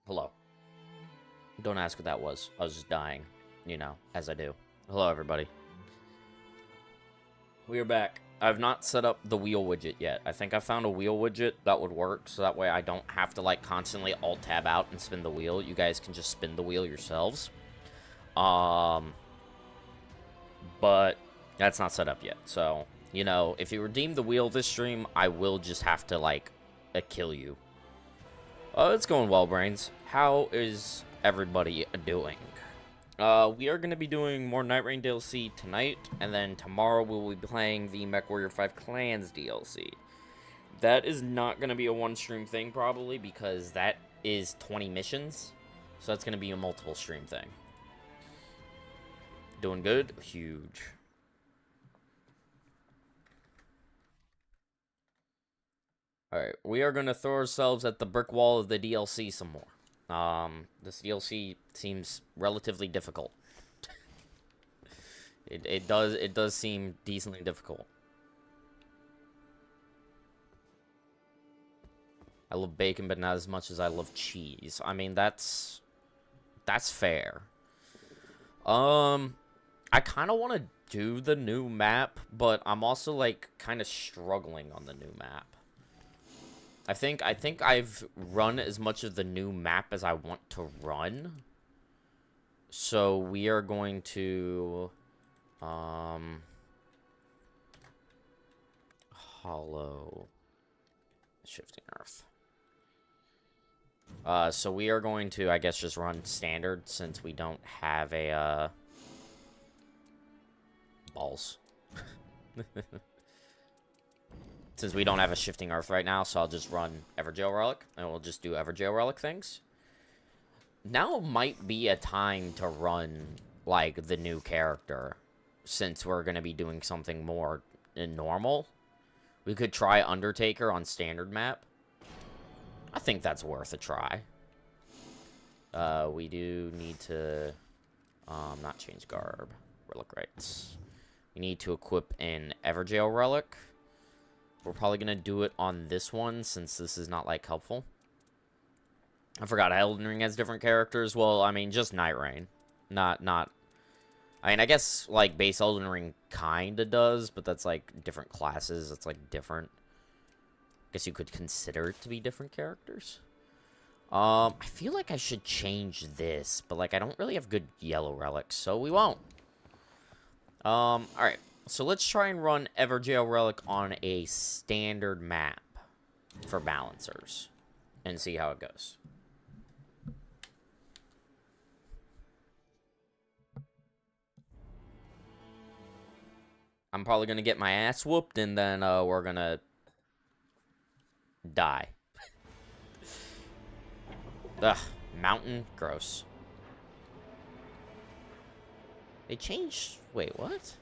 Hello. Don't ask what that was. I was just dying, you know, as I do. Hello, everybody. We are back. I've not set up the wheel widget yet. I think I found a wheel widget that would work, so that way I don't have to, like, constantly alt-tab out and spin the wheel. You guys can just spin the wheel yourselves. But that's not set up yet. So, you know, if you redeem the wheel this stream, I will just have to, like, kill you. It's going well, Brains. How is everybody doing? We are going to be doing more Night Rain DLC tonight, and then tomorrow we will be playing the MechWarrior 5 Clans DLC. That is not going to be a one-stream thing, probably, because that is 20 missions, so that's going to be a multiple stream thing. Doing good? Huge. Alright, we are going to throw ourselves at the brick wall of the DLC some more. This DLC seems relatively difficult. It does seem decently difficult. I love bacon, but not as much as I love cheese. I mean, that's fair. I kind of want to do the new map, but I'm also, like, kind of struggling on the new map. I think I've run as much of the new map as I want to run. So we are going to Hollow Shifting Earth. So we are going to, I guess, just run standard since we don't have a balls. Since we don't have a Shifting Earth right now, so I'll just run Evergaol Relic, and we'll just do Evergaol Relic things. Now might be a time to run, like, the new character, since we're going to be doing something more normal. We could try Undertaker on standard map. I think that's worth a try. We do need to, not change garb. Relic rights. We need to equip an Evergaol Relic. We're probably going to do it on this one, since this is not, like, helpful. I forgot Elden Ring has different characters. Well, I mean, just Night Rain. Not... I mean, I guess, like, base Elden Ring kinda does, but that's, like, different classes. It's, like, different. I guess you could consider it to be different characters. I feel like I should change this, but, like, I don't really have good yellow relics, so we won't. Alright. So let's try and run Evergaol Relic on a standard map for balancers and see how it goes. I'm probably going to get my ass whooped, and then we're going to die. Ugh, mountain, gross. They changed... Wait, what?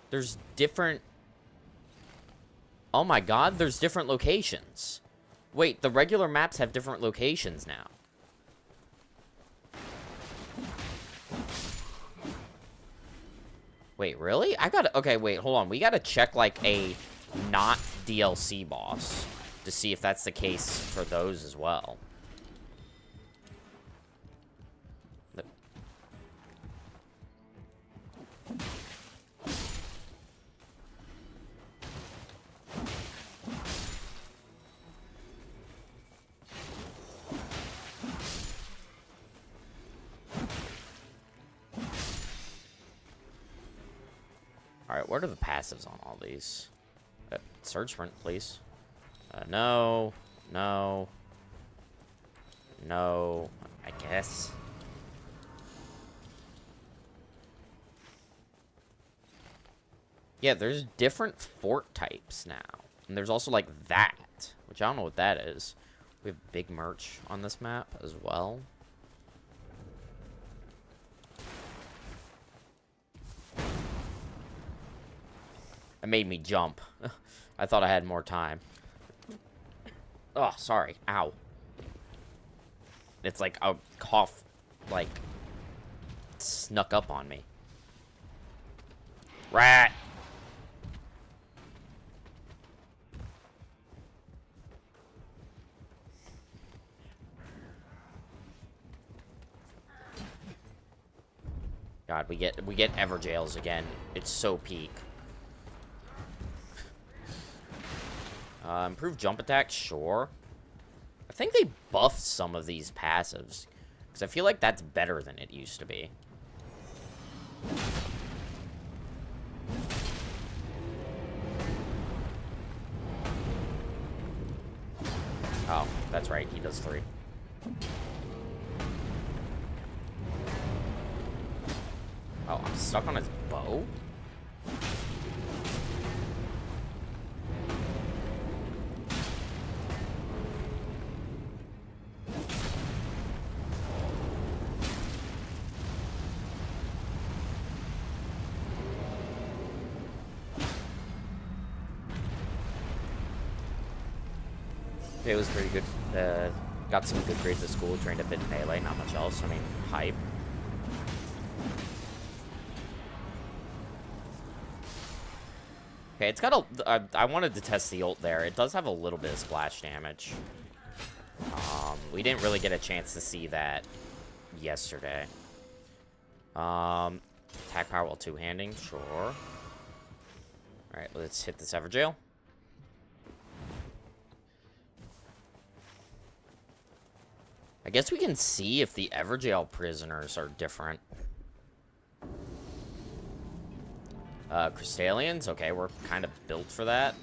There's different... Oh my god, there's different locations. Wait, the regular maps have different locations now. Wait, really? I gotta... Okay, wait, hold on. We gotta check, like, a not DLC boss to see if that's the case for those as well. Alright, what are the passives on all these? Surge sprint, please. No. No. No. I guess. Yeah, there's different fort types now. And there's also, like, that. Which I don't know what that is. We have big merch on this map as well. It made me jump. I thought I had more time. Oh, sorry. Ow. It's like a cough, like, snuck up on me. Rat! God, we get Everjails again. It's so peak. Improved jump attack, sure. I think they buffed some of these passives, because I feel like that's better than it used to be. Oh, that's right. He does 3. Oh, I'm stuck on his bow? It was pretty good. Got some good grades at school, trained a bit in melee, not much else. I mean, hype. Okay, it's got a... I wanted to test the ult there. It does have a little bit of splash damage. We didn't really get a chance to see that yesterday. Attack power while two-handing, sure. Alright, let's hit this Everjail. I guess we can see if the Everjail prisoners are different. Crystallians? Okay, we're kind of built for that.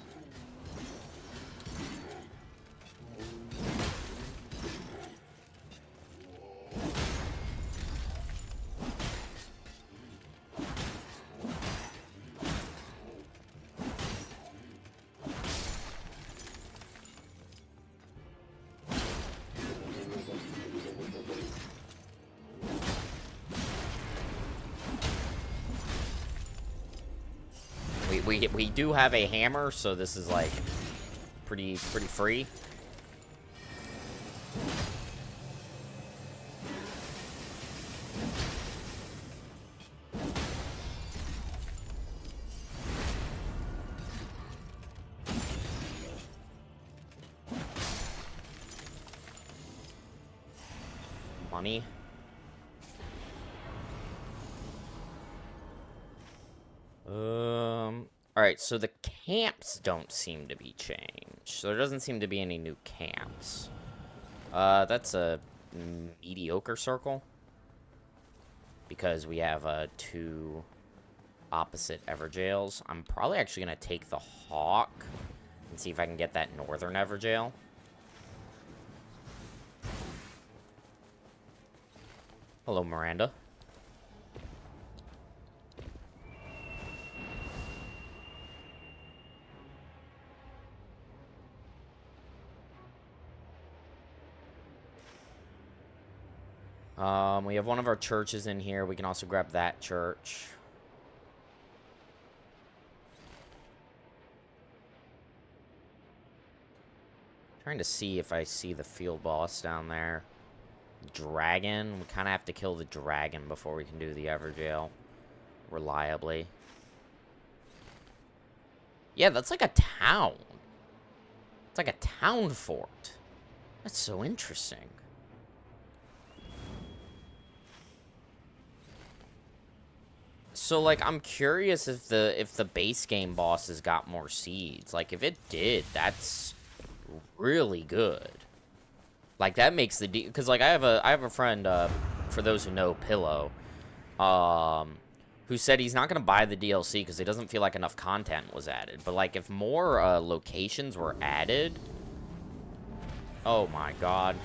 We do have a hammer, so this is like pretty free. Money. Alright, so the camps don't seem to be changed. So there doesn't seem to be any new camps. That's a mediocre circle. Because we have 2 opposite Everjails. I'm probably actually going to take the Hawk and see if I can get that northern Everjail. Hello, Miranda. We have one of our churches in here. We can also grab that church. Trying to see if I see the field boss down there. Dragon. We kind of have to kill the dragon before we can do the Everjail reliably. Yeah, that's like a town. It's like a town fort. That's so interesting. So, like, I'm curious if the base game bosses got more seeds. Like, if it did, that's really good. Like, that makes the because like I have a friend, for those who know, Pillow, who said he's not gonna buy the DLC because he doesn't feel like enough content was added. But like, if more locations were added, oh my god.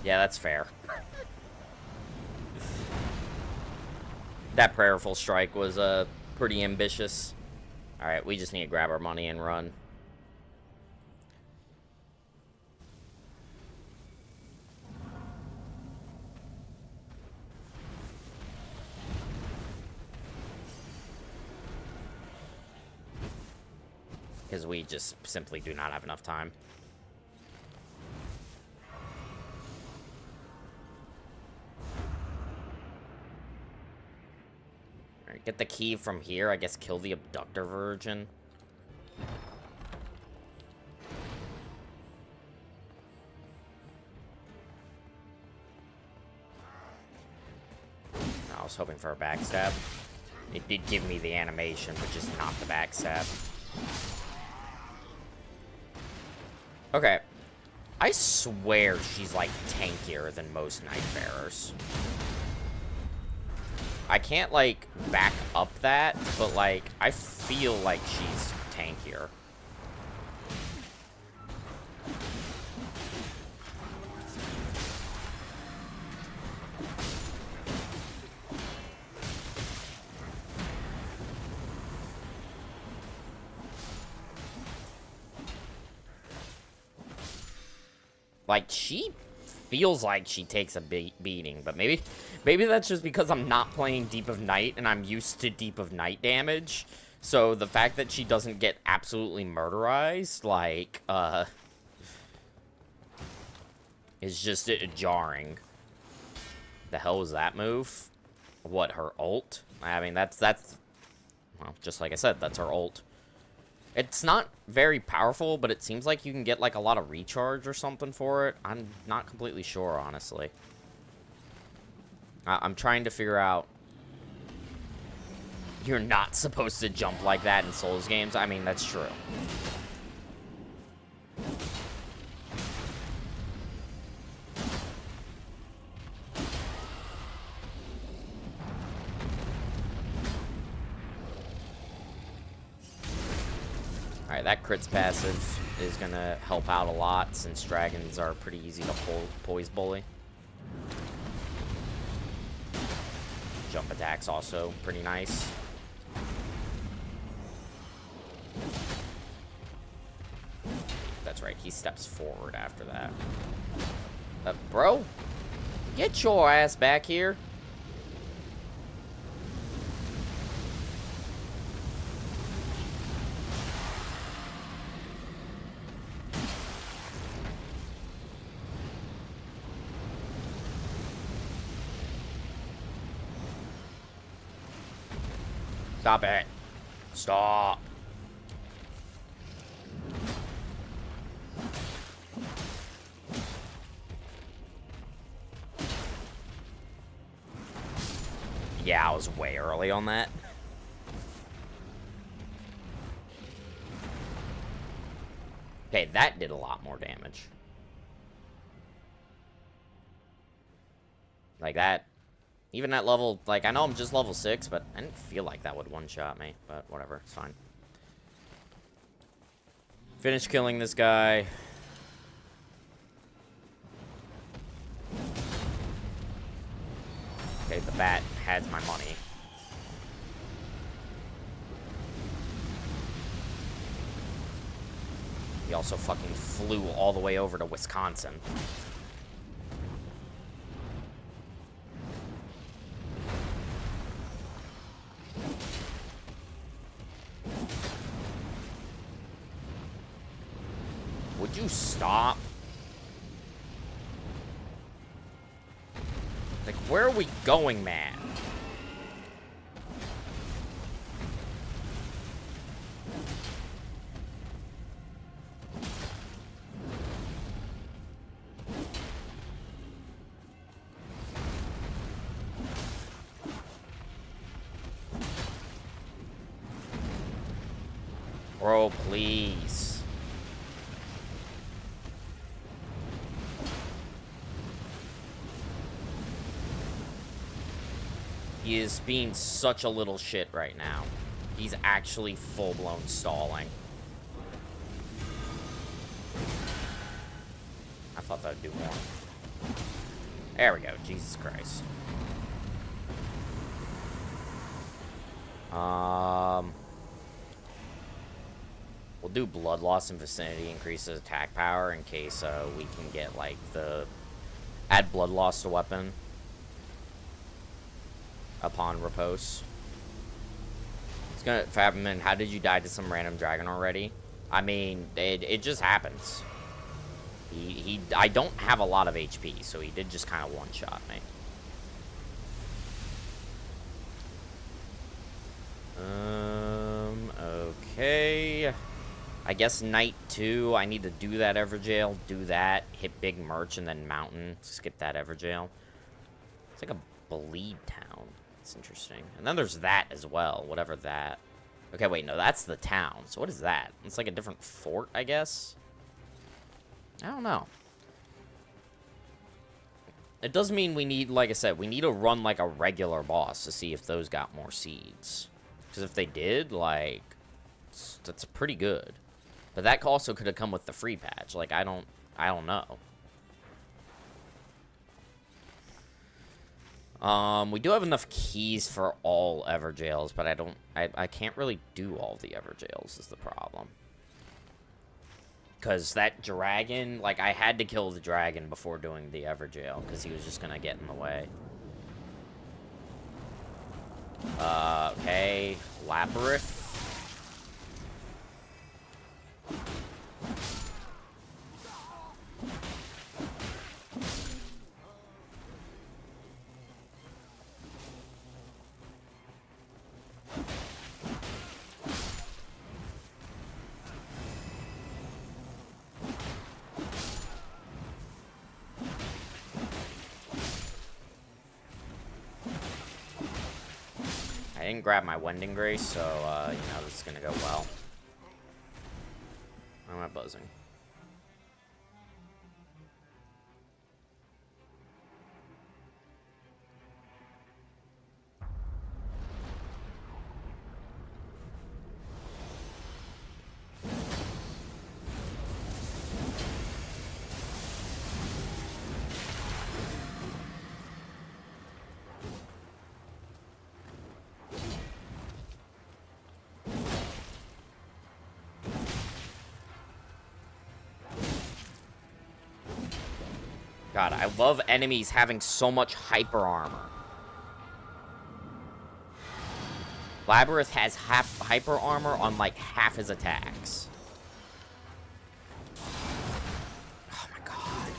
Yeah, that's fair. That prayerful strike was pretty ambitious. Alright, we just need to grab our money and run. Because we just simply do not have enough time. Alright, get the key from here. I guess kill the abductor virgin. I was hoping for a backstab. It did give me the animation, but just not the backstab. Okay. I swear she's, like, tankier than most Nightfarers. I can't, like, back up that, but, like, I feel like she's tankier. Like, she feels like she takes a beating, but maybe that's just because I'm not playing Deep of Night and I'm used to Deep of Night damage. So the fact that she doesn't get absolutely murderized, like, is just jarring. The hell was that move? What, her ult? I mean, that's, well, just like I said, that's her ult. It's not very powerful, but it seems like you can get, like, a lot of recharge or something for it. I'm not completely sure, honestly. I'm trying to figure out... You're not supposed to jump like that in Souls games. I mean, that's true. Alright, that crits passive is going to help out a lot since dragons are pretty easy to poise bully. Jump attack's also pretty nice. That's right, he steps forward after that. Bro, get your ass back here. Stop it. Stop. Yeah, I was way early on that. Okay, that did a lot more damage. Like that. Even at level, like, I know I'm just level 6, but I didn't feel like that would one-shot me. But whatever, it's fine. Finish killing this guy. Okay, the bat has my money. He also fucking flew all the way over to Wisconsin. Would you stop? Like, where are we going, man? Bro, please. He is being such a little shit right now. He's actually full-blown stalling. I thought that would do more. There we go. Jesus Christ. We'll do Blood Loss in Vicinity, increases attack power in case we can get, like, the... Add Blood Loss to weapon upon repose. It's gonna... Fabman, how did you die to some random dragon already? I mean, it just happens. I don't have a lot of HP, so he did just kind of one-shot me. Okay. I guess night 2, I need to do that Everjail, do that, hit Big Merch, and then Mountain. Skip that Everjail. It's like a bleed town. It's interesting. And then there's that as well, whatever that. Okay, wait, no, that's the town. So what is that? It's like a different fort, I guess? I don't know. It does mean we need, like I said, we need to run like a regular boss to see if those got more seeds. Because if they did, like, that's pretty good. But that also could have come with the free patch. Like, I don't know. We do have enough keys for all Everjails, but I can't really do all the Everjails is the problem. Because that dragon, like, I had to kill the dragon before doing the Everjail, because he was just gonna get in the way. Okay, Labyrinth. I didn't grab my Wending Grace, so, you know, this is gonna go well. Why am I buzzing? God, I love enemies having so much hyper armor. Labyrinth has hyper armor on like half his attacks. Oh my god.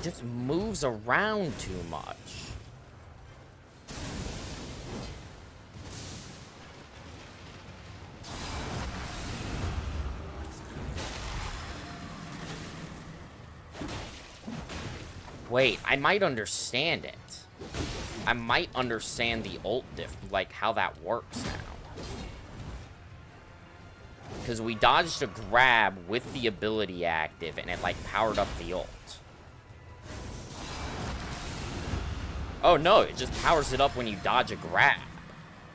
Just moves around too much. Wait, I might understand it. I might understand the ult diff, like how that works now. Because we dodged a grab with the ability active and it like powered up the ult. Oh no, it just powers it up when you dodge a grab.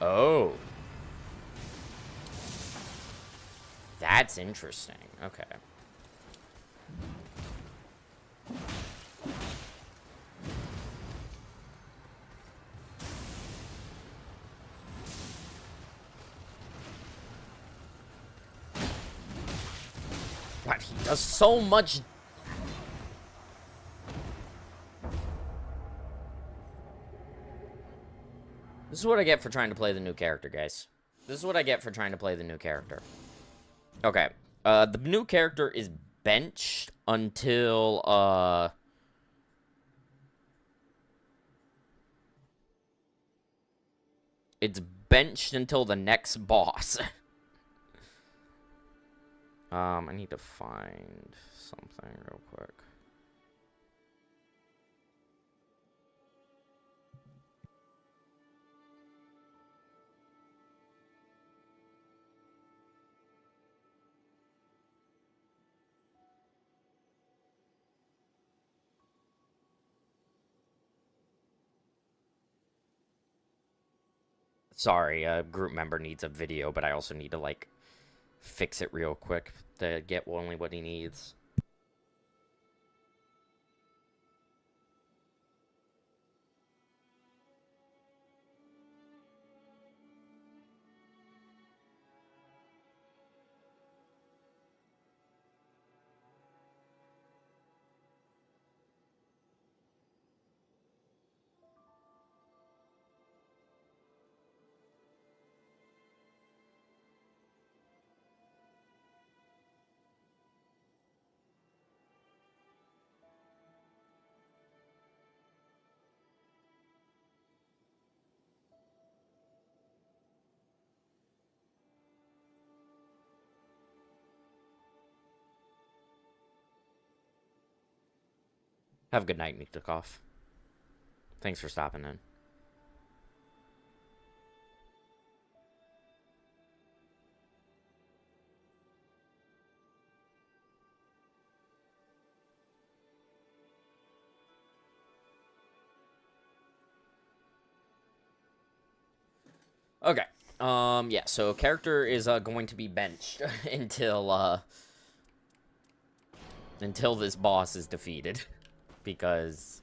Oh. That's interesting. Okay. What? He does so much. This is what I get for trying to play the new character, guys. This is what I get for trying to play the new character. Okay. The new character is benched until, it's benched until the next boss. I need to find something real quick. Sorry, a group member needs a video, but I also need to, like, fix it real quick to get only what he needs. Have a good night, Niktikov. Thanks for stopping in. Okay. Yeah, so character is going to be benched until this boss is defeated. Because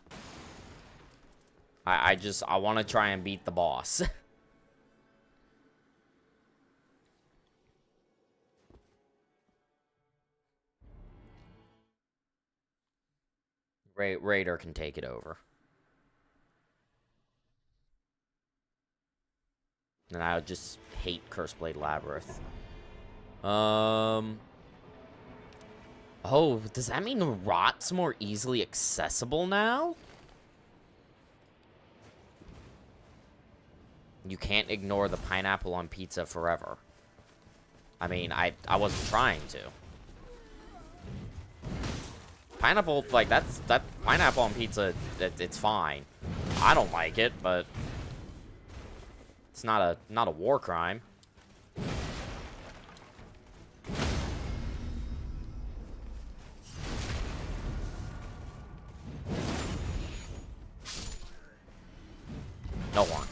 I want to try and beat the boss. Raider can take it over. And I just hate Curseblade Labyrinth. Oh, does that mean Rot's more easily accessible now? You can't ignore the pineapple on pizza forever. I mean, I wasn't trying to. Pineapple, like, that pineapple on pizza, it's fine. I don't like it, but it's not a war crime. No horn.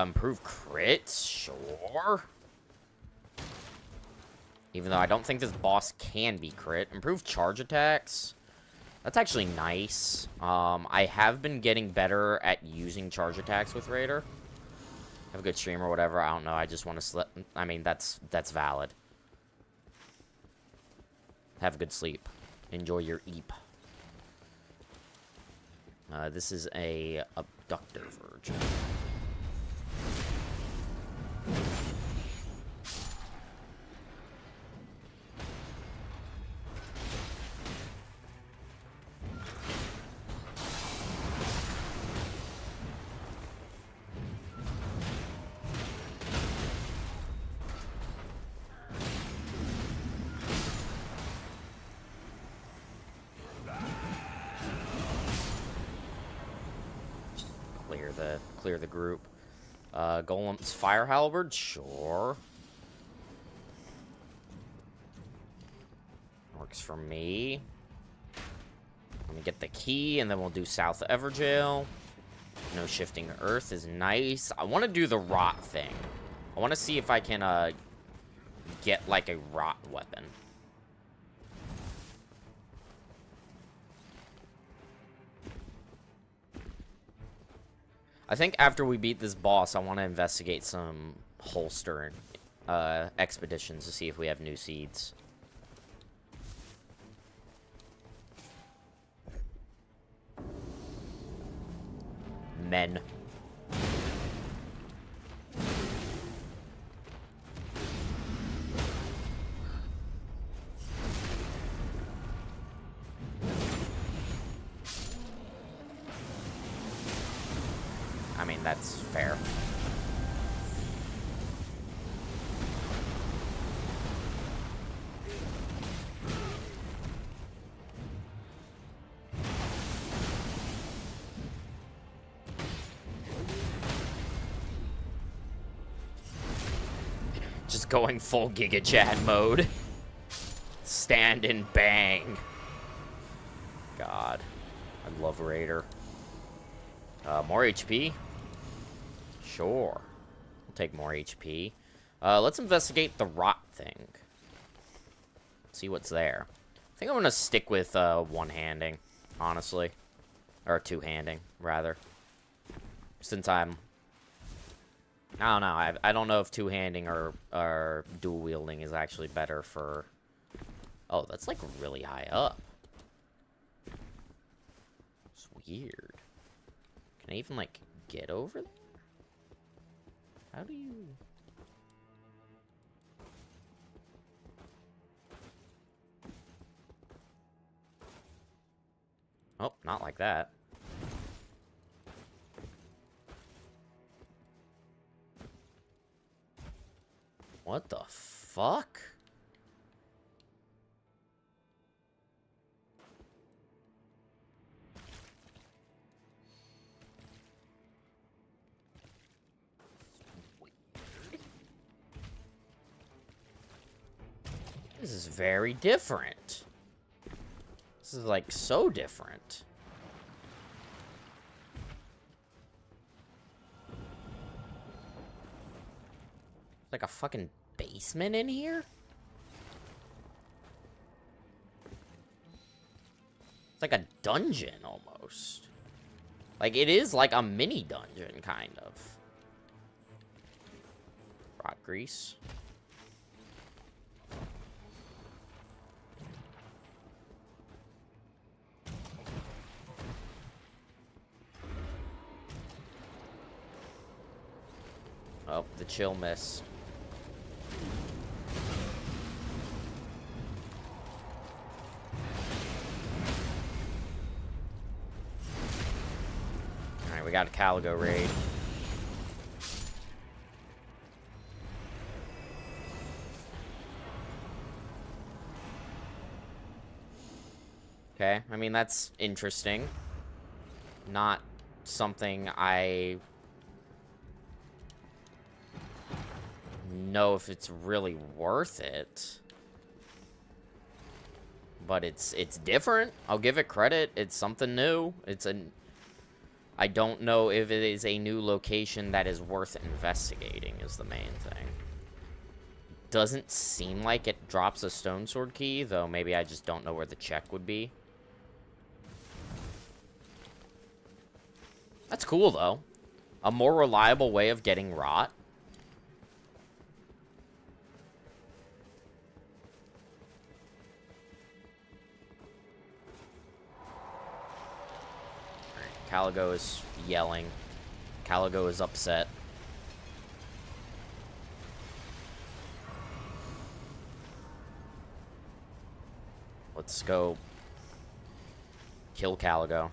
Improve crits? Sure. Even though I don't think this boss can be crit. Improve charge attacks? That's actually nice. I have been getting better at using charge attacks with Raider. Have a good stream or whatever. I don't know. I just want to sleep. I mean, that's valid. Have a good sleep. Enjoy your eep. This is a abductor virgin. Clear the group. Golem's Fire Halberd? Sure. Works for me. Let me get the key, and then we'll do South Everjail. No Shifting Earth is nice. I want to do the Rot thing. I want to see if I can, get, like, a Rot weapon. I think after we beat this boss, I want to investigate some holster expeditions to see if we have new seeds. Men. I mean, that's fair. Just going full Giga Chad mode. Stand and bang. God. I love Raider. More HP? Sure. We'll take more HP. Let's investigate the Rot thing. See what's there. I think I'm going to stick with one-handing, honestly. Or two-handing, rather. Since I'm... I don't know. I don't know if two-handing or dual-wielding is actually better for... Oh, that's, like, really high up. It's weird. Can I even, like, get over there? How do you... Oh, not like that. What the fuck? This is very different. This is, like, so different. Like a fucking basement in here? It's like a dungeon, almost. Like, it is like a mini dungeon, kind of. Rot grease. Oh, the chill mist. Alright, we got a Caligo raid. Okay, I mean, that's interesting. Not something I know if it's really worth it. But it's different. I'll give it credit. It's something new. I don't know if it is a new location that is worth investigating is the main thing. Doesn't seem like it drops a stone sword key, though maybe I just don't know where the check would be. That's cool, though. A more reliable way of getting rot. Caligo is yelling. Caligo is upset. Let's go kill Caligo.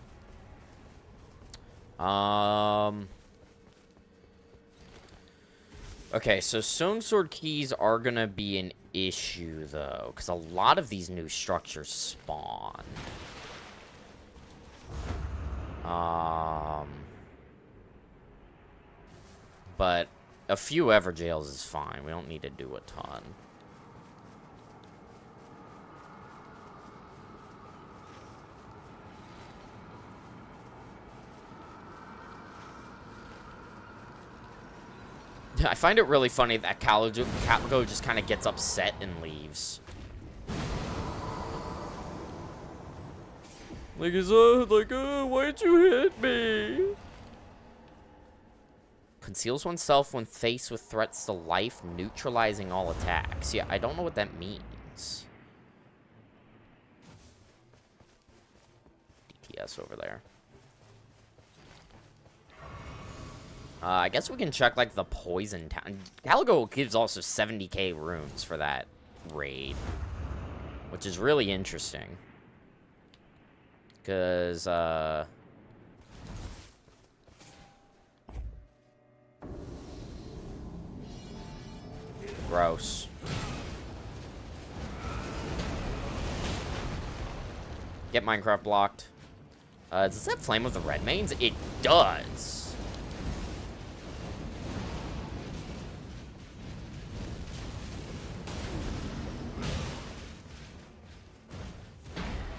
Okay, so stone sword keys are gonna be an issue, though, because a lot of these new structures spawn. But a few Everjails is fine. We don't need to do a ton. I find it really funny that Caligo just kind of gets upset and leaves. Like, why'd you hit me? Conceals oneself when faced with threats to life, neutralizing all attacks. Yeah, I don't know what that means. DTS over there. I guess we can check, like, the Poison Town. Caligo gives also 70k runes for that raid, which is really interesting. Because, gross. Get Minecraft blocked. Does that Flame of the Redmanes? It does.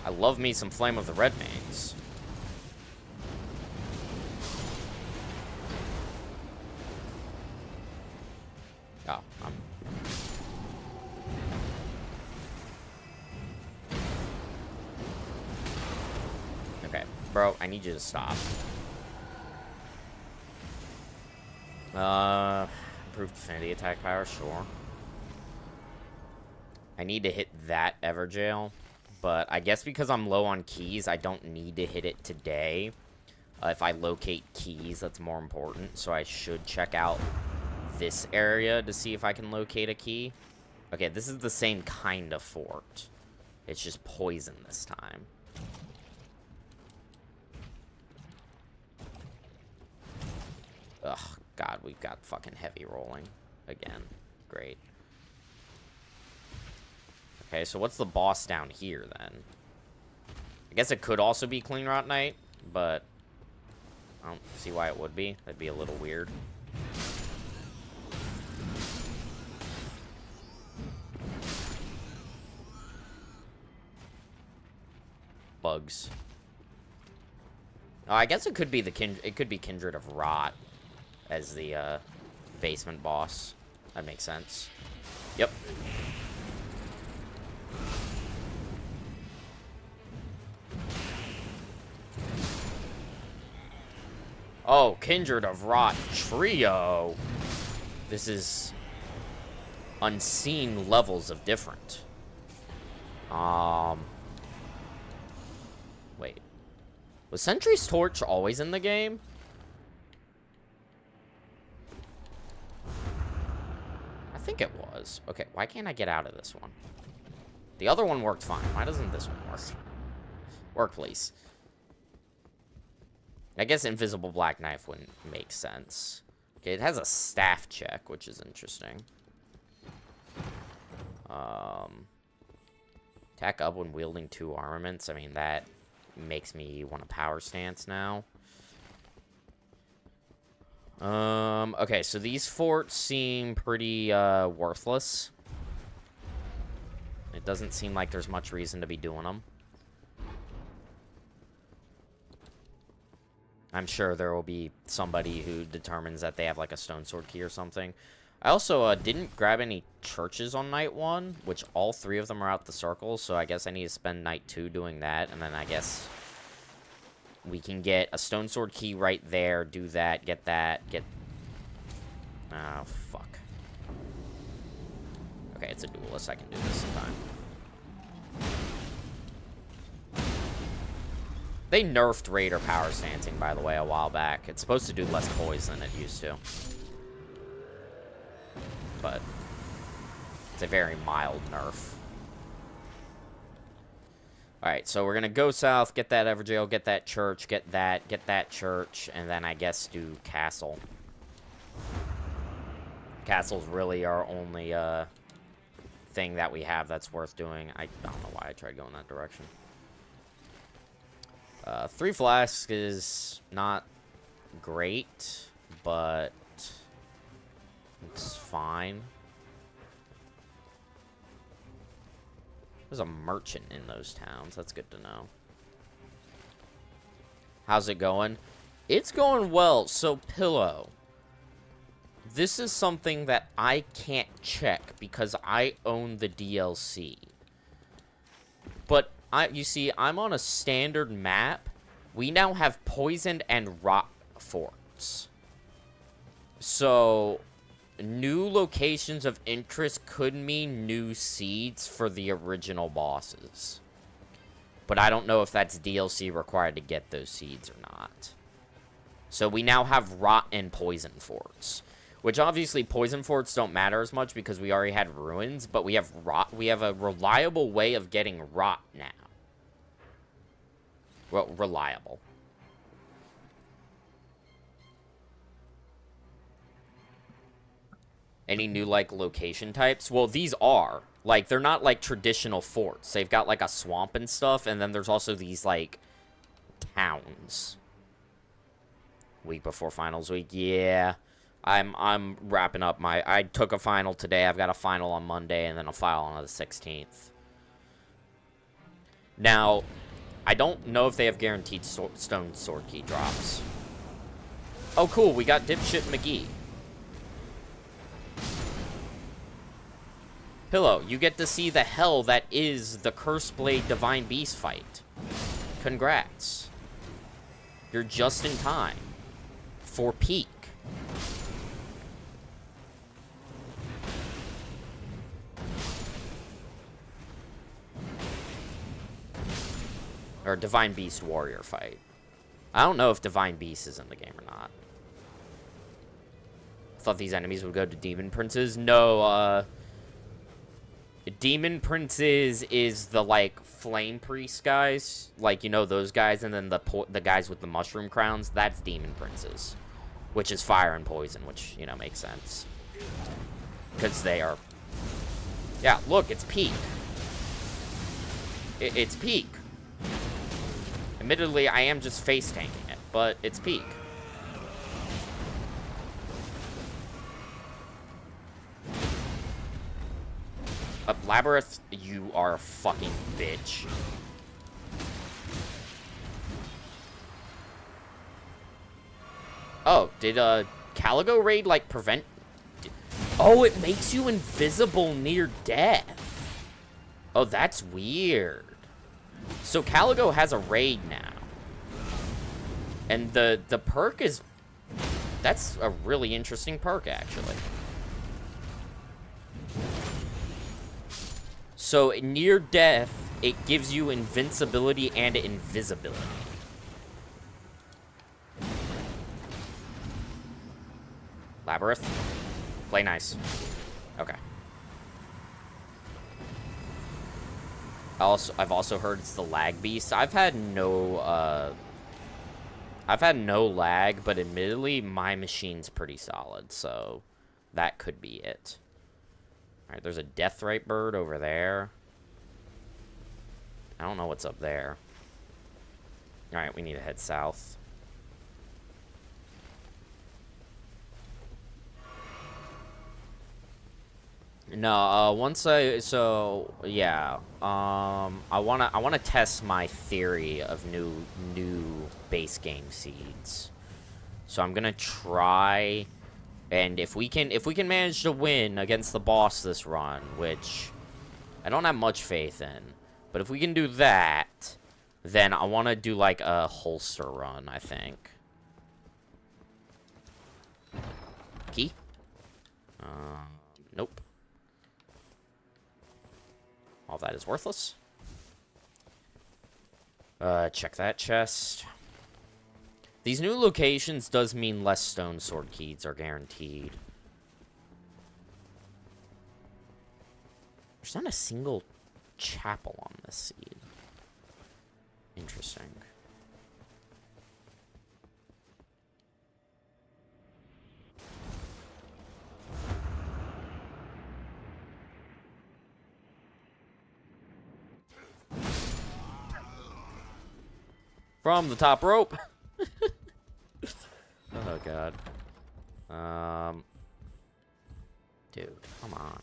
I love me some Flame of the Redmanes. Oh, okay, bro, I need you to stop. Improved affinity attack power, sure. I need to hit that Everjail. But I guess because I'm low on keys, I don't need to hit it today. If I locate keys, that's more important. So I should check out this area to see if I can locate a key. Okay, this is the same kind of fort. It's just poison this time. Ugh, God, we've got fucking heavy rolling again. Great. Okay, so what's the boss down here, then? I guess it could also be Clean Rot Knight, but I don't see why it would be. That'd be a little weird. bugs. Oh, I guess it could be Kindred of Rot as the basement boss. That makes sense. Yep. Oh, Kindred of Rot Trio. This is unseen levels of different. Wait. Was Sentry's Torch always in the game? I think it was. Okay, why can't I get out of this one? The other one worked fine. Why doesn't this one work? Work, please. I guess Invisible Black Knife wouldn't make sense. Okay, it has a staff check, which is interesting. Attack up when wielding 2 armaments. I mean, that makes me want a power stance now. Okay, so these forts seem pretty, worthless. It doesn't seem like there's much reason to be doing them. I'm sure there will be somebody who determines that they have, like, a stone sword key or something. I also, didn't grab any churches on night 1, which all 3 of them are out the circle, so I guess I need to spend night 2 doing that, and then I guess we can get a stone sword key right there, do that, get... Oh, fuck. Okay, it's a duelist, I can do this sometime. They nerfed Raider power stancing, by the way, a while back. It's supposed to do less poison than it used to. But it's a very mild nerf. Alright, so we're going to go south, get that Everjail, get that church, get that church, and then I guess do castle. Castle's really our only thing that we have that's worth doing. I don't know why I tried going that direction. 3 flasks is not great, but it's fine. There's a merchant in those towns. That's good to know. How's it going? It's going well. So, Pillow. This is something that I can't check because I own the DLC. But, you see, I'm on a standard map. We now have poisoned and rot forts. So, new locations of interest could mean new seeds for the original bosses. But I don't know if that's DLC required to get those seeds or not. So we now have rot and poison forts. Which obviously poison forts don't matter as much because we already had ruins, but we have rot. We have a reliable way of getting rot now. Well, reliable. Any new, like, location types? Well, these are. Like, they're not, like, traditional forts. They've got, like, a swamp and stuff, and then there's also these, like, towns. Week before finals week. Yeah. I'm wrapping up my... I took a final today. I've got a final on Monday, and then a final on the 16th. Now, I don't know if they have guaranteed stone sword key drops. Oh, cool. We got Dipshit McGee. Pillow, you get to see the hell that is the Curseblade Divine Beast fight. Congrats. You're just in time for peak. Or Divine Beast Warrior fight. I don't know if Divine Beast is in the game or not. I thought these enemies would go to Demon Princes. No, Demon Princes is the, like, Flame Priest guys. Like, you know, those guys. And then the guys with the mushroom crowns. That's Demon Princes. Which is fire and poison. Which, you know, makes sense. Because they are... Yeah, look, it's peak. It's peak. Admittedly, I am just face tanking it. But it's peak. Labyrinth, you are a fucking bitch. Oh, did Caligo raid like prevent? Oh, it makes you invisible near death. Oh, that's weird. So Caligo has a raid now. And the perk is... That's a really interesting perk, actually. So, near death, it gives you invincibility and invisibility. Labyrinth? Play nice. Okay. I've also heard it's the lag beast. I've had no lag, but admittedly, my machine's pretty solid, so that could be it. Alright, there's a Deathrite bird over there. I don't know what's up there. Alright, we need to head south. No, I wanna test my theory of new base game seeds. So I'm gonna try, and if we can manage to win against the boss this run, which I don't have much faith in, but if we can do that, then I wanna do like a holster run, I think. Key? Nope. All that is worthless. Check that chest. These new locations does mean less stone sword keys are guaranteed. There's not a single chapel on this seed. Interesting. From the top rope. Oh, God. Dude, come on.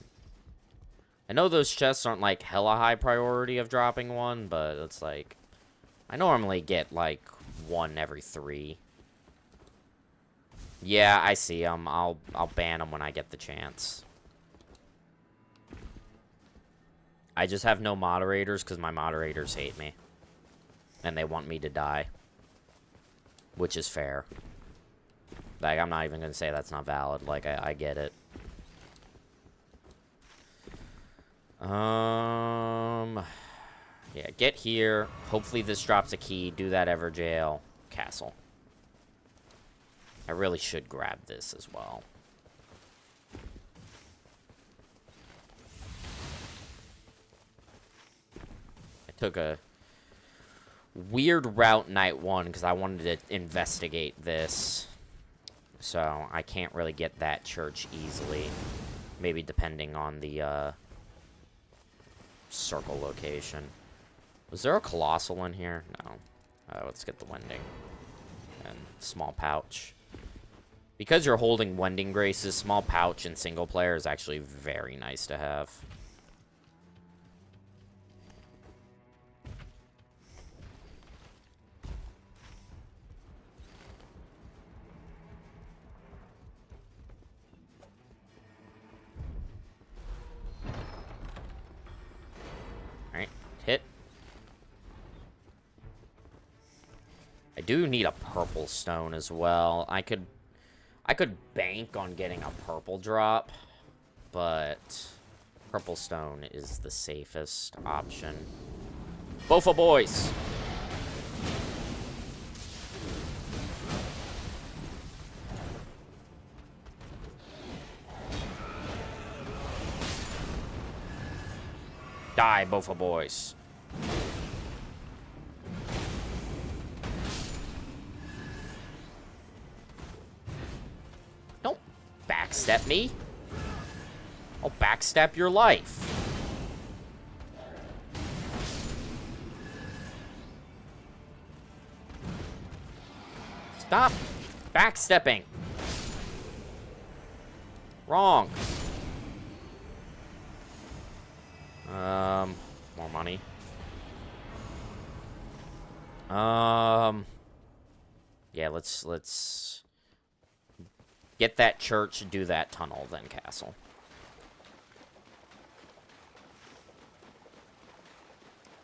I know those chests aren't, like, hella high priority of dropping one, but it's like... I normally get, like, one every 3. Yeah, I see them. I'll ban them when I get the chance. I just have no moderators because my moderators hate me. And they want me to die. Which is fair. Like, I'm not even going to say that's not valid. Like, I get it. Yeah, get here. Hopefully this drops a key. Do that Everjail. Castle. I really should grab this as well. I took a weird route night 1 because I wanted to investigate this. So I can't really get that church easily. Maybe depending on the circle location. Was there a colossal in here? No. Let's get the wending. And small pouch. Because you're holding wending graces, small pouch in single player is actually very nice to have. Alright, hit. I do need a purple stone as well. I could bank on getting a purple drop, but purple stone is the safest option. Bofa boys! Die, Bofa boys. Don't backstep me. I'll backstep your life. Stop backstepping. Wrong. More money. Yeah, let's Get that church, do that tunnel, then castle.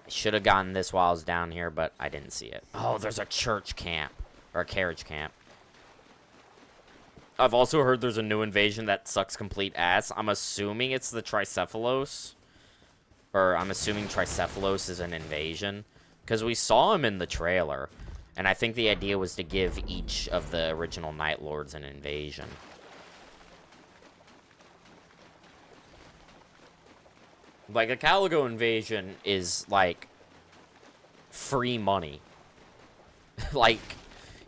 I should have gotten this while I was down here, but I didn't see it. Oh, there's a church camp. Or a carriage camp. I've also heard there's a new invasion that sucks complete ass. I'm assuming it's the Tricephalos. Or I'm assuming Tricephalos is an invasion. Because we saw him in the trailer. And I think the idea was to give each of the original Night Lords an invasion. Like, a Caligo invasion is, like, free money. Like,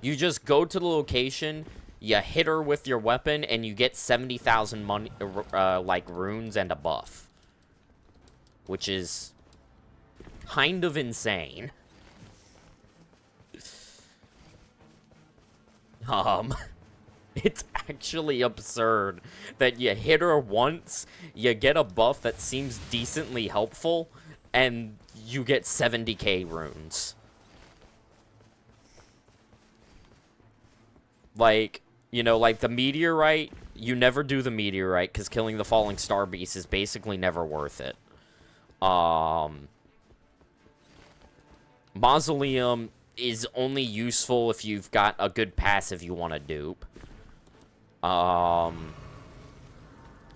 you just go to the location, you hit her with your weapon, and you get 70,000 money, like, runes and a buff. Which is kind of insane. It's actually absurd that you hit her once, you get a buff that seems decently helpful, and you get 70k runes. Like, you know, like the meteorite, you never do the meteorite, because killing the falling star beast is basically never worth it. Mausoleum is only useful if you've got a good passive you want to dupe.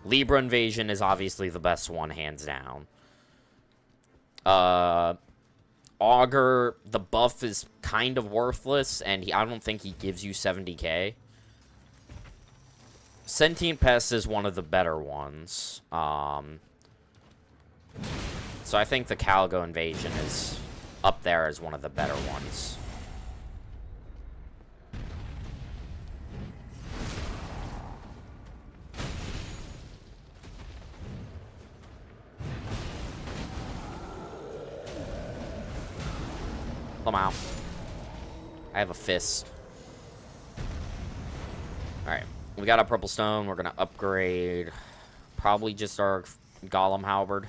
Libra Invasion is obviously the best one, hands down. Augur, the buff is kind of worthless, and I don't think he gives you 70k. Sentient Pest is one of the better ones. So I think the Caligo Invasion is up there as one of the better ones. Come out. I have a fist. Alright. We got a purple stone. We're going to upgrade probably just our Golem Halberd.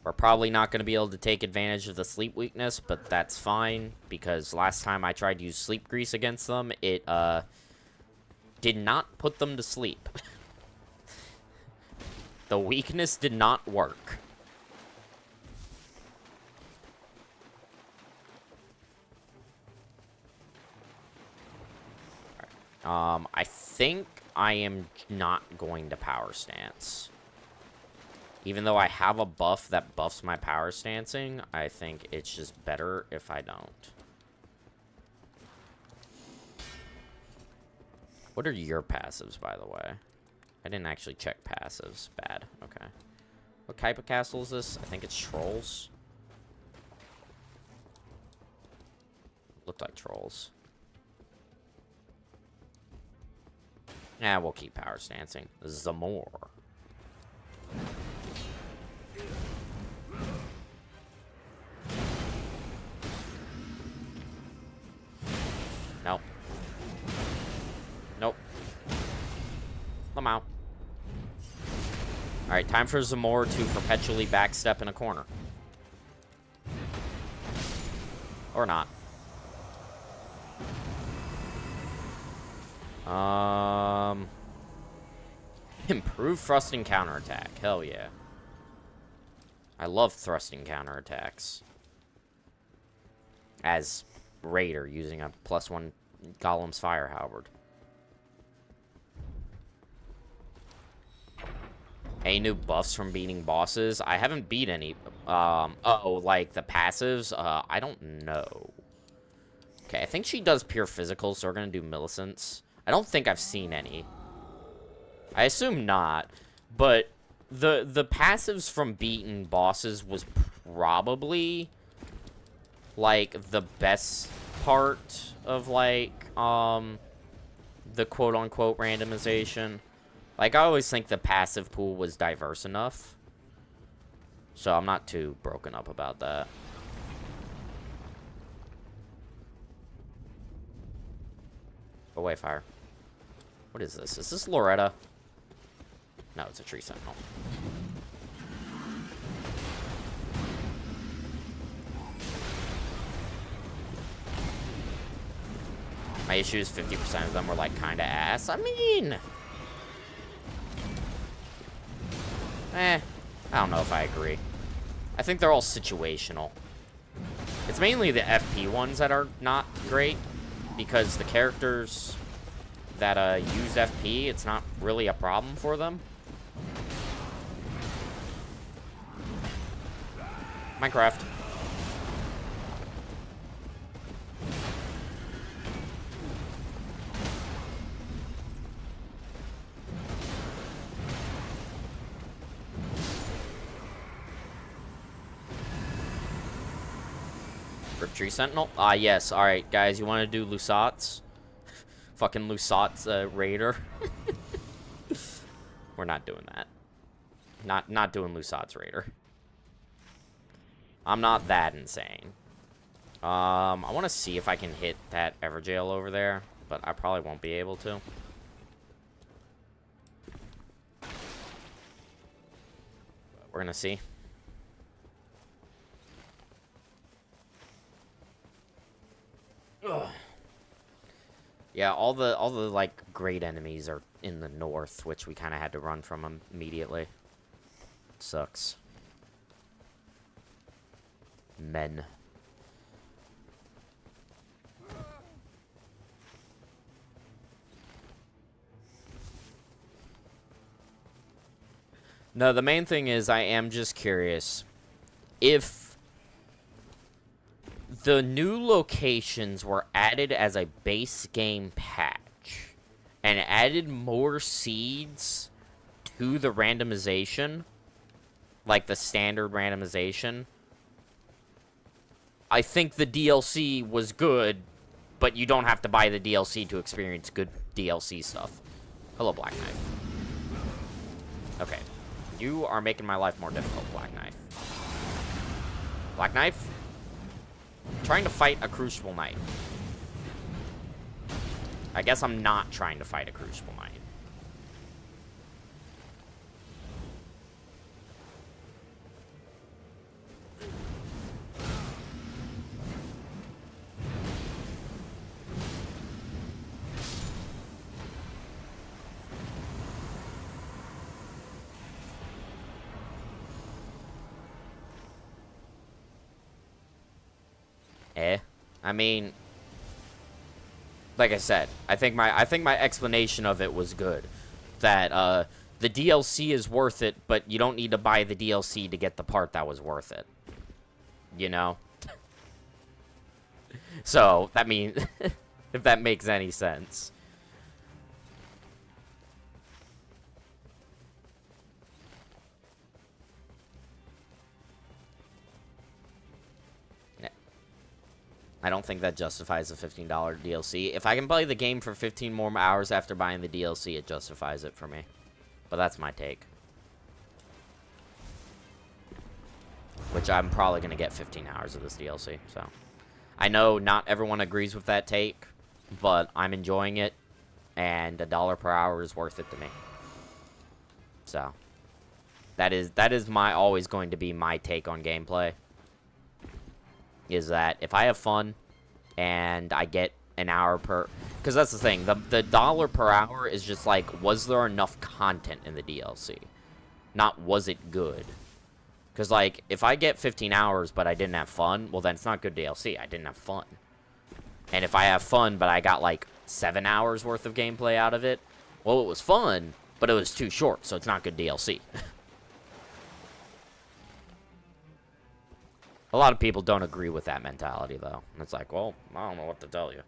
We're probably not going to be able to take advantage of the sleep weakness, but that's fine, because last time I tried to use sleep grease against them, it did not put them to sleep. The weakness did not work. I think I am not going to power stance. Even though I have a buff that buffs my power stancing, I think it's just better if I don't. What are your passives, by the way? I didn't actually check passives. Bad. Okay. What type of castle is this? I think it's trolls. Looked like trolls. Yeah, we'll keep power stancing. Zamor. Nope. Nope. I'm out. Alright, time for Zamor to perpetually backstep in a corner. Or not. Improve thrusting counterattack. Hell yeah. I love thrusting counterattacks. As Raider using a +1 Golem's Fire Halberd. Any new buffs from beating bosses? I haven't beat any. Oh, like the passives? I don't know. Okay, I think she does pure physical, so we're gonna do Millicent's. I don't think I've seen any. I assume not, but the passives from beating bosses was probably like the best part of like the quote-unquote randomization. Like, I always think the passive pool was diverse enough, so I'm not too broken up about that. Away fire. What is this? Is this Loretta? No, it's a tree sentinel. My issue is 50% of them were, like, kind of ass. I mean... I don't know if I agree. I think they're all situational. It's mainly the FP ones that are not great, because the characters that use FP, it's not really a problem for them. Minecraft. Rip Tree Sentinel? Ah, yes. Alright, guys, you want to do Lusat's? Fucking Lusat's Raider. We're not doing that. Not doing Lusat's Raider. I'm not that insane. I want to see if I can hit that Everjail over there, but I probably won't be able to. We're gonna see. Ugh. Yeah, all the like great enemies are in the north, which we kind of had to run from them immediately. Sucks. Men. No, the main thing is I am just curious if the new locations were added as a base game patch and added more seeds to the randomization, like the standard randomization. I think the DLC was good, but you don't have to buy the DLC to experience good DLC stuff. Hello, Black Knight. Okay. You are making my life more difficult, Black Knight. Black Knife? I'm trying to fight a Crucible Knight. I guess I'm not trying to fight a Crucible Knight. I mean, like I said, I think my explanation of it was good. That the DLC is worth it, but you don't need to buy the DLC to get the part that was worth it. You know? So, that means if that makes any sense. I don't think that justifies the $15 DLC. If I can play the game for 15 more hours after buying the DLC, it justifies it for me. But that's my take. Which I'm probably going to get 15 hours of this DLC, so. I know not everyone agrees with that take, but I'm enjoying it, and $1 per hour is worth it to me. So. That is my always going to be my take on gameplay. Is that if I have fun and I get an hour per... Because that's the thing. The dollar per hour is just like, was there enough content in the DLC? Not was it good? Because, like, if I get 15 hours but I didn't have fun, well, then it's not good DLC. I didn't have fun. And if I have fun but I got, like, 7 hours worth of gameplay out of it, well, it was fun, but it was too short, so it's not good DLC. A lot of people don't agree with that mentality, though. And it's like, well, I don't know what to tell you.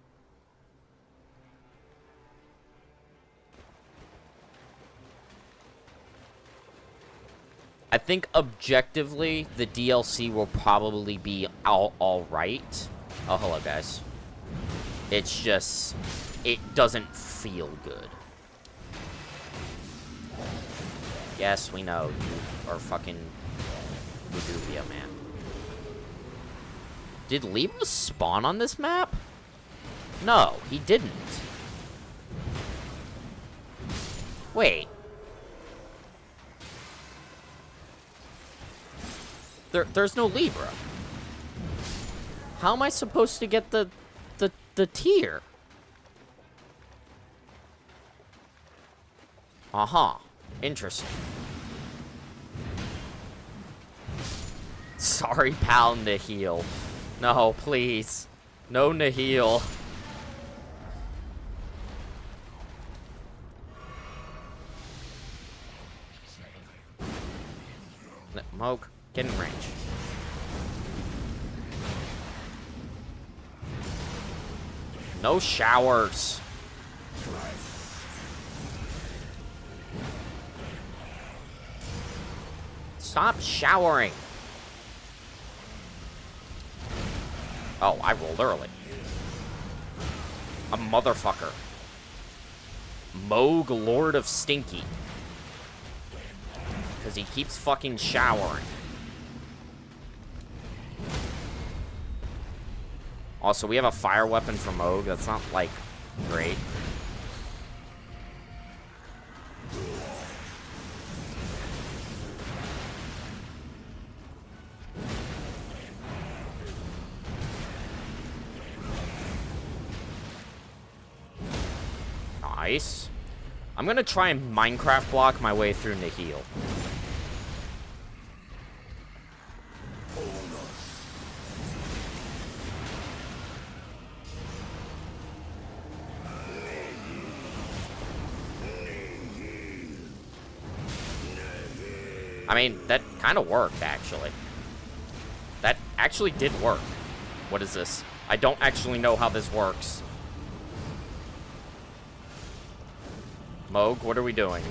I think, objectively, the DLC will probably be all right. Oh, hello, guys. It's just... it doesn't feel good. Yes, we know. You are fucking... Luduvia, man. Did Libra spawn on this map? No, he didn't. Wait. There's no Libra. How am I supposed to get the tier? Uh-huh. Interesting. Sorry, pal, Nihil. No, please. No Nihil. Moog, get in range. No showers. Stop showering. Oh, I rolled early. A motherfucker. Moog, Lord of Stinky. Because he keeps fucking showering. Also, we have a fire weapon for Moog. That's not, like, great. Nice. I'm gonna try and Minecraft block my way through Nihil. I mean, that kind of worked, actually. That actually did work. What is this? I don't actually know how this works. Moog, what are we doing?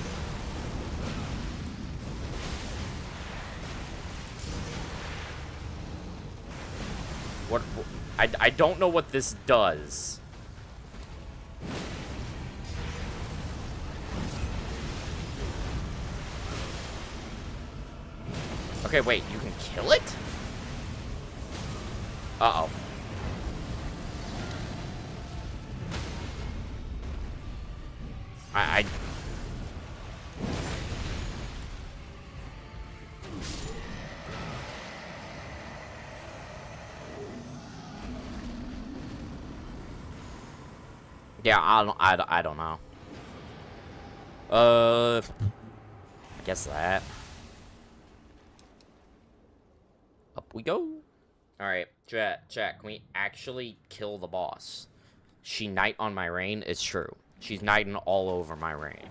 What? I don't know what this does. Okay, wait, you can kill it? Uh-oh. I Yeah, I don't know. I guess that. Up we go. Alright, chat, can we actually kill the boss? She knight on my reign? It's true. She's knighting all over my reign.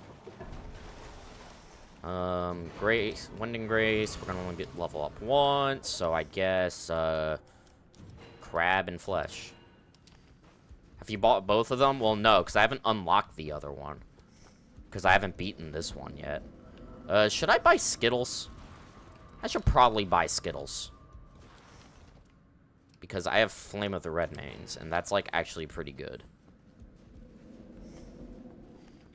Grace, Wind and Grace. We're gonna only get level up once, so I guess, Crab and Flesh. Have you bought both of them? Well, no, because I haven't unlocked the other one. Because I haven't beaten this one yet. Should I buy Skittles? I should probably buy Skittles. Because I have Flame of the Redmanes, and that's, like, actually pretty good.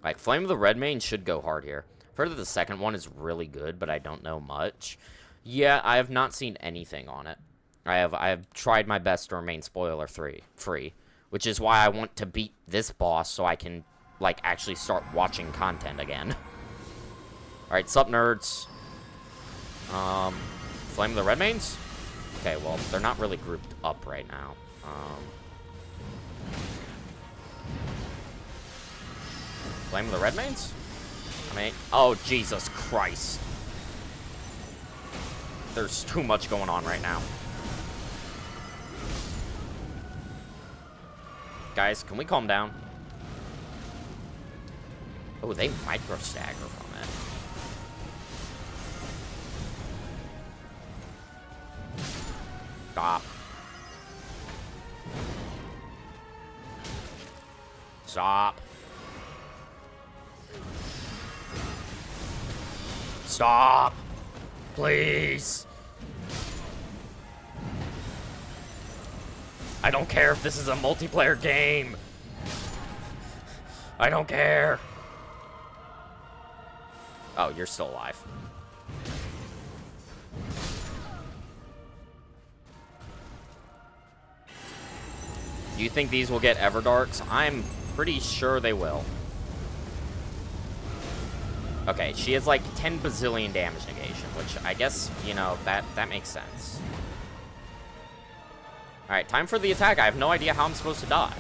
Like, Flame of the Redmane should go hard here. I've heard that the second one is really good, but I don't know much. Yeah, I have not seen anything on it. I have tried my best to remain spoiler-free. Which is why I want to beat this boss so I can, like, actually start watching content again. Alright, sup, nerds? Flame of the Redmanes? Okay, well, they're not really grouped up right now. Flame of the Redmanes? I mean, oh, Jesus Christ. There's too much going on right now. Guys, can we calm down? Oh, they micro stagger from it. Stop. Stop. Stop. Please. I don't care if this is a multiplayer game. I don't care. Oh, you're still alive. Do you think these will get Everdarks? I'm pretty sure they will. Okay, she has like 10 bazillion damage negation, which I guess, you know, that makes sense. Alright, time for the attack. I have no idea how I'm supposed to dodge.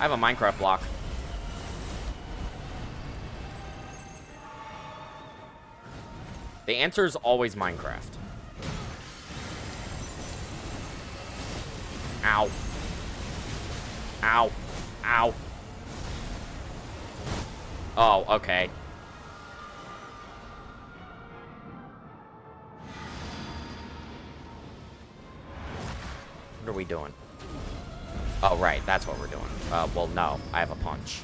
I have a Minecraft block. The answer is always Minecraft. Ow. Ow. Ow. Oh, okay. What are we doing? Oh, right. That's what we're doing. Well, no. I have a punch.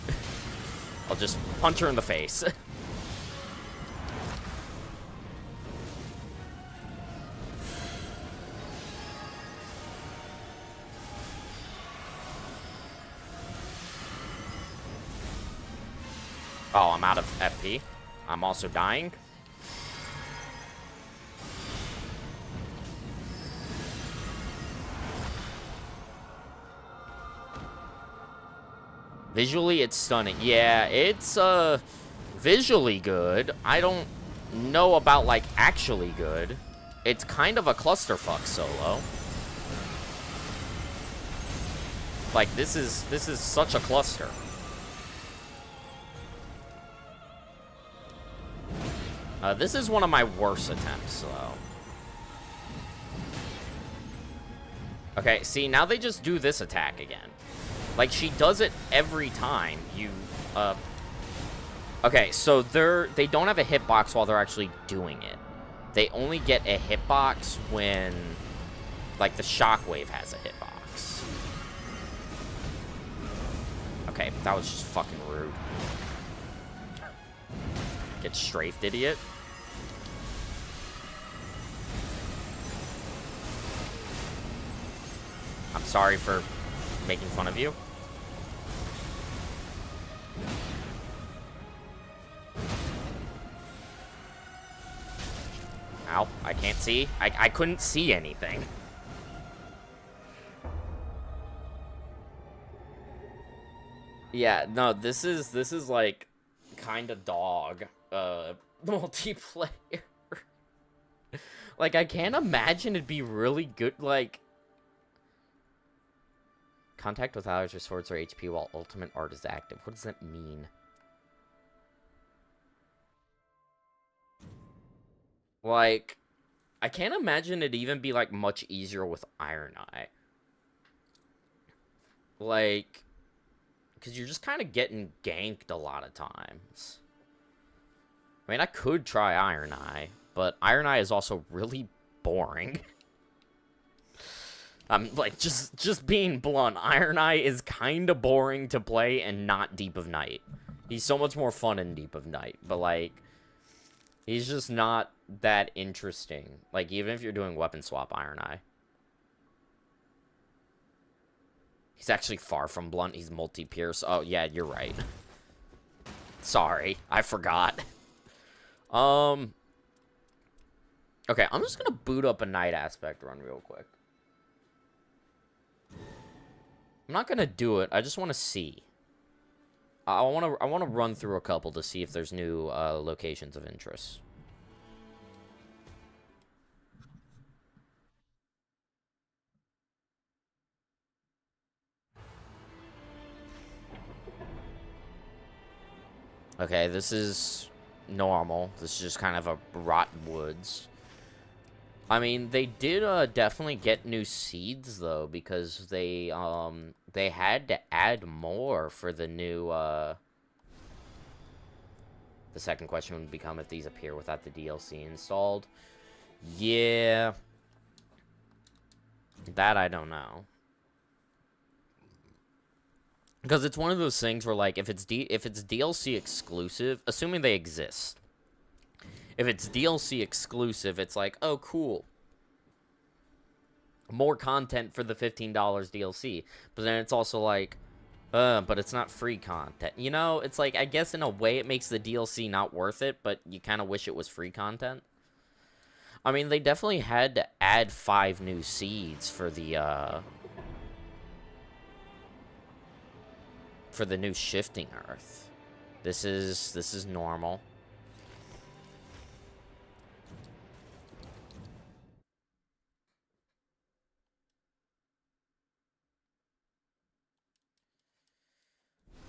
I'll just punch her in the face. Oh, I'm out of FP. I'm also dying. Visually, it's stunning. Yeah, it's, visually good. I don't know about, like, actually good. It's kind of a clusterfuck solo. Like, this is such a cluster. This is one of my worst attempts, though. Okay, see, now they just do this attack again. Like, she does it every time you, Okay, so they don't have a hitbox while they're actually doing it. They only get a hitbox when, like, the shockwave has a hitbox. Okay, that was just fucking rude. Get strafed, idiot. I'm sorry for making fun of you. Ow, I can't see. I couldn't see anything. Yeah, no, this is like kind of dog multiplayer. Like, I can't imagine it'd be really good, like, contact with allies restores their HP while ultimate art is active. What does that mean? Like, I can't imagine it'd even be, like, much easier with Iron Eye. Like, because you're just kind of getting ganked a lot of times. I mean, I could try Iron Eye, but Iron Eye is also really boring. I'm like, just being blunt, Iron Eye is kind of boring to play and not Deep of Night. He's so much more fun in Deep of Night, but, like, he's just not that interesting. Like, even if you're doing weapon swap Iron Eye. He's actually far from blunt. He's multi-pierce. Oh, yeah, you're right. Sorry, I forgot. Okay, I'm just gonna boot up a night aspect run real quick. I'm not gonna do it. I just want to see. I want to run through a couple to see if there's new locations of interest. Okay, this is normal. This is just kind of a rotten woods. I mean, they did definitely get new seeds though, because they had to add more for the new The second question would become if these appear without the DLC installed. Yeah. That I don't know. Because it's one of those things where, like, if it's DLC exclusive, assuming they exist, if it's DLC exclusive, it's like, oh, cool. More content for the $15 DLC. But then it's also like, but it's not free content. You know, it's like, I guess in a way it makes the DLC not worth it, but you kind of wish it was free content. I mean, they definitely had to add 5 new seeds for the new Shifting Earth. This is normal.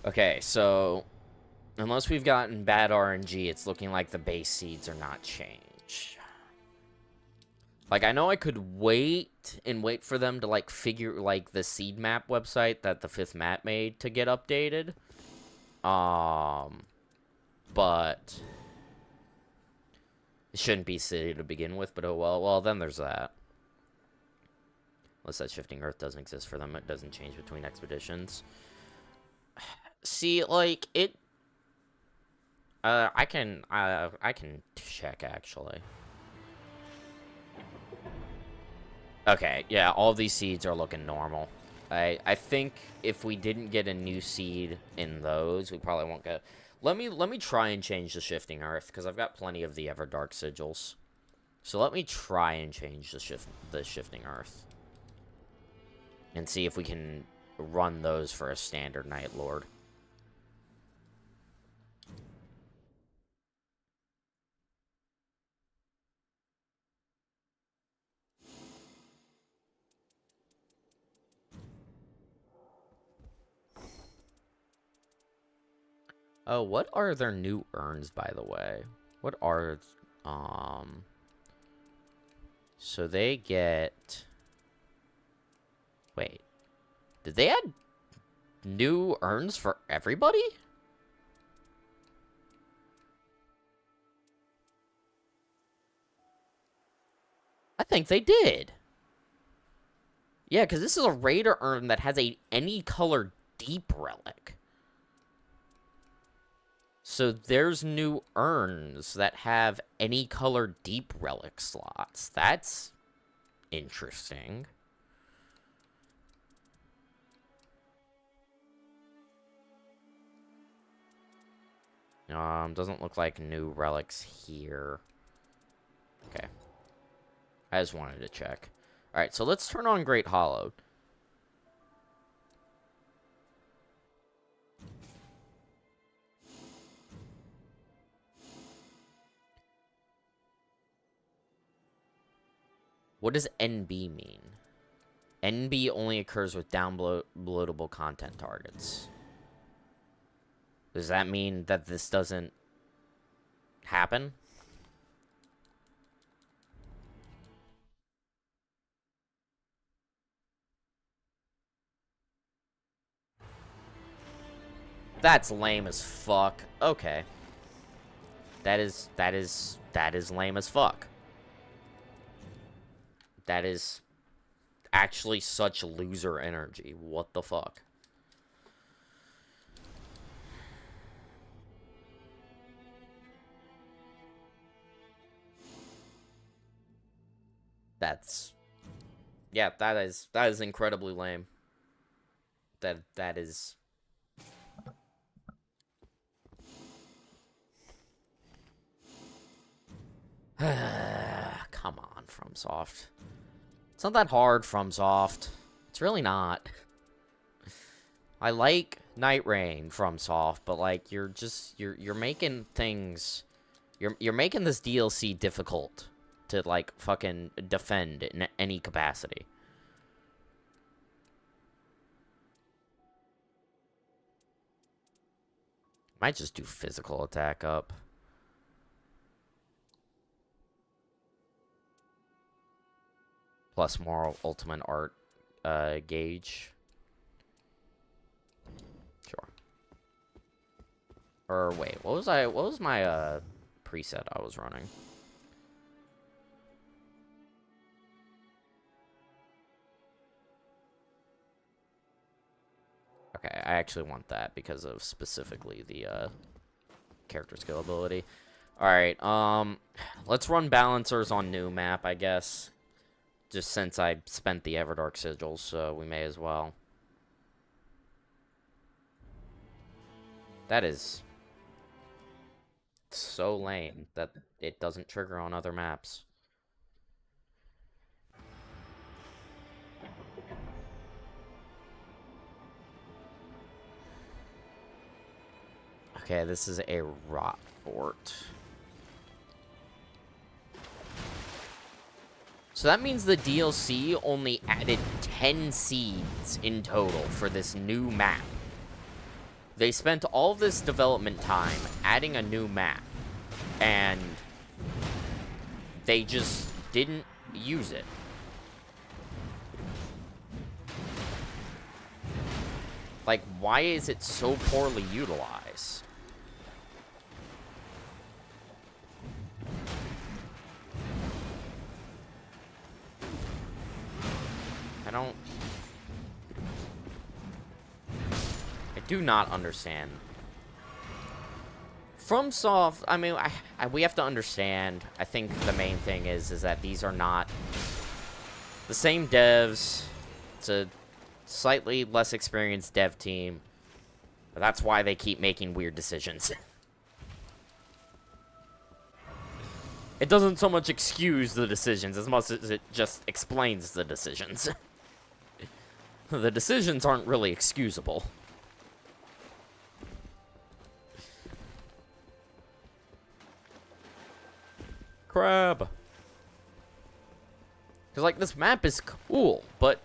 Okay, so unless we've gotten bad RNG, it's looking like the base seeds are not changed. Like, I know I could wait for them to, like, figure, like, the seed map website that the 5th map made to get updated. But it shouldn't be city to begin with, but oh well. Well, then there's that. Unless that shifting earth doesn't exist for them, it doesn't change between expeditions. See, like, it... I can check, actually. Okay, yeah, all these seeds are looking normal. I think if we didn't get a new seed in those, we probably won't get... Let me try and change the shifting earth, because I've got plenty of the Everdark sigils. So let me try and change the shifting earth. And see if we can run those for a standard Night Lord. Oh, what are their new urns, by the way? What are... So they get... Wait. Did they add new urns for everybody? I think they did. Yeah, because this is a Raider urn that has any color deep relic. So there's new urns that have any color deep relic slots. That's interesting. Doesn't look like new relics here. Okay. I just wanted to check. Alright, so let's turn on Great Hollow. What does NB mean? NB only occurs with downloadable content targets. Does that mean that this doesn't happen? That's lame as fuck. Okay. That is lame as fuck. That is actually such loser energy. What the fuck? That's... Yeah, that is incredibly lame. That is... Come on, FromSoft. It's not that hard, FromSoft. It's really not. I like Night Rain, FromSoft, but like you're making things... You're making this DLC difficult to like fucking defend in any capacity. Might just do physical attack up. Plus more ultimate art gauge. Sure. Or wait, what was my preset I was running? Okay, I actually want that because of specifically the character skill ability. Alright, let's run balancers on new map, I guess. Just since I spent the Everdark sigils, so we may as well. That is so lame that it doesn't trigger on other maps. Okay, this is a rot fort. So that means the DLC only added 10 seeds in total for this new map. They spent all this development time adding a new map, and they just didn't use it. Like, why is it so poorly utilized? I do not understand. FromSoft, I mean, we have to understand, I think the main thing is that these are not the same devs. It's a slightly less experienced dev team. But that's why they keep making weird decisions. It doesn't so much excuse the decisions as much as it just explains the decisions. The decisions aren't really excusable. Crab. Because, like, this map is cool, but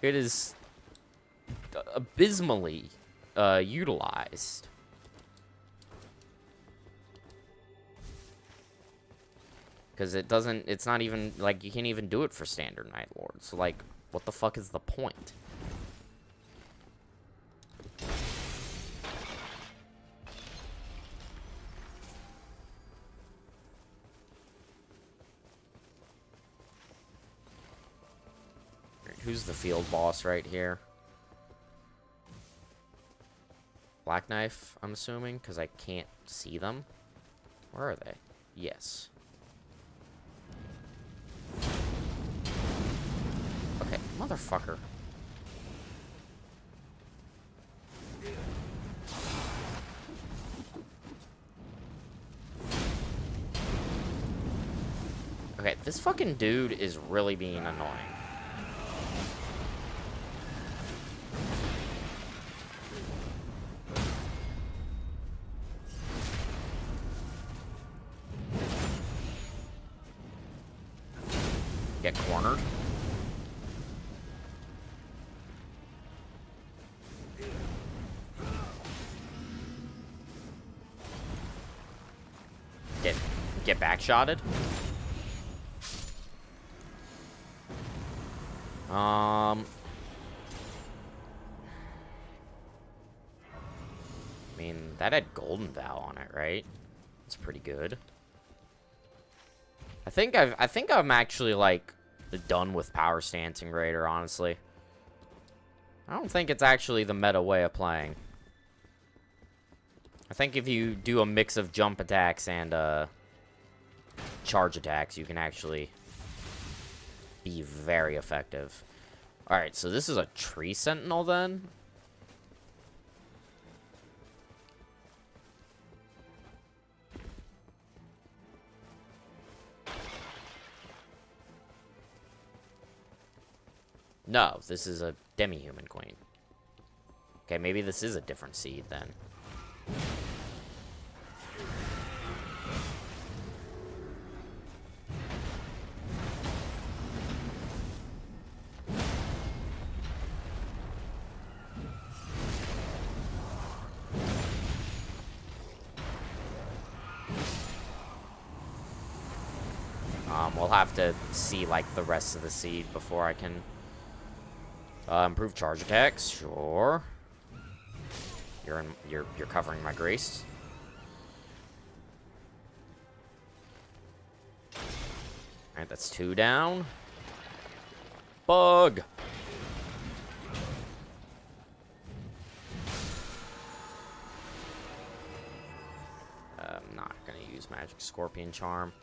it is abysmally utilized. Because it's not even, like, you can't even do it for standard Night Lord. So, like, what the fuck is the point? Who's the field boss right here? Black Knife, I'm assuming, because I can't see them. Where are they? Yes. Okay, motherfucker. Okay, this fucking dude is really being annoying. Get cornered. Get backshotted. I mean, that had Golden Vow on it, right? It's pretty good. I think I'm actually, like, done with Power Stancing Raider, honestly. I don't think it's actually the meta way of playing. I think if you do a mix of jump attacks and charge attacks, you can actually be very effective. Alright, so this is a Tree Sentinel then? No, this is a Demi-Human Queen. Okay, maybe this is a different seed then. We'll have to see, like, the rest of the seed before I can improve charge attacks. Sure. You're covering my grace. Alright, that's 2 down. Bug! I'm not gonna use Magic Scorpion Charm.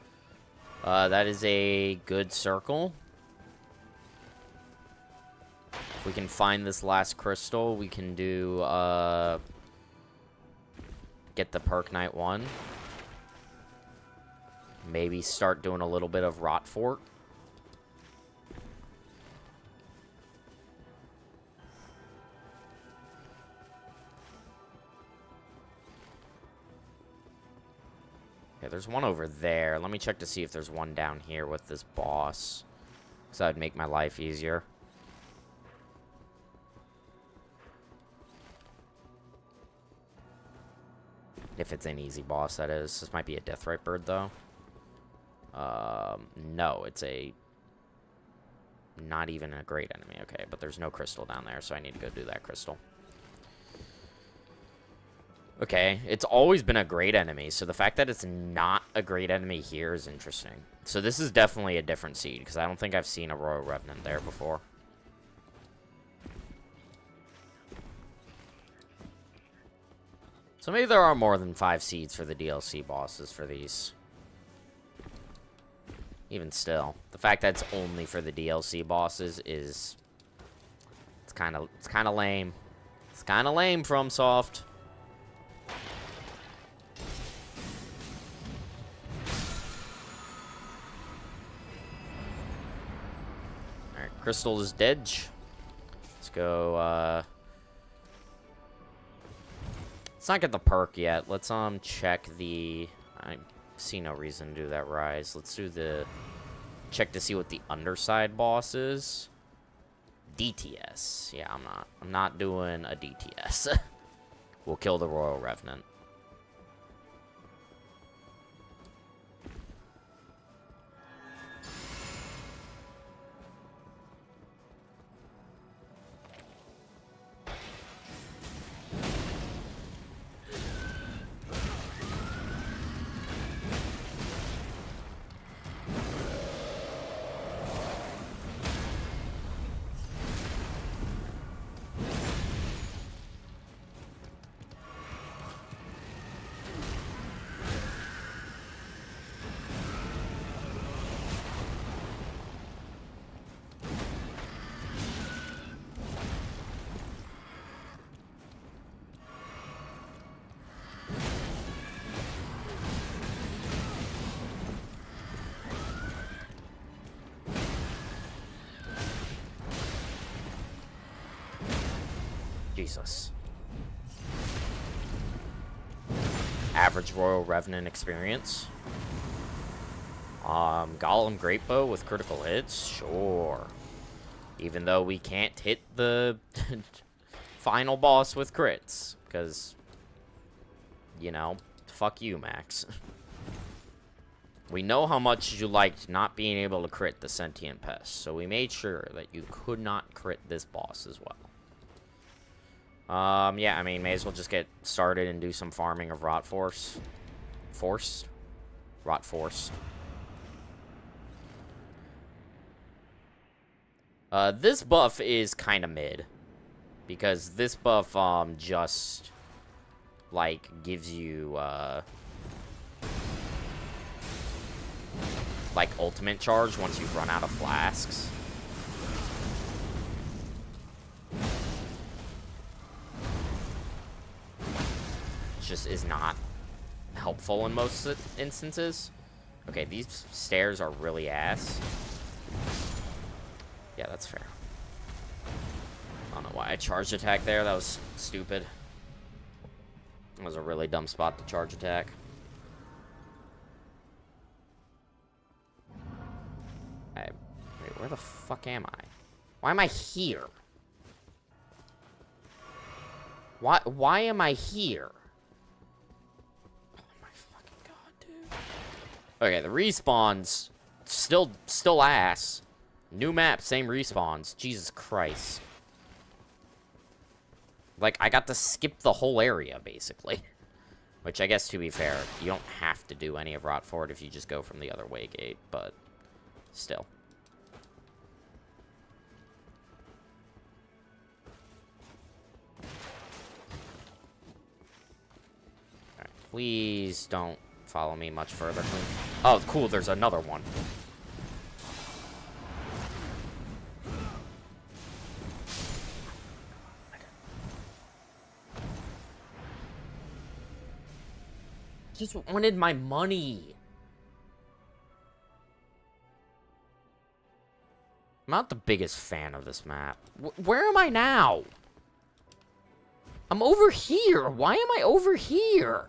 That is a good circle. If we can find this last crystal, we can do, get the Perk Knight 1. Maybe start doing a little bit of Rot Fort. Okay, there's one over there. Let me check to see if there's one down here with this boss. So that'd make my life easier. If it's an easy boss, that is. This might be a Deathrite Bird, though. No, it's a... Not even a great enemy. Okay, but there's no crystal down there, so I need to go do that crystal. Okay, it's always been a great enemy, so the fact that it's not a great enemy here is interesting. So this is definitely a different seed, because I don't think I've seen a Royal Revenant there before. So maybe there are more than 5 seeds for the DLC bosses for these. Even still, the fact that it's only for the DLC bosses is... It's kind of lame. It's kind of lame, FromSoft. Alright, Crystal is dead. Let's go, let's not get the perk yet. Let's, check the... I see no reason to do that rise. Let's do the... Check to see what the underside boss is. DTS. Yeah, I'm not doing a DTS. We'll kill the Royal Revenant. Jesus. Average Royal Revenant experience. Golem Greatbow with critical hits? Sure. Even though we can't hit the final boss with crits. Because, you know, fuck you, Max. We know how much you liked not being able to crit the Sentient Pest, so we made sure that you could not crit this boss as well. Yeah, I mean, may as well just get started and do some farming of Rot Force. Rot Force. This buff is kind of mid. Because this buff, just, like, gives you, like, ultimate charge once you've run out of flasks. Just is not helpful in most instances. Okay, these stairs are really ass. Yeah, that's fair. I don't know why I charged attack there. That was stupid. That was a really dumb spot to charge attack. Wait, where the fuck am I? Why am I here? Why am I here? Okay, the respawns still ass. New map, same respawns. Jesus Christ. Like, I got to skip the whole area, basically. Which, I guess, to be fair, you don't have to do any of Rotford if you just go from the other way gate, but still. Alright, please don't follow me much further. Oh, cool, there's another one. Just wanted my money. I'm not the biggest fan of this map. Where am I now? I'm over here. Why am I over here?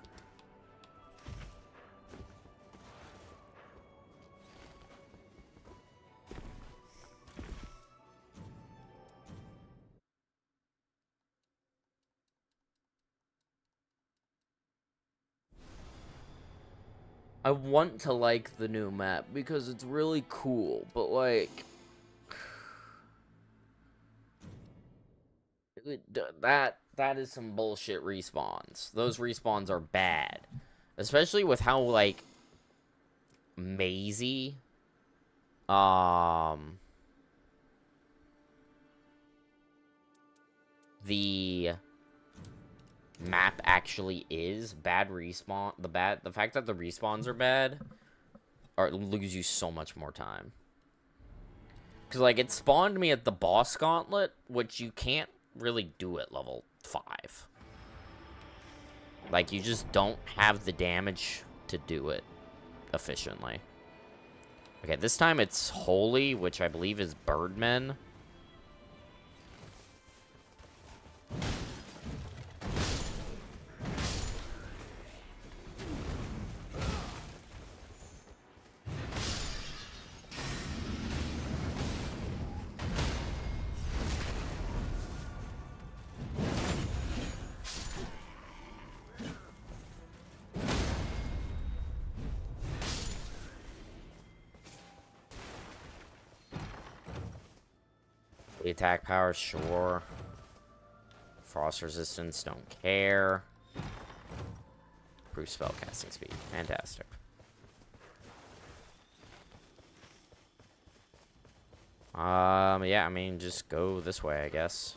I want to like the new map because it's really cool, but like that is some bullshit respawns. Those respawns are bad, especially with how like mazy the map actually is. Bad respawn, the fact that the respawns are bad lose you so much more time. Because like it spawned me at the boss gauntlet, which you can't really do at level 5. Like you just don't have the damage to do it efficiently. Okay, this time it's Holy, which I believe is Birdmen. The attack power, sure. Frost resistance, don't care. Improve spellcasting speed, fantastic. Yeah, I mean, just go this way, I guess.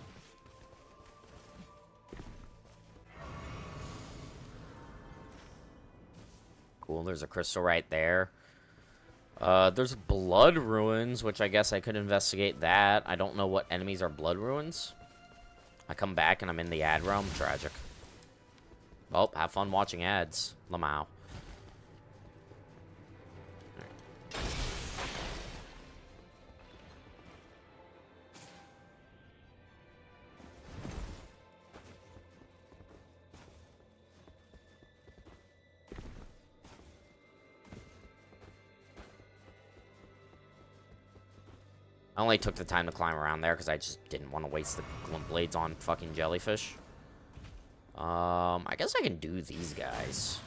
Cool, there's a crystal right there. There's Blood Ruins, which I guess I could investigate that. I don't know what enemies are Blood Ruins. I come back and I'm in the ad realm. Tragic. Well, have fun watching ads. Lamau. I only took the time to climb around there because I just didn't want to waste the blades on fucking jellyfish. I guess I can do these guys.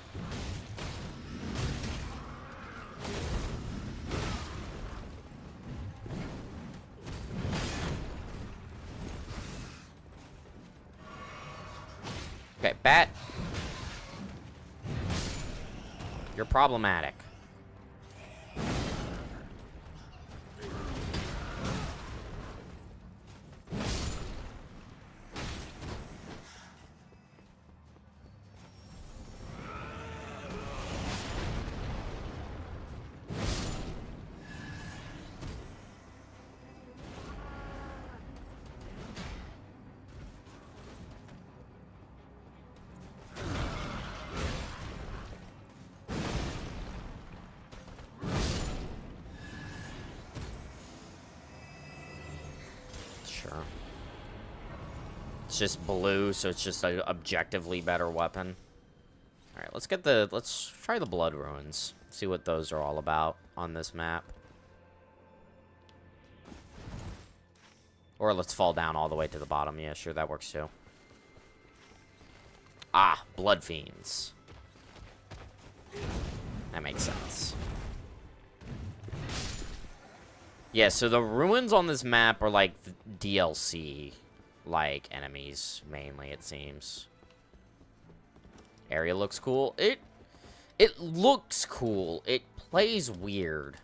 Okay, bat. You're problematic. Sure. It's just blue, so it's just an objectively better weapon. Alright, let's try the Blood Ruins. See what those are all about on this map. Or let's fall down all the way to the bottom. Yeah, sure, that works too. Ah, Blood Fiends. That makes sense. Yeah, so the ruins on this map are like DLC, like enemies mainly, it seems. Area looks cool. It looks cool. It plays weird.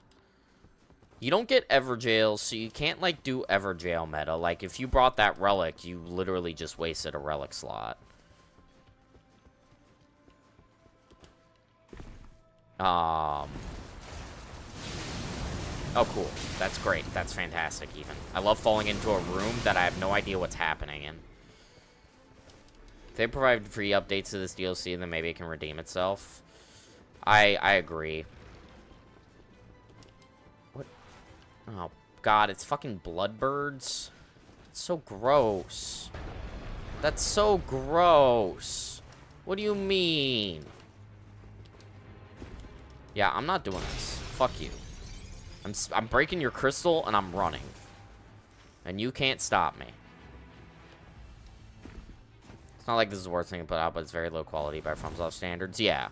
You don't get Evergaol, so you can't like do Evergaol meta. Like if you brought that relic, you literally just wasted a relic slot. Oh, cool. That's great. That's fantastic, even. I love falling into a room that I have no idea what's happening in. If they provide free updates to this DLC, then maybe it can redeem itself. I agree. What? Oh, God. It's fucking Bloodbirds. It's so gross. That's so gross. What do you mean? Yeah, I'm not doing this. Fuck you. I'm breaking your crystal, and I'm running. And you can't stop me. It's not like this is the worst thing to put out, but it's very low quality by FromSoft standards. Yeah.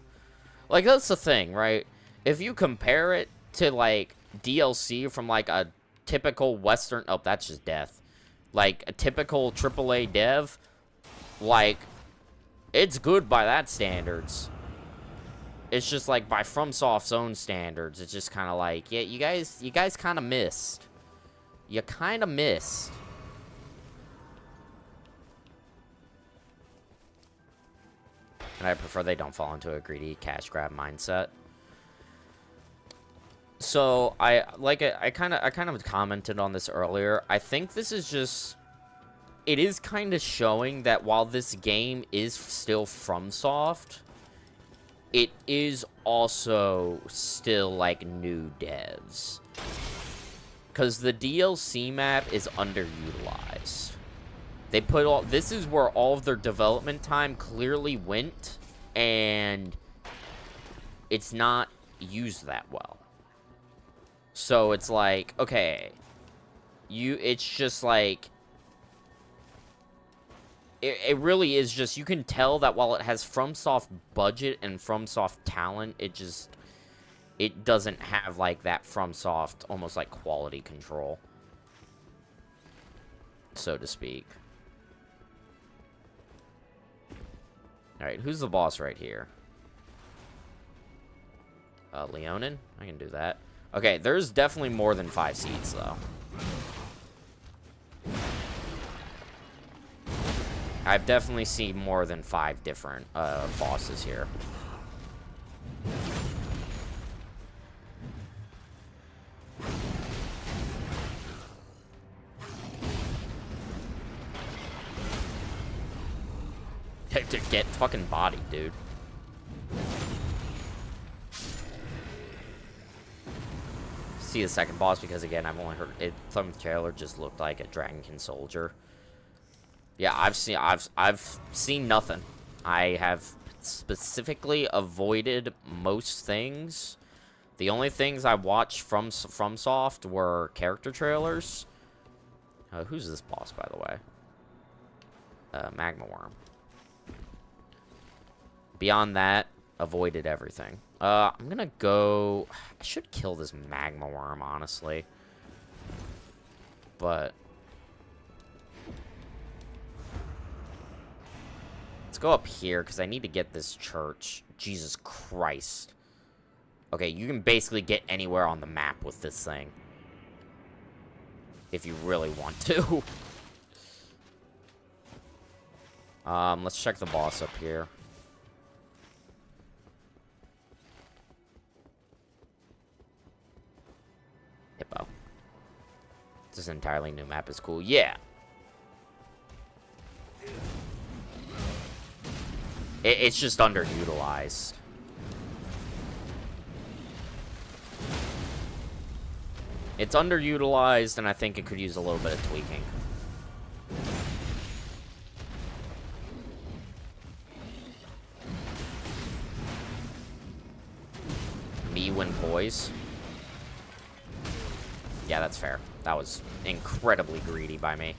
Like, that's the thing, right? if you compare it to, like, DLC from, like, a typical Western... Oh, that's just death. Like, a typical AAA dev, like, it's good by that standards. It's just, like, by FromSoft's own standards, it's just kind of like, yeah, you guys kind of missed. You kind of missed. And I prefer they don't fall into a greedy cash grab mindset. So I kind of commented on this earlier. I think this is just, it is kind of showing that while this game is still FromSoft, it is also still like new devs. Because the DLC map is underutilized. They put all... This is where all of their development time clearly went, and it's not used that well. So it's like, okay, it's just like... It really is just... You can tell that while it has FromSoft budget and FromSoft talent, it doesn't have, like, that FromSoft, almost, like, quality control, so to speak. Alright, who's the boss right here? Leonin? I can do that. Okay, there's definitely more than 5 seats, though. I've definitely seen more than 5 different, bosses here. To get fucking bodied, dude. See the second boss because, again, I've only heard it. Some trailer just looked like a Dragonkin soldier. Yeah, I've seen nothing. I have specifically avoided most things. The only things I watched from FromSoft were character trailers. Who's this boss, by the way? Magma Worm. Beyond that, avoided everything. I'm gonna go... I should kill this Magma Worm, honestly. But... let's go up here, because I need to get this church. Jesus Christ. Okay, you can basically get anywhere on the map with this thing. If you really want to. Let's check the boss up here. Hippo. This entirely new map is cool. Yeah. It's just underutilized. It's underutilized, and I think it could use a little bit of tweaking. Me win poise. Yeah, that's fair. That was incredibly greedy by me.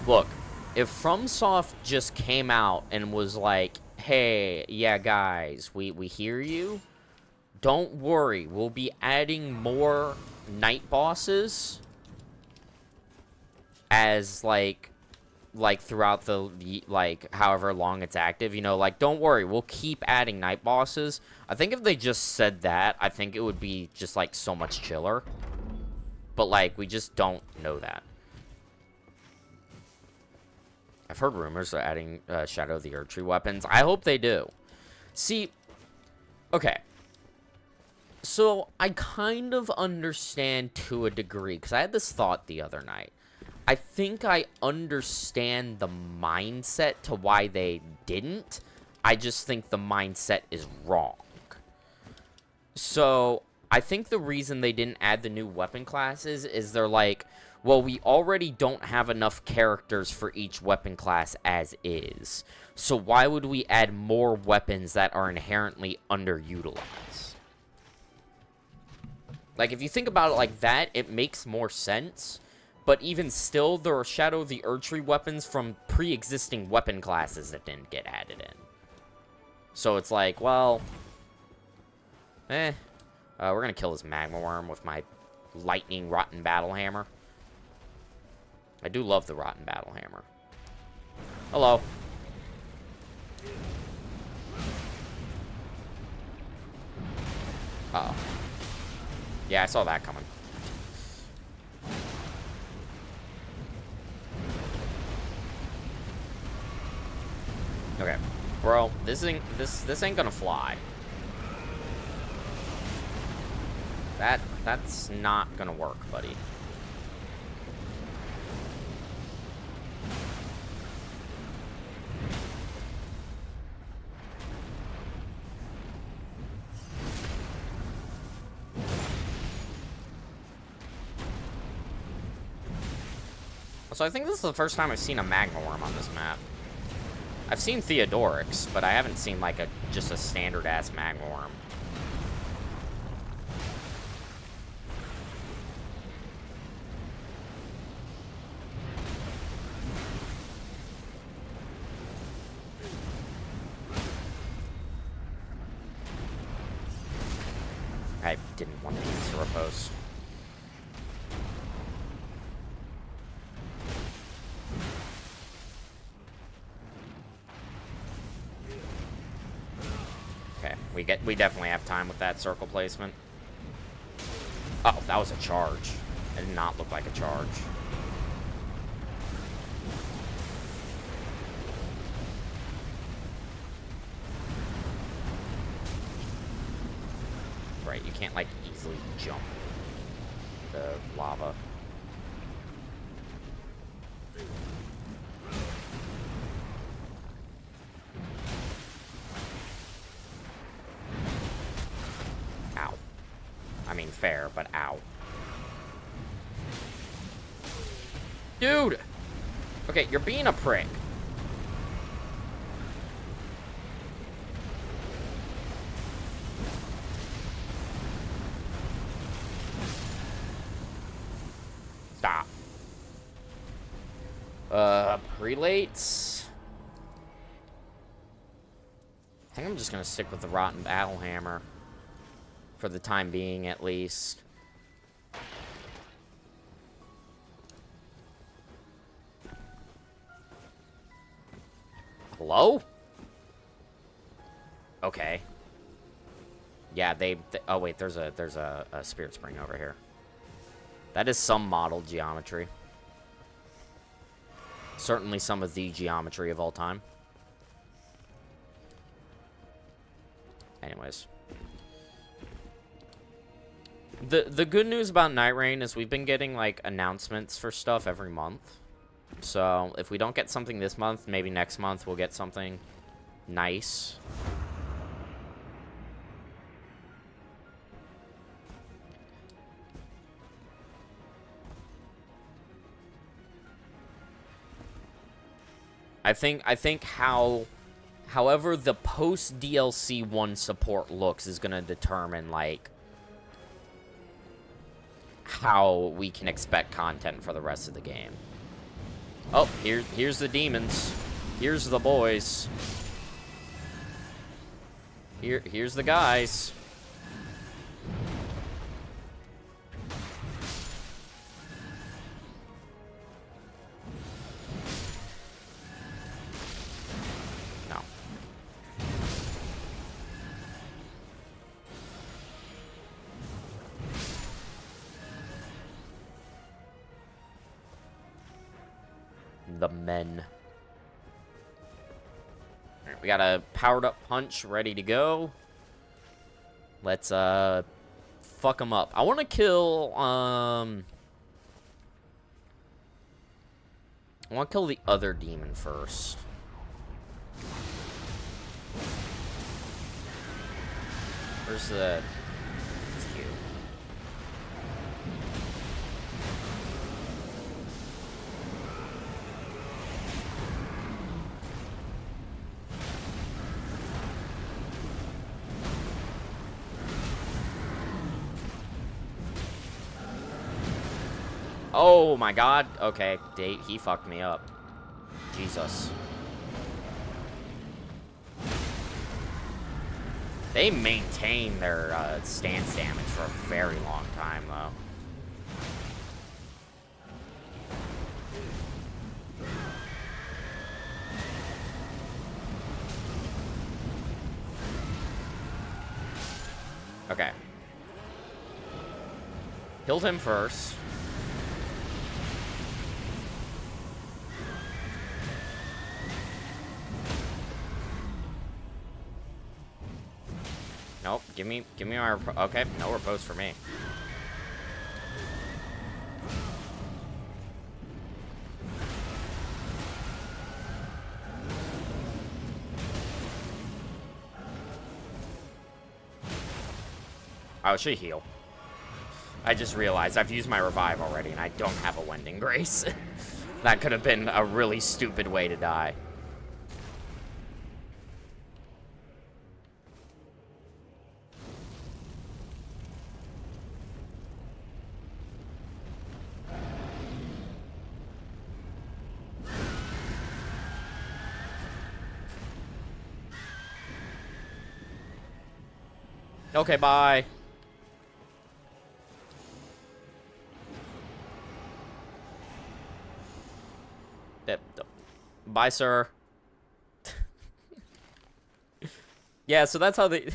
Look, if FromSoft just came out and was like, hey, yeah, guys, we hear you. Don't worry, we'll be adding more night bosses as, like throughout the, like, however long it's active. You know, like, don't worry, we'll keep adding night bosses. I think if they just said that, I think it would be just, like, so much chiller. But, like, we just don't know that. I've heard rumors of adding Shadow of the Erdtree weapons. I hope they do. See, okay. So, I kind of understand to a degree, because I had this thought the other night. I think I understand the mindset to why they didn't. I just think the mindset is wrong. So, I think the reason they didn't add the new weapon classes is they're like, Well, we already don't have enough characters for each weapon class as is. So why would we add more weapons that are inherently underutilized? Like, if you think about it like that, it makes more sense. But even still, there are Shadow of the Erdtree weapons from pre-existing weapon classes that didn't get added in. So it's like, well... we're gonna kill this Magma Worm with my Lightning Rotten Battle Hammer. I do love the Rotten Battle Hammer. Hello. Uh-oh. Yeah, I saw that coming. Okay. Bro, this ain't gonna fly. That's not gonna work, buddy. So I think this is the first time I've seen a Magma Worm on this map. I've seen Theodorix, but I haven't seen like just a standard-ass Magma Worm. I didn't want to use the riposte. Okay, we definitely have time with that circle placement. Oh, that was a charge. It did not look like a charge. Right, you can't, like, easily jump the lava. Ow. I mean, fair, but ow. Dude! Okay, you're being a prick. Stop. Prelates? I think I'm just gonna stick with the Rotten Battle Hammer. For the time being, at least. Hello? Okay. Yeah, they oh wait, there's a Spirit Spring over here. That is some model geometry. Certainly some of the geometry of all time. Anyways. The good news about Night Rain is we've been getting, like, announcements for stuff every month. So, if we don't get something this month, maybe next month we'll get something nice. I think however the post DLC 1 support looks is gonna determine, like, how we can expect content for the rest of the game. Oh, here's the demons. Here's the boys. Here's the guys. No. The men. Alright, we got a powered up punch ready to go. Let's fuck them up. I want to kill I want to kill the other demon first. Where's the... It's you. Oh my god. Okay, he fucked me up. Jesus. They maintain their stance damage for a very long time, though. Okay. Killed him first. Nope, give me my okay, no repose for me. Oh, she heal. I just realized I've used my revive already and I don't have a Wending Grace. That could have been a really stupid way to die. Okay, bye. Bye, sir. Yeah, so that's how they...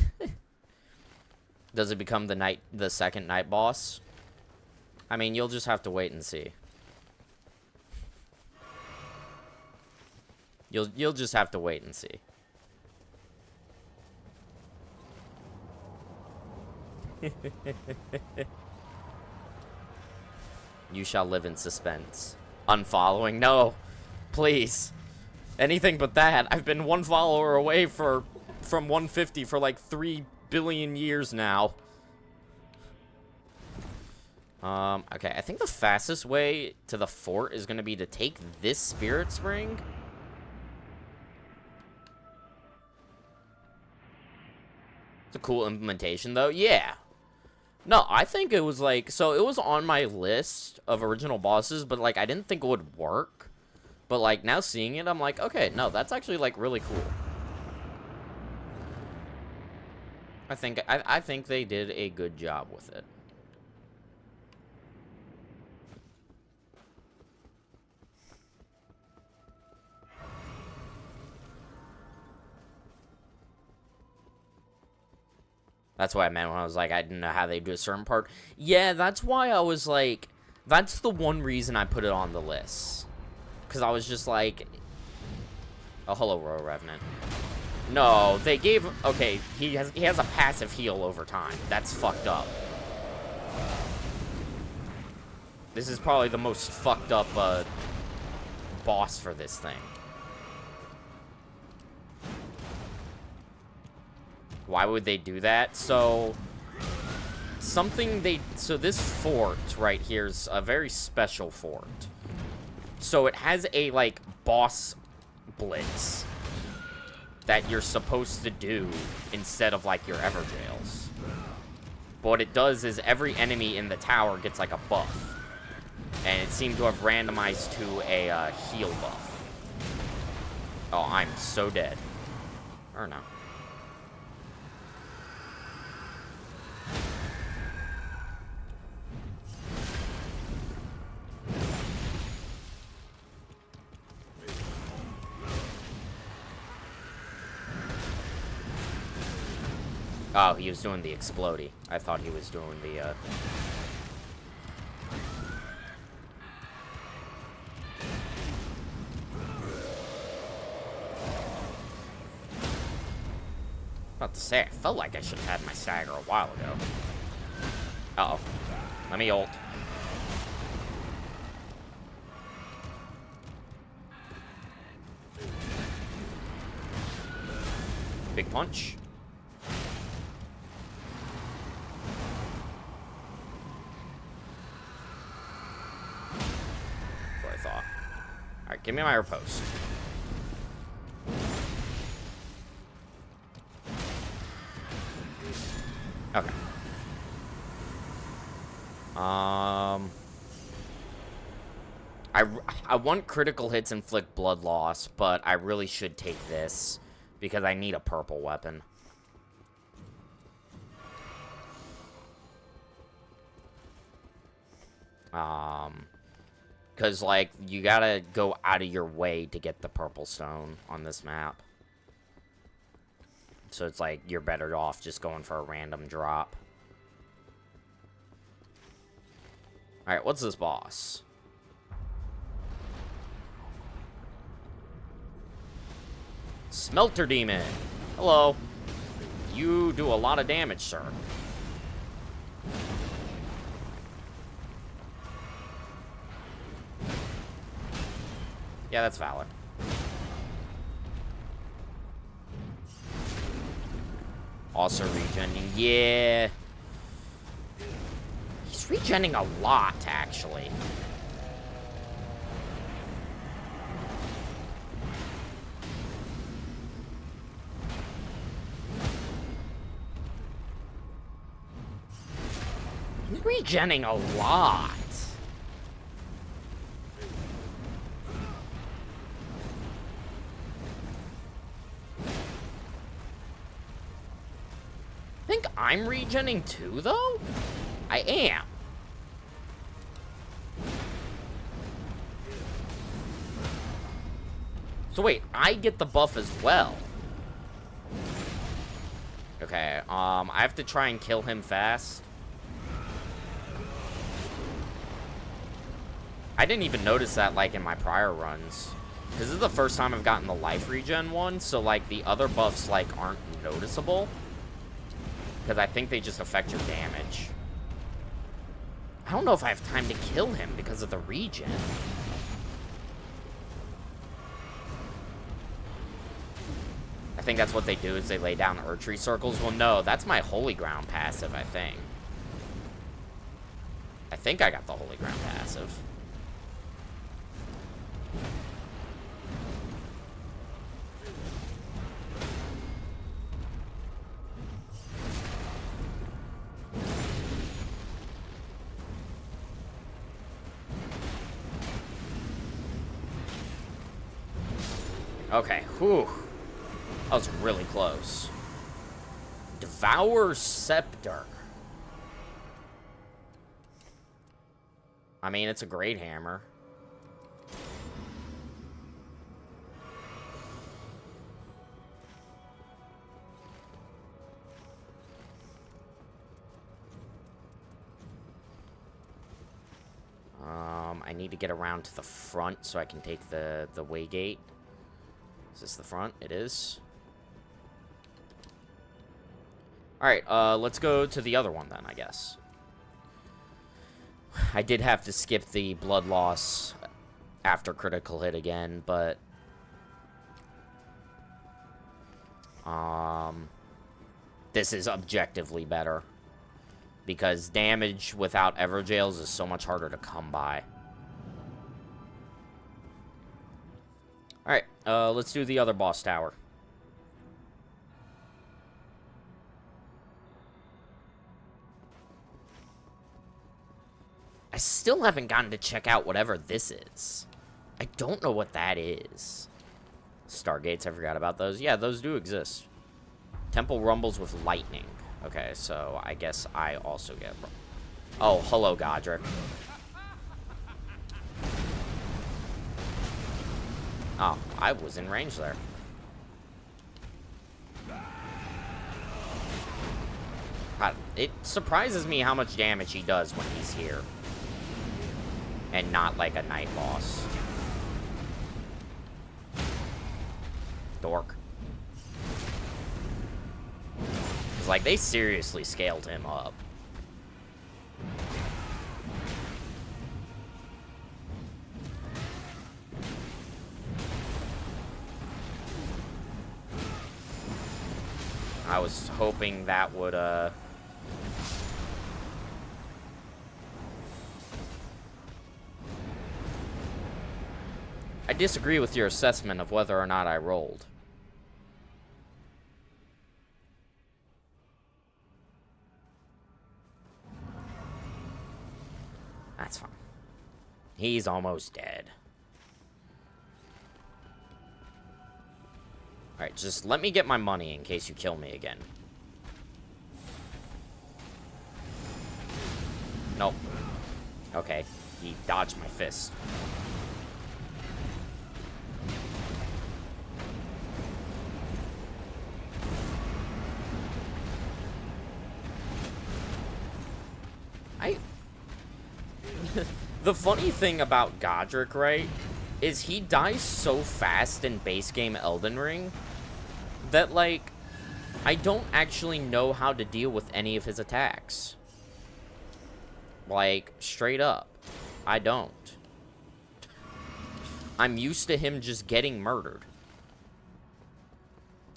Does it become the second night boss? I mean, you'll just have to wait and see. You'll just have to wait and see. You shall live in suspense. Unfollowing? No. Please. Anything but that. I've been one follower away from 150 for like 3 billion years now. Okay, I think the fastest way to the fort is going to be to take this spirit spring. It's a cool implementation, though. Yeah. No, I think it was like... So, it was on my list of original bosses, but, like, I didn't think it would work. But, like, now seeing it, I'm like, okay, no, that's actually, like, really cool. I think they did a good job with it. That's what I meant when I was like, I didn't know how they do a certain part. Yeah, that's why I was like... That's the one reason I put it on the list. Because I was just like... Oh, hello, Royal Revenant. No, they gave... Okay, he has a passive heal over time. That's fucked up. This is probably the most fucked up boss for this thing. Why would they do that? So... So this fort right here is a very special fort. So it has a, like, boss blitz that you're supposed to do instead of, like, your Evergails. But what it does is every enemy in the tower gets, like, a buff. And it seemed to have randomized to a heal buff. Oh, I'm so dead. Or no. Oh, he was doing the explodey. I thought he was doing the, About to say, I felt like I should have had my stagger a while ago. Uh-oh. Let me ult. Big punch. That's what I thought. Alright, give me my riposte. Okay. I want critical hits inflict blood loss, but I really should take this because I need a purple weapon. Because, like, you gotta go out of your way to get the purple stone on this map. So it's like, you're better off just going for a random drop. Alright, what's this boss? Smelter Demon. Hello. You do a lot of damage, sir. Yeah, that's valid. Also regening. Yeah. He's regening a lot, actually. He's regening a lot. I think I'm regening too, though? I am. So wait, I get the buff as well. Okay, I have to try and kill him fast. I didn't even notice that, like, in my prior runs. This is the first time I've gotten the life regen one, so, like, the other buffs, like, aren't noticeable. Because I think they just affect your damage. I don't know if I have time to kill him because of the regen. I think that's what they do, is they lay down Erdtree circles. Well, no, that's my Holy Ground passive, I think. I think I got the Holy Ground passive. Okay, whew. That was really close. Devour Scepter. I mean, it's a great hammer. I need to get around to the front so I can take the way gate. Is this the front? It is. Alright, let's go to the other one then, I guess. I did have to skip the blood loss after critical hit again, but... this is objectively better. Because damage without Evergails is so much harder to come by. Alright, let's do the other boss tower. I still haven't gotten to check out whatever this is. I don't know what that is. Stargates, I forgot about those. Yeah, those do exist. Temple rumbles with lightning. Okay, so I guess I also get... Oh, hello, Godric. Oh, I was in range there. God, it surprises me how much damage he does when he's here. And not like a night boss. Dork. It's like, they seriously scaled him up. I was hoping that would, I disagree with your assessment of whether or not I rolled. That's fine. He's almost dead. Alright, just let me get my money in case you kill me again. Nope. Okay, he dodged my fist. The funny thing about Godric, right, is he dies so fast in base game Elden Ring that, like, I don't actually know how to deal with any of his attacks. Like, straight up. I don't. I'm used to him just getting murdered.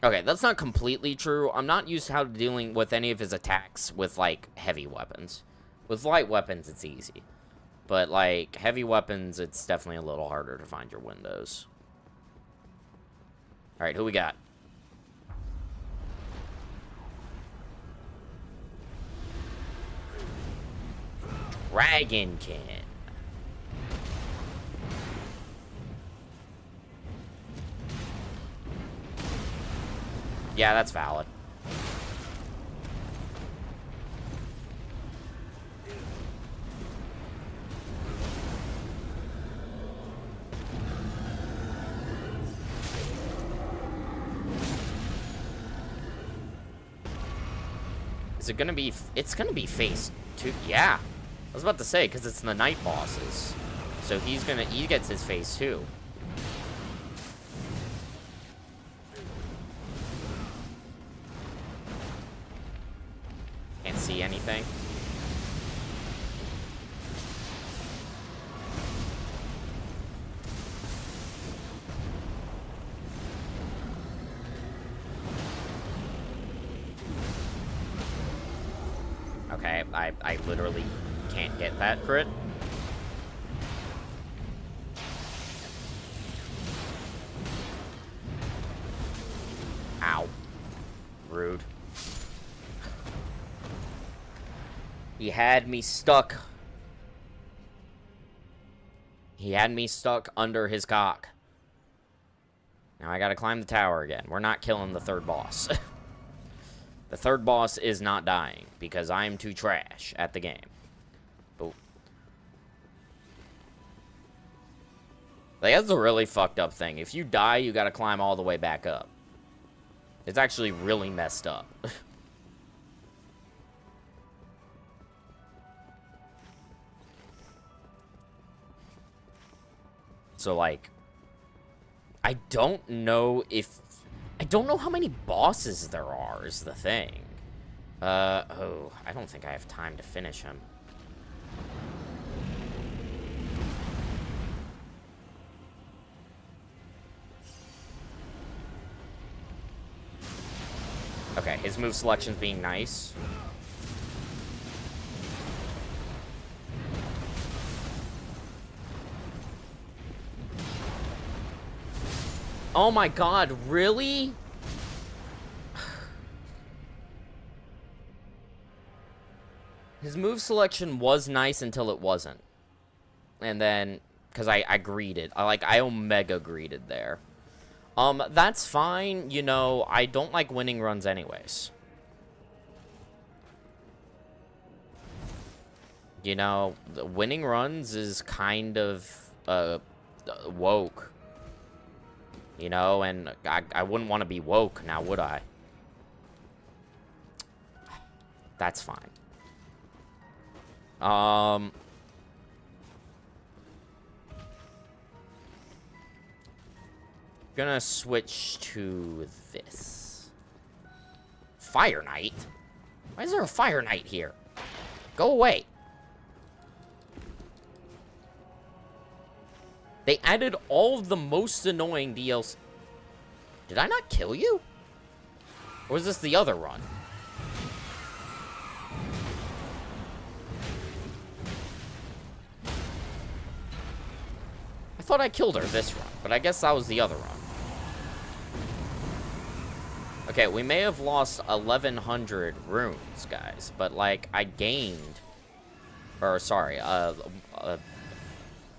Okay, that's not completely true. I'm not used to how dealing with any of his attacks with, like, heavy weapons. With light weapons, it's easy. But, like, heavy weapons, it's definitely a little harder to find your windows. Alright, who we got? Dragonkin. Yeah, that's valid. Is it gonna be... It's gonna be phase 2. Yeah. I was about to say, because it's the night bosses. So he's gonna... He gets his phase 2. Can't see anything. Okay, I literally can't get that crit. Ow. Rude. He had me stuck. He had me stuck under his cock. Now I gotta climb the tower again. We're not killing the third boss. The third boss is not dying, because I am too trash at the game. But like, that's a really fucked up thing. If you die, you gotta climb all the way back up. It's actually really messed up. So, like, I don't know how many bosses there are, is the thing. Oh, I don't think I have time to finish him. Okay, his move selection's being nice. Oh my god, really? His move selection was nice until it wasn't. And then, because I greeted. I omega greeted there. That's fine. You know, I don't like winning runs anyways. You know, winning runs is kind of, woke. You know, and I wouldn't want to be woke now, would I? That's fine. Gonna switch to this. Fire Knight? Why is there a Fire Knight here? Go away. They added all of the most annoying DLC. Did I not kill you? Or was this the other run? I thought I killed her this run, but I guess that was the other run. Okay, we may have lost 1,100 runes, guys, but, like, I gained... Or, sorry,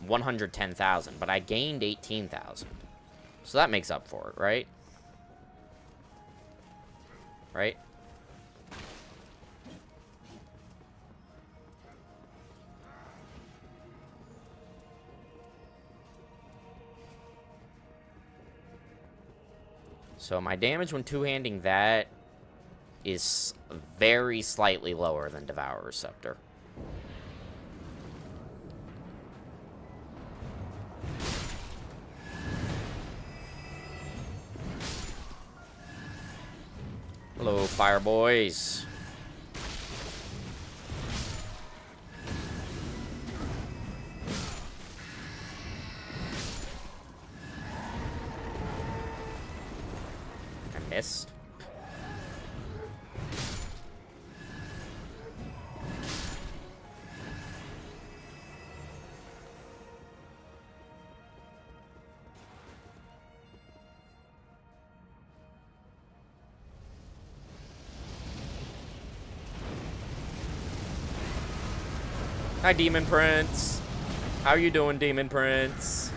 110,000, but I gained 18,000. So that makes up for it, right? Right? So my damage when two-handing that is very slightly lower than Devourer's Scepter. Hello, fire boys. I missed. Hi, Demon Prince. How you doing, Demon Prince?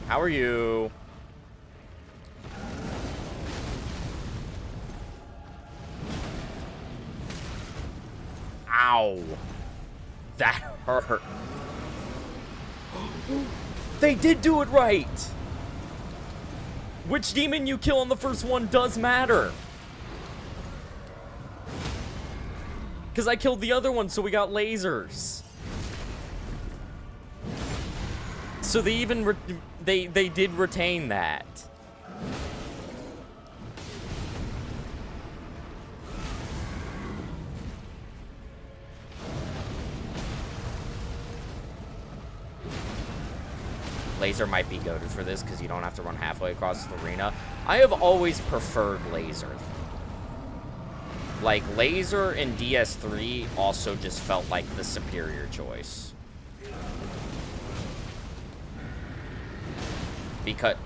How are you? Ow. That hurt. They did do it right. Which demon you kill on the first one does matter. Because I killed the other one, so we got lasers. So they even they did retain that. Laser might be goated for this because you don't have to run halfway across the arena. I have always preferred laser. Like, laser and DS3 also just felt like the superior choice. Because...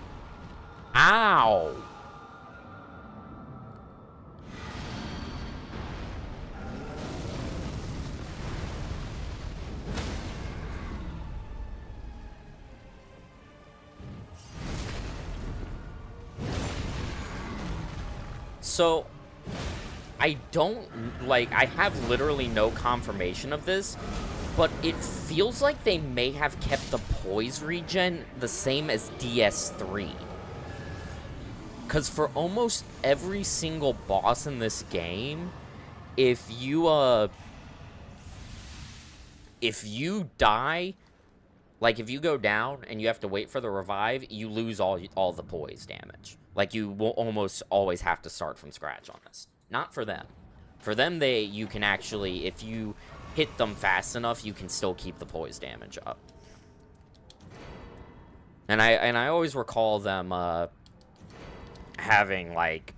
Ow! So, I don't, like, I have literally no confirmation of this, but it feels like they may have kept the poise regen the same as DS3. Because for almost every single boss in this game, if you die, like, if you go down and you have to wait for the revive, you lose all the poise damage. Like, you will almost always have to start from scratch on this. Not for them. For them, you can actually, if you hit them fast enough, you can still keep the poise damage up. And I always recall them having, like,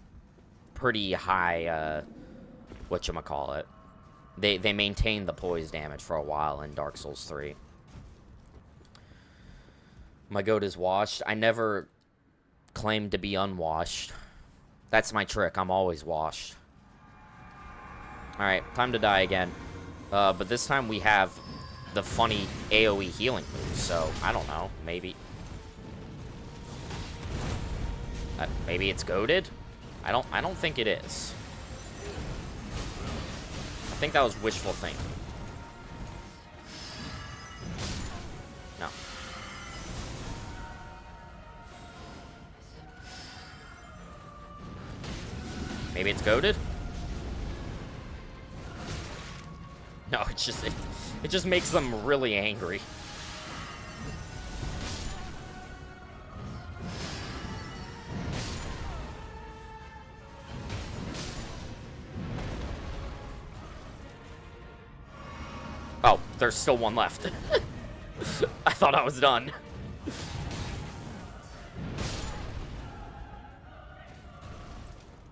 pretty high, whatchamacallit. They maintained the poise damage for a while in Dark Souls 3. My goat is washed. I never claimed to be unwashed. That's my trick. I'm always washed. Alright, time to die again. But this time we have the funny AoE healing move, so I don't know. Maybe... maybe it's goated? I don't think it is. I think that was wishful thinking. No. Maybe it's goated? No, it's just it just makes them really angry. Oh, there's still one left. I thought I was done.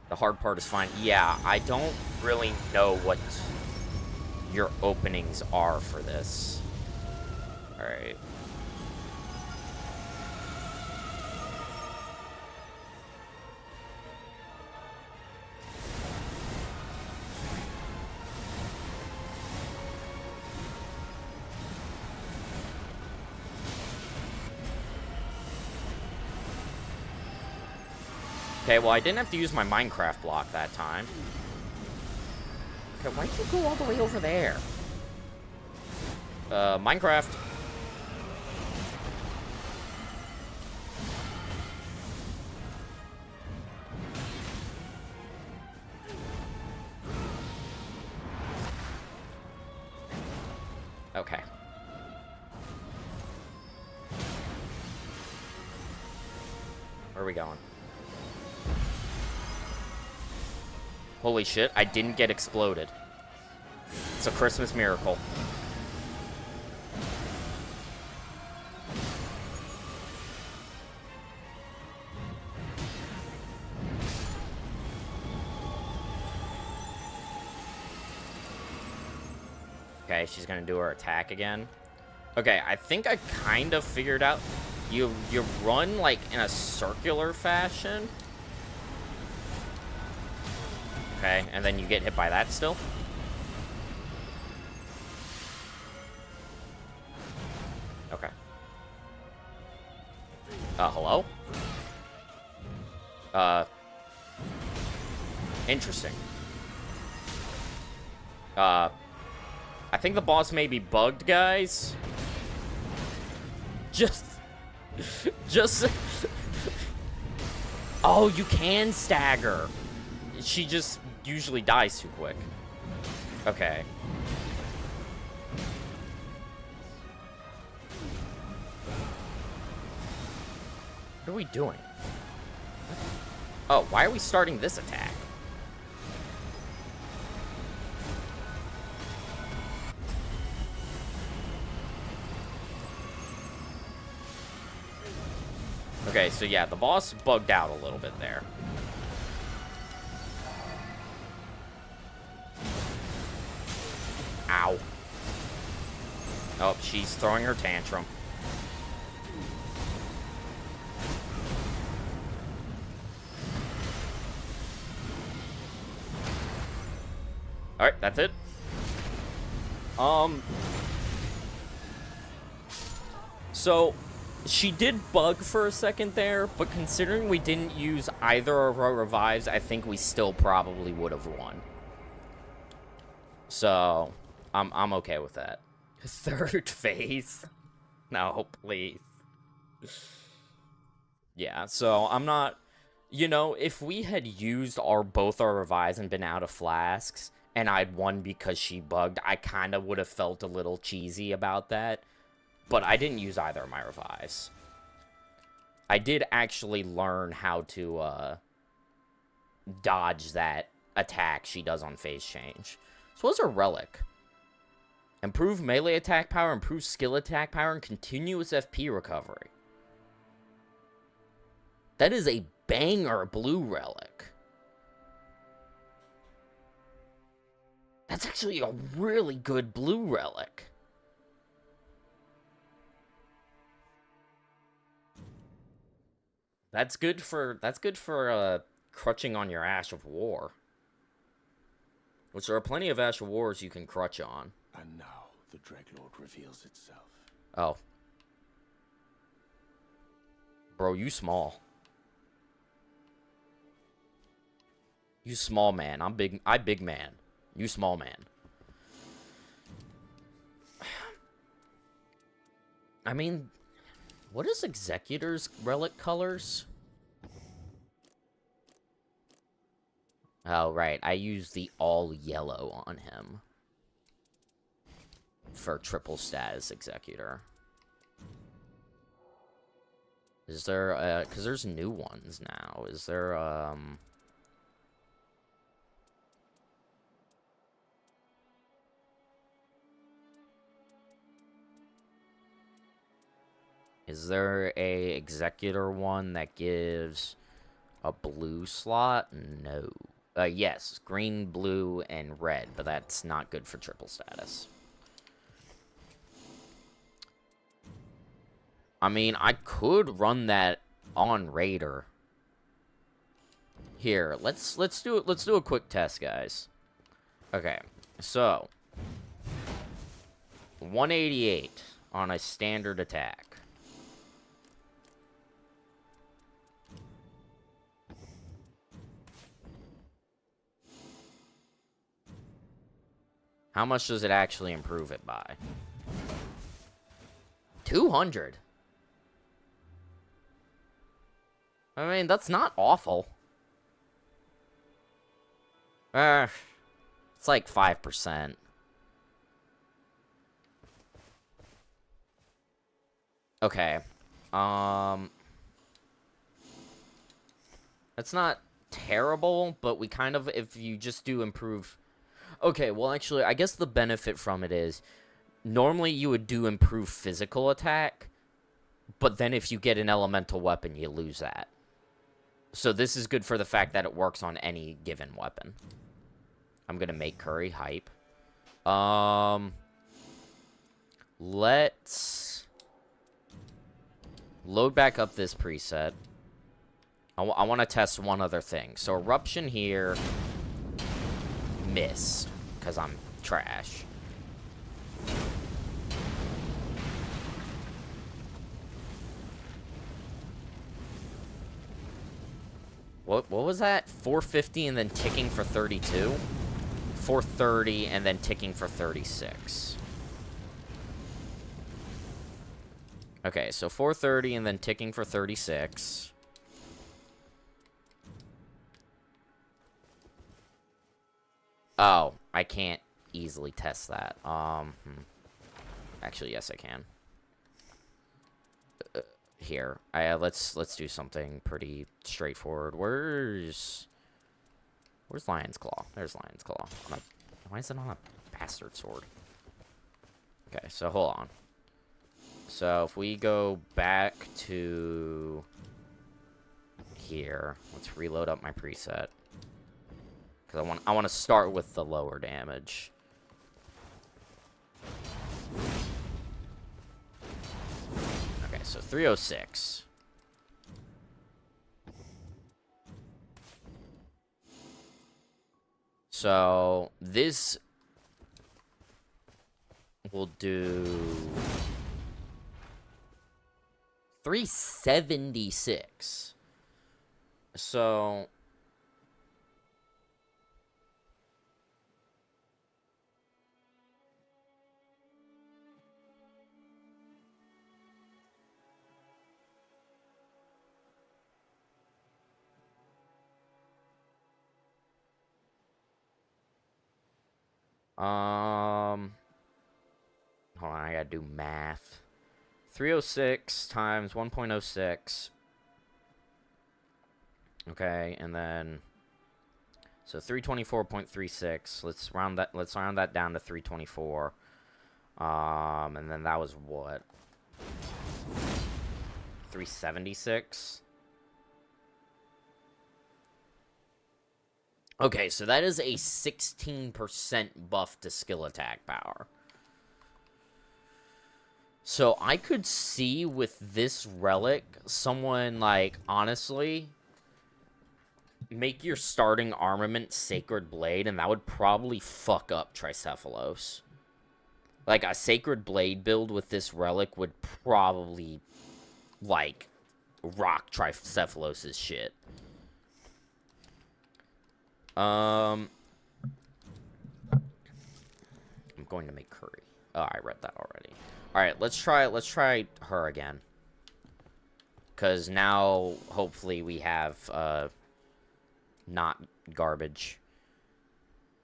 The hard part is fine. Yeah, I don't really know what your openings are for this. Alright. Okay, well, I didn't have to use my Minecraft block that time. Okay, why'd you go all the way over there? Minecraft. Okay. Where are we going? Holy shit, I didn't get exploded. It's a Christmas miracle. Okay, she's gonna do her attack again. Okay, I think I kind of figured out. You run, like, in a circular fashion. Okay, and then you get hit by that still. Okay. Hello? Interesting. I think the boss may be bugged, guys. Just... Oh, you can stagger. She just usually dies too quick. Okay. What are we doing? Oh, why are we starting this attack? Okay, so yeah, the boss bugged out a little bit there. Ow. Oh, she's throwing her tantrum. Alright, that's it. So, she did bug for a second there, but considering we didn't use either of our revives, I think we still probably would have won. So, I'm okay with that. Third phase? No, please. Yeah, so I'm not... You know, if we had used both our revives and been out of flasks, and I'd won because she bugged, I kind of would have felt a little cheesy about that. But I didn't use either of my revives. I did actually learn how to dodge that attack she does on phase change. So what's her relic? Improve melee attack power, improve skill attack power, and continuous FP recovery. That is a banger blue relic. That's actually a really good blue relic. That's good for crutching on your Ash of War. Which there are plenty of Ash of Wars you can crutch on. And now the Dreadlord reveals itself. Oh. Bro, you small. You small man. I big man. You small man. I mean, what is Executor's relic colors? Oh, right. I used the all yellow on him. For triple status Executor. Is there, because there's new ones now. Is there, Is there a Executor one that gives a blue slot? No. Yes, green, blue, and red, but that's not good for triple status. I mean, I could run that on Raider. Here, let's do a quick test, guys. Okay, so 188 on a standard attack. How much does it actually improve it by? 200. I mean, that's not awful. It's like 5%. Okay. It's not terrible, but we kind of, if you just do improve... Okay, well, actually, I guess the benefit from it is, normally you would do improve physical attack, but then if you get an elemental weapon, you lose that. So this is good for the fact that it works on any given weapon. I'm gonna make Curry hype. Let's load back up this preset. I want to test one other thing. So Eruption here, missed, because I'm trash. What was that? 450 and then ticking for 32? 430 and then ticking for 36. Okay, so 430 and then ticking for 36. Oh, I can't easily test that. Actually, yes, I can. Here, let's do something pretty straightforward. Where's Lion's Claw? There's Lion's Claw. Why is it on a bastard sword? Okay, so hold on. So if we go back to here, let's reload up my preset. Because I want to start with the lower damage. Okay, so 306. So this will do 376. So hold on, I gotta do math. 306 times 1.06. Okay, and then so 324.36. Let's round that down to 324. And then that was what? 376. Okay, so that is a 16% buff to skill attack power. So I could see with this relic, someone, like, honestly, make your starting armament Sacred Blade, and that would probably fuck up Tricephalos. Like, a Sacred Blade build with this relic would probably, like, rock Tricephalos' shit. I'm going to make Curry. Oh, I read that already. Alright, let's try her again. Because now, hopefully, we have, not garbage.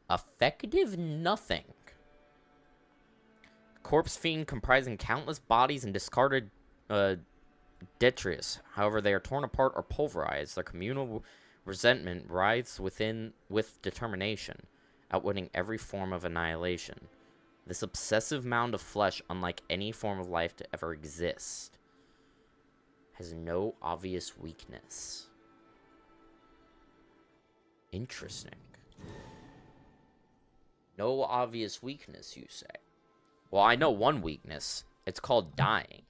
Effective nothing. Corpse Fiend comprising countless bodies and discarded, detritus. However, they are torn apart or pulverized. Their communal resentment writhes with determination, outwitting every form of annihilation. This obsessive mound of flesh, unlike any form of life to ever exist, has no obvious weakness. Interesting. No obvious weakness, you say? Well, I know one weakness. It's called dying.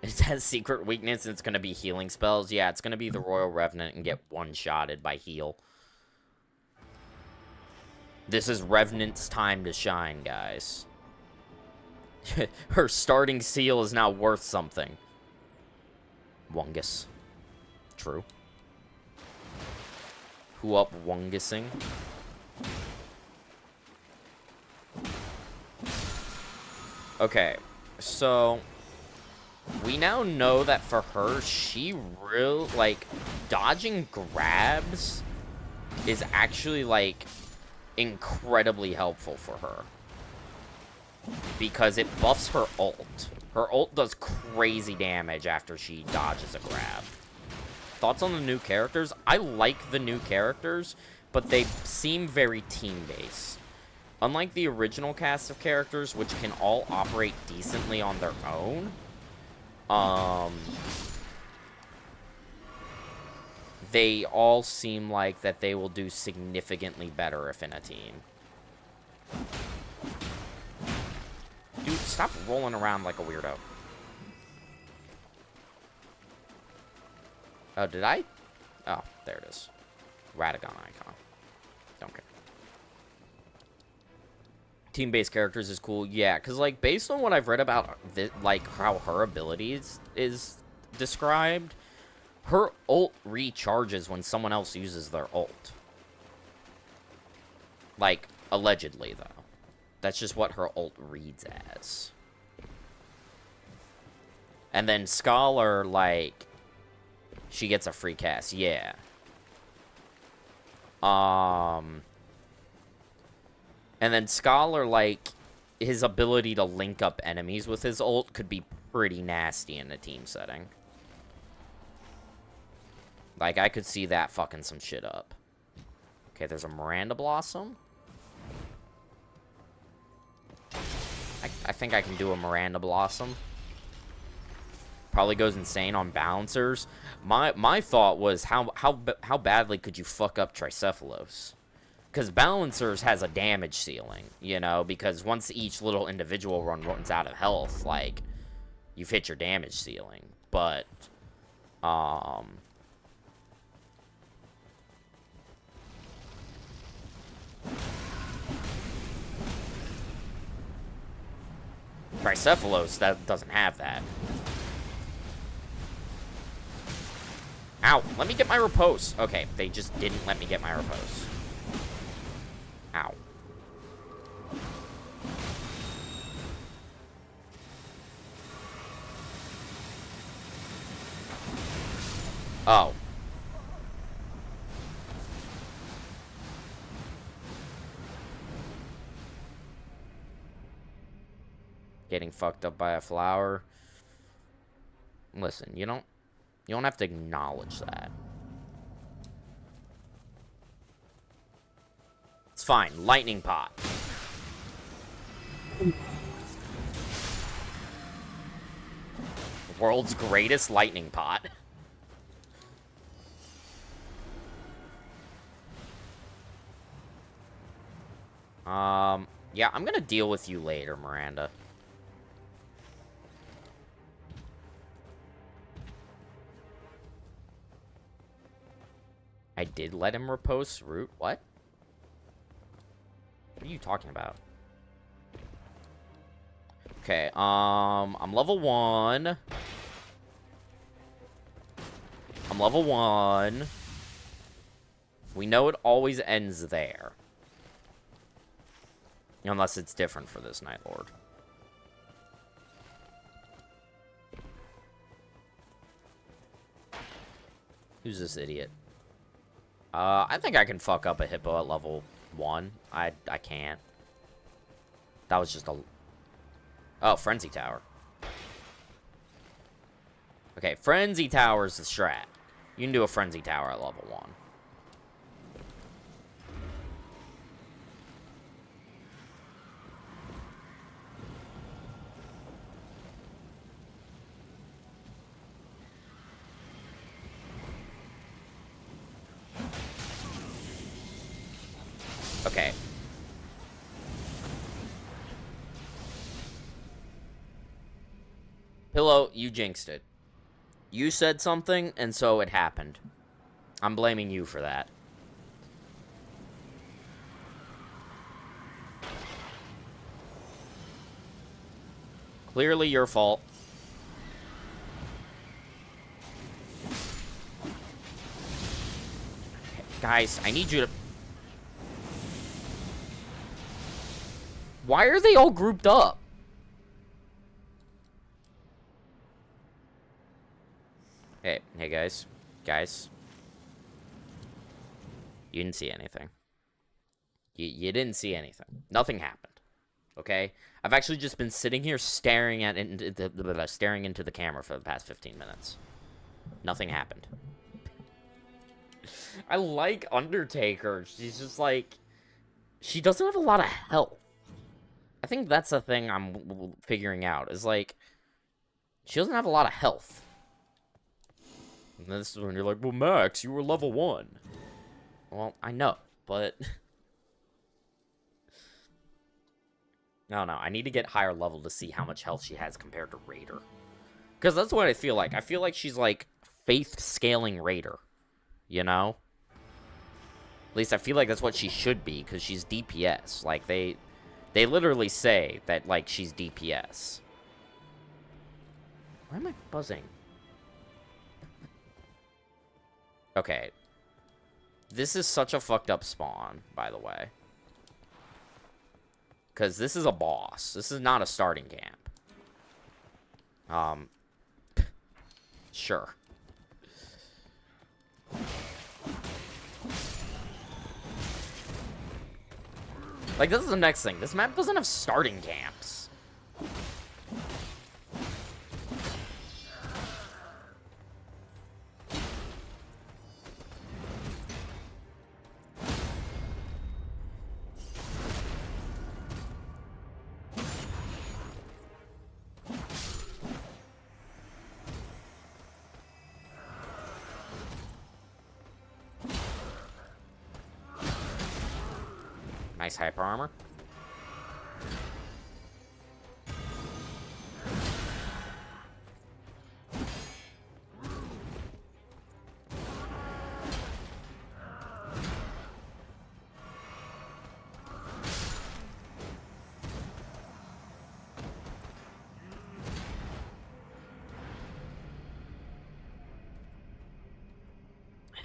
It has secret weakness, and it's going to be healing spells. Yeah, it's going to be the Royal Revenant and get one-shotted by heal. This is Revenant's time to shine, guys. Her starting seal is now worth something. Wungus. True. Huop Wungising. Okay, so we now know that for her, she like, dodging grabs is actually, like, incredibly helpful for her. Because it buffs her ult. Her ult does crazy damage after she dodges a grab. Thoughts on the new characters? I like the new characters, but they seem very team-based. Unlike the original cast of characters, which can all operate decently on their own, they all seem like that they will do significantly better if in a team. Dude, stop rolling around like a weirdo. Oh, did I? Oh, there it is. Radagon icon. Don't care. Team-based characters is cool. Yeah, because, like, based on what I've read about, like, how her abilities is described, her ult recharges when someone else uses their ult. Like, allegedly, though. That's just what her ult reads as. And then Scholar, like, she gets a free cast. Yeah. And then Scholar, like, his ability to link up enemies with his ult could be pretty nasty in a team setting. Like, I could see that fucking some shit up. Okay, there's a Miranda Blossom. I think I can do a Miranda Blossom. Probably goes insane on balancers. My thought was, how badly could you fuck up Tricephalos? Because balancers has a damage ceiling, you know, because once each little individual runs out of health, like, you've hit your damage ceiling. But, Tricephalos, that doesn't have that. Ow, let me get my repose. Okay, they just didn't let me get my repose. Ow. Oh. Getting fucked up by a flower. Listen, you don't have to acknowledge that. It's fine. Lightning pot. World's greatest lightning pot. Yeah, I'm gonna deal with you later, Miranda. I did let him repose root. What? What are you talking about? Okay, I'm level 1. I'm level 1. We know it always ends there. Unless it's different for this Night Lord. Who's this idiot? I think I can fuck up a hippo at level 1. I can't. That was just a... Oh, Frenzy Tower. Okay, Frenzy Tower's the strat. You can do a Frenzy Tower at level 1. Okay. Pillow, you jinxed it. You said something, and so it happened. I'm blaming you for that. Clearly your fault. Guys, I need you to... Why are they all grouped up? Hey, guys. Guys. You didn't see anything. You didn't see anything. Nothing happened. Okay? I've actually just been sitting here staring into the camera for the past 15 minutes. Nothing happened. I like Undertaker. She's just like... She doesn't have a lot of health. I think that's the thing I'm figuring out. Is like... She doesn't have a lot of health. And this is when you're like, well, Max, you were level 1. Well, I know, but... No, I need to get higher level to see how much health she has compared to Raider. Because that's what I feel like. I feel like she's like faith scaling Raider. You know? At least I feel like that's what she should be, because she's DPS. Like, they literally say that, like, she's DPS. Why am I buzzing? Okay. This is such a fucked up spawn, by the way. Because this is a boss. This is not a starting camp. Sure. Like, this is the next thing. This map doesn't have starting camps. Nice hyper armor.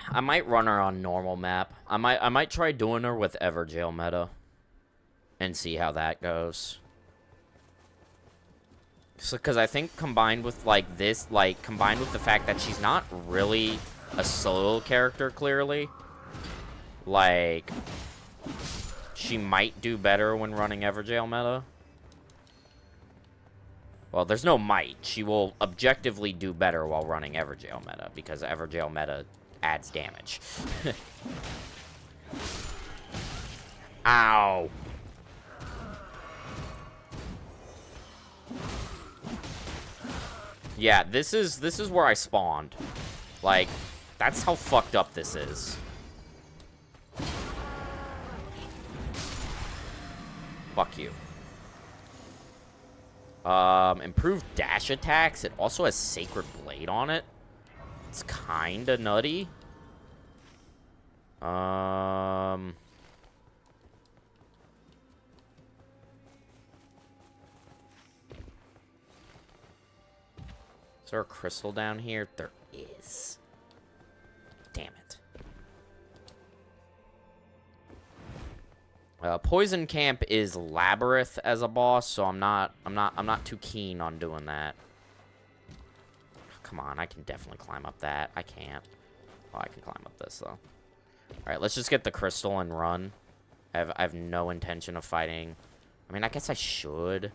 I might run her on normal map. I might try doing her with Everjail meta and see how that goes. So, because I think combined with like this, like combined with the fact that she's not really a solo character, clearly, like she might do better when running Everjail meta. Well, there's no might. She will objectively do better while running Everjail meta, because Everjail meta adds damage. Ow. Yeah, this is where I spawned. Like, that's how fucked up this is. Fuck you. Improved dash attacks. It also has Sacred Blade on it. It's kinda nutty. Is there a crystal down here? There is. Damn it. Poison Camp is Labyrinth as a boss, so I'm not too keen on doing that. Come on, I can definitely climb up that. I can't. Oh, I can climb up this, though. Alright, let's just get the crystal and run. I have no intention of fighting. I mean, I guess I should.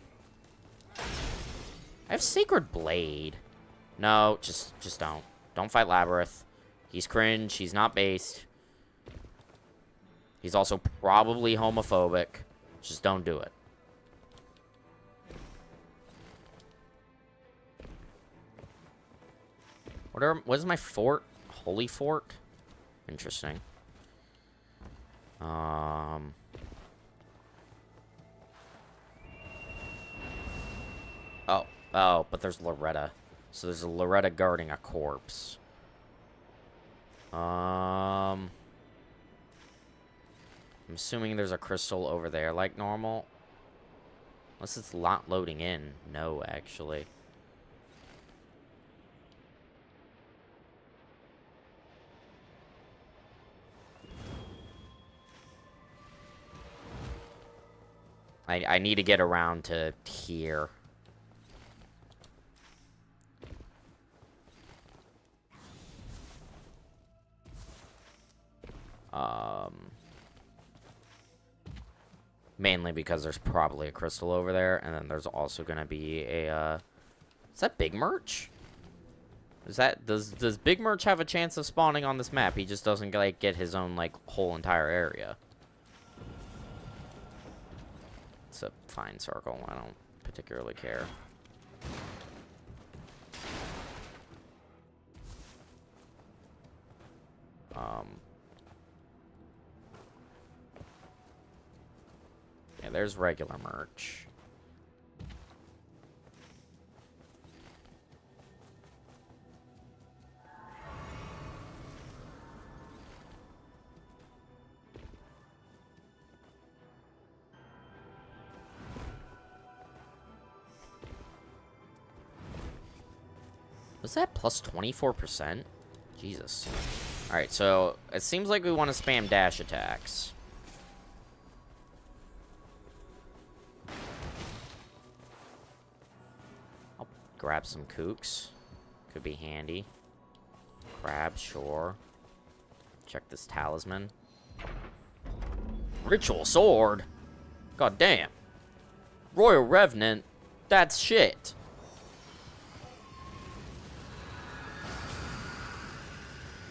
I have Sacred Blade. No, just don't. Don't fight Labyrinth. He's cringe. He's not based. He's also probably homophobic. Just don't do it. What is my fort? Holy Fort? Interesting. Oh, but there's Loretta. So there's a Loretta guarding a corpse. I'm assuming there's a crystal over there like normal. Unless it's not loading in. No, actually. I need to get around to here. Mainly because there's probably a crystal over there, and then there's also gonna be a, is that Big Merch? Is that, does Big Merch have a chance of spawning on this map? He just doesn't, like, get his own, like, whole entire area. It's a fine circle, I don't particularly care. Yeah, there's regular merch. Was that plus 24%? Jesus. Alright, so it seems like we want to spam dash attacks. I'll grab some kooks. Could be handy. Crab, sure. Check this talisman. Ritual sword? God damn. Royal Revenant? That's shit.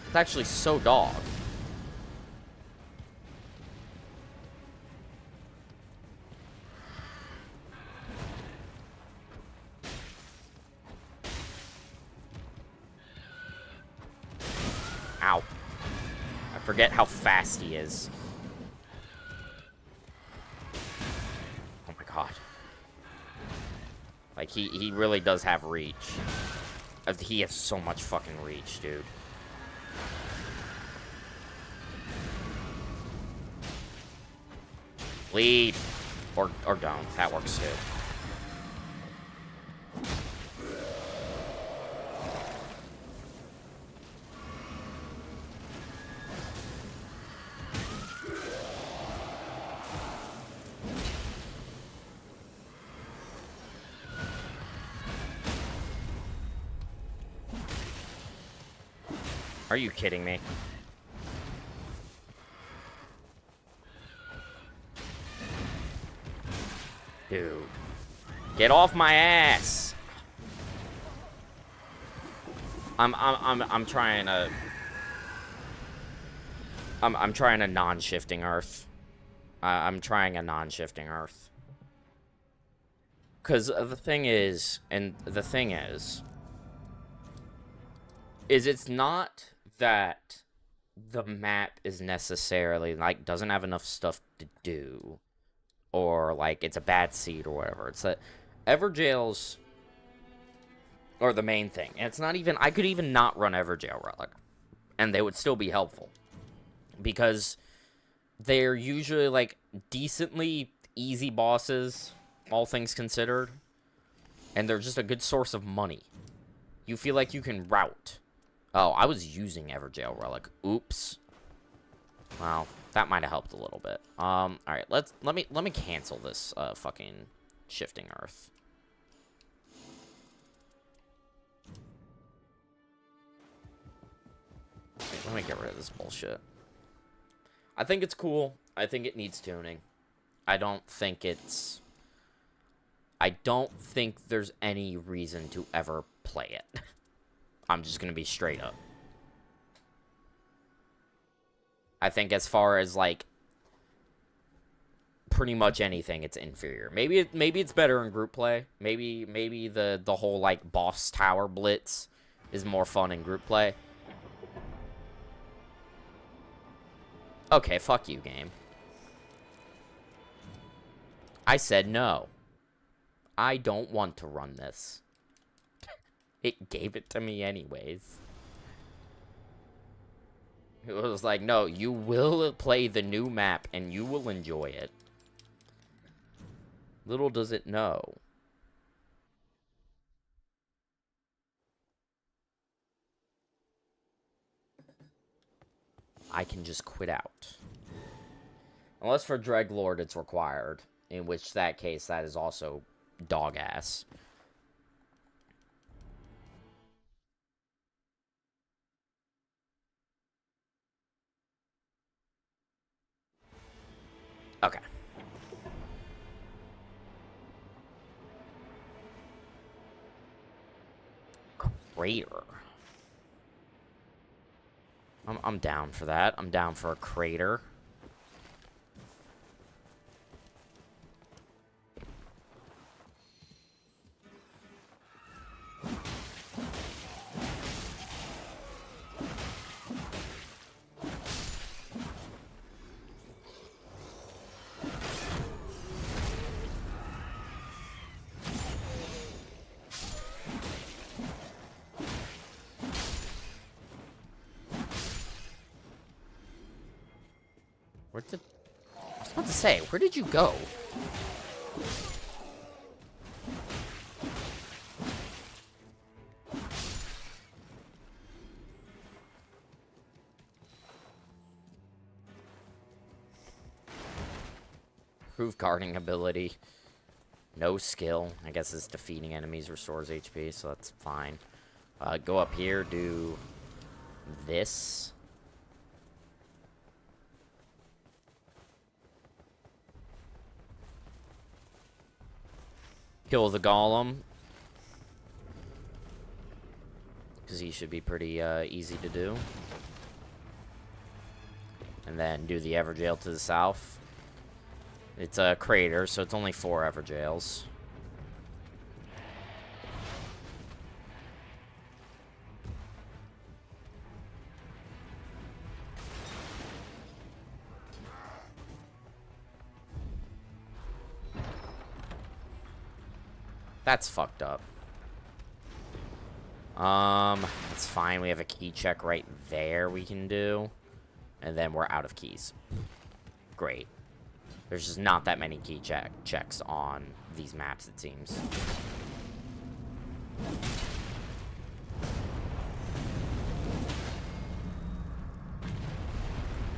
It's actually so dog. Ow. I forget how fast he is. Oh my god. Like, he really does have reach. He has so much fucking reach, dude. Lead. Or don't. That works too. Are you kidding me? Dude. Get off my ass. I'm trying to I'm trying a non-shifting earth. I'm trying a non-shifting earth. Cuz the thing is it's not that the map is necessarily like doesn't have enough stuff to do, or like it's a bad seed or whatever. It's that Evergaol's or the main thing. And it's not even, I could even not run Evergaol Relic and they would still be helpful because they're usually like decently easy bosses, all things considered, and they're just a good source of money. You feel like you can route. Oh, I was using Evergaol Relic. Oops. Well, that might have helped a little bit. All right, let me cancel this fucking shifting earth. Let me get rid of this bullshit. I think it's cool. I think it needs tuning. I don't think there's any reason to ever play it. I'm just gonna be straight up. I think as far as like pretty much anything, it's inferior. Maybe it's better in group play. Maybe the whole like boss tower blitz is more fun in group play. Okay, fuck you, game. I said no. I don't want to run this. It gave it to me anyways. It was like, no, you will play the new map and you will enjoy it. Little does it know. I can just quit out. Unless for Dreglord it's required. In which that case, that is also dog ass. Okay. Crater. I'm down for that. I'm down for a crater. Where did... I was about to say, where did you go? Improved guarding ability. No skill. I guess it's defeating enemies restores HP, so that's fine. Go up here, do this. Kill the golem. Because he should be pretty easy to do. And then do the Everjail to the south. It's a crater, so it's only 4 Everjails. That's fucked up. It's fine. We have a key check right there we can do. And then we're out of keys. Great. There's just not that many key checks on these maps, it seems.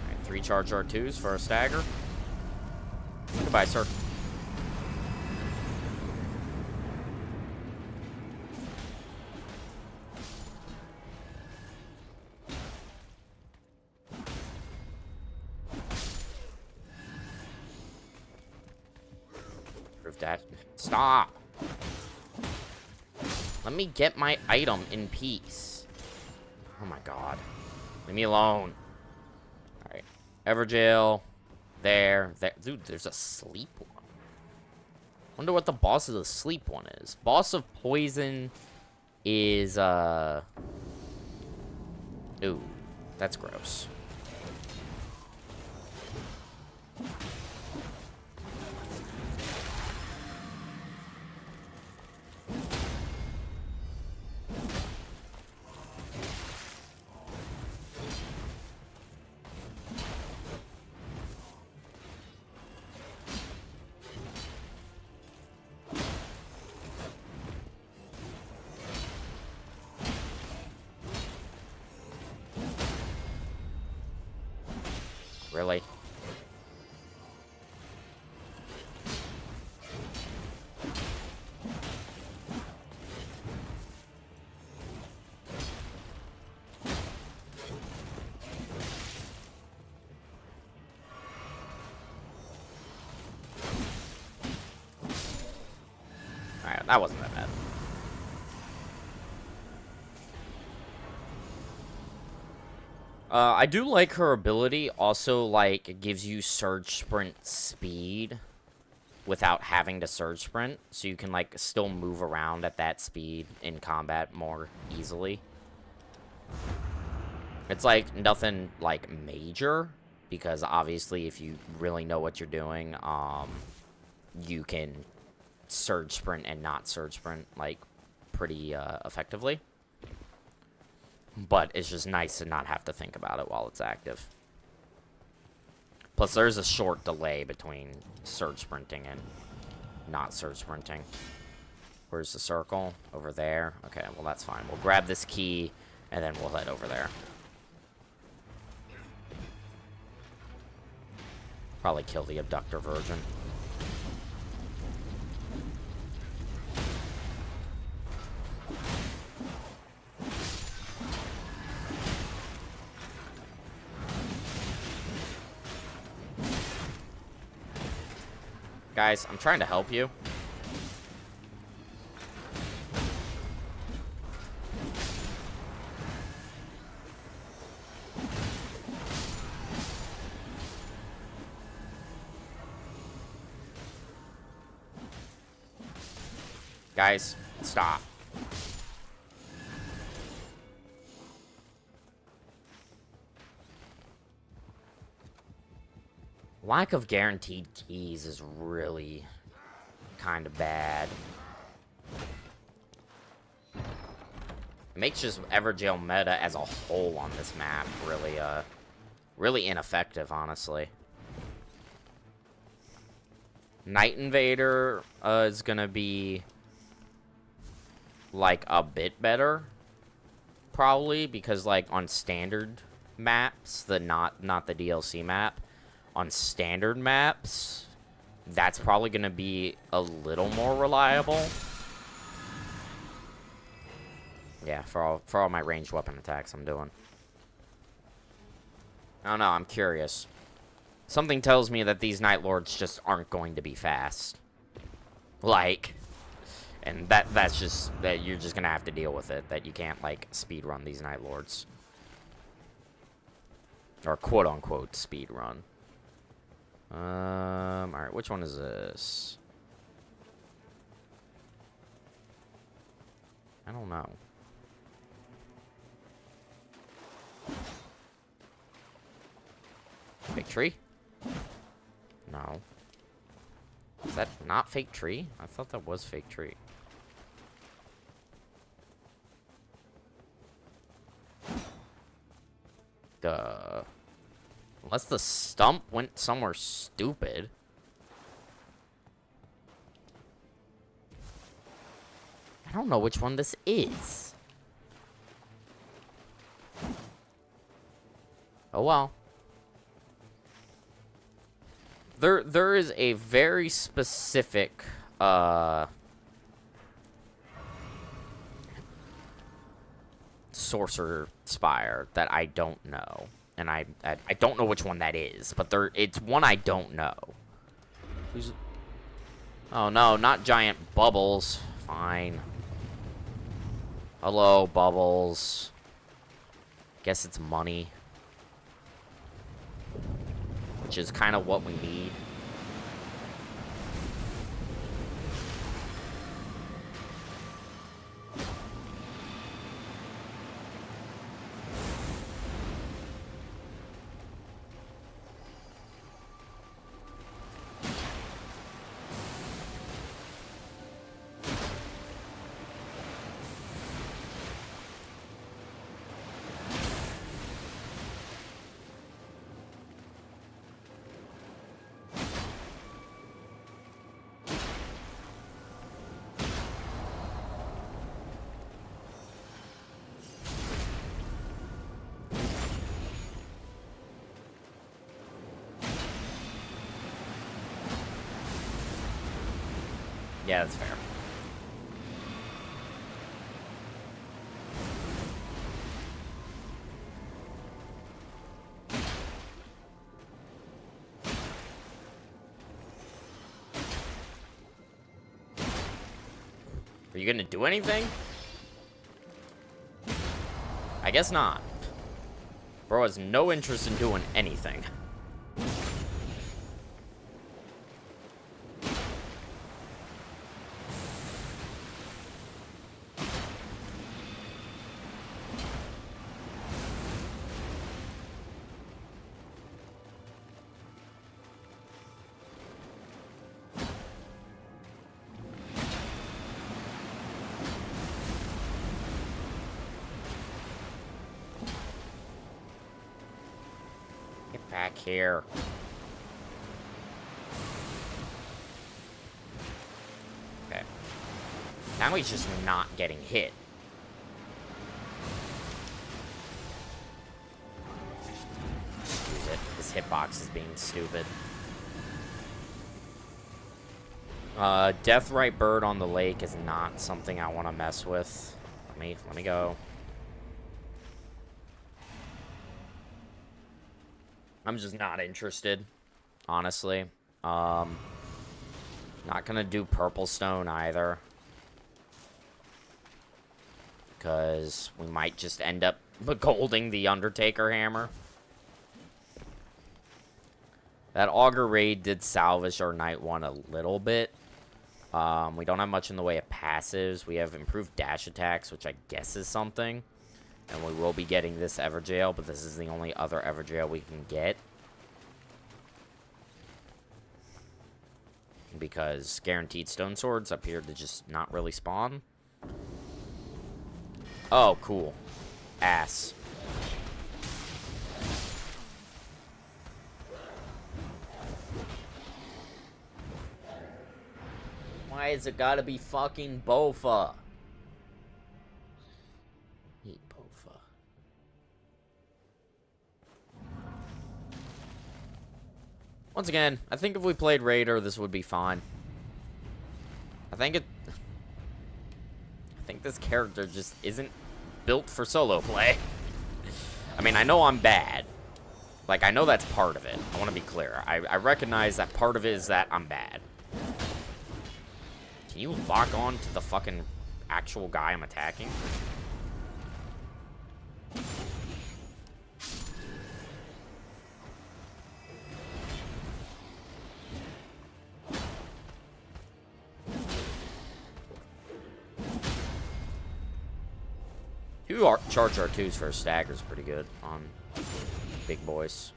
Alright, 3 charge R2s for a stagger. Goodbye, sir. That. Stop! Let me get my item in peace. Oh my god. Leave me alone. Alright. Everjail. There. Dude, there's a sleep one. Wonder what the boss of the sleep one is. Boss of poison is, Ooh. That's gross. Really? Alright, that wasn't that bad. I do like her ability. Also, like, it gives you surge sprint speed without having to surge sprint. So you can, like, still move around at that speed in combat more easily. It's, like, nothing, like, major. Because, obviously, if you really know what you're doing, you can surge sprint and not surge sprint, like, pretty effectively. But it's just nice to not have to think about it while it's active. Plus, there's a short delay between surge sprinting and not surge sprinting. Where's the circle? Over there. Okay, well, that's fine. We'll grab this key, and then we'll head over there. Probably kill the abductor virgin. Guys, I'm trying to help you. Guys, stop. Lack of guaranteed keys is really kind of bad. It makes just Evergaol meta as a whole on this map really ineffective, honestly. Night Invader is gonna be like a bit better, probably, because like on standard maps, not the DLC map, on standard maps, that's probably gonna be a little more reliable. Yeah, for all my ranged weapon attacks I'm doing. I don't know, I'm curious. Something tells me that these Night Lords just aren't going to be fast. Like, and that's just, that you're just gonna have to deal with it, that you can't, like, speedrun these Night Lords. Or quote-unquote speedrun. Alright, which one is this? I don't know. Fake tree? No. Is that not fake tree? I thought that was fake tree. Duh. Unless the stump went somewhere stupid. I don't know which one this is. Oh well. There is a very specific Sorcerer Spire that I don't know. And I don't know which one that is, but it's one I don't know. Oh no, not giant bubbles. Fine. Hello, bubbles. Guess it's money. Which is kind of what we need. Yeah, that's fair. Are you gonna do anything? I guess not. Bro has no interest in doing anything. Back here. Okay. Now he's just not getting hit. Use it. This hitbox is being stupid. Deathrite Bird on the lake is not something I want to mess with. Let me go. I'm just not interested, honestly. Not gonna do purple stone either. Because we might just end up golding the Undertaker hammer. That Augur raid did salvage our Night 1 a little bit. We don't have much in the way of passives. We have improved dash attacks, which I guess is something. And we will be getting this Everjail, but this is the only other Everjail we can get. Because guaranteed stone swords appear to just not really spawn. Oh, cool. Ass. Why is it gotta be fucking Bofa? Hate Bofa. Once again, I think if we played Raider, this would be fine. I think this character just isn't built for solo play. I mean, I know I'm bad. Like, I know that's part of it. I want to be clear. I recognize that part of it is that I'm bad. Can you lock on to the fucking actual guy I'm attacking? Charge R2s for a stagger is pretty good on big boys.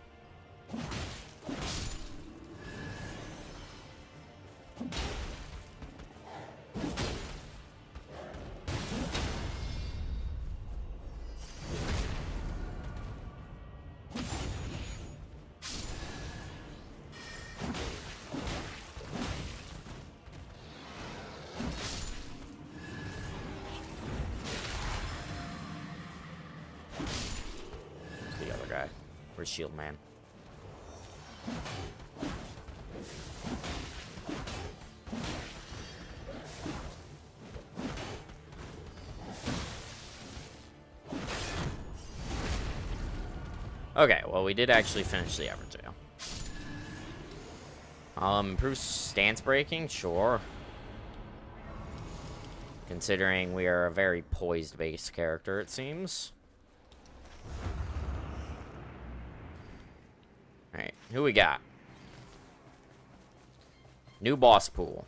Where's Shield Man? Okay, well, we did actually finish the Everjail. Improve stance breaking? Sure. Considering we are a very poised base character, it seems. Alright, who we got? New boss pool.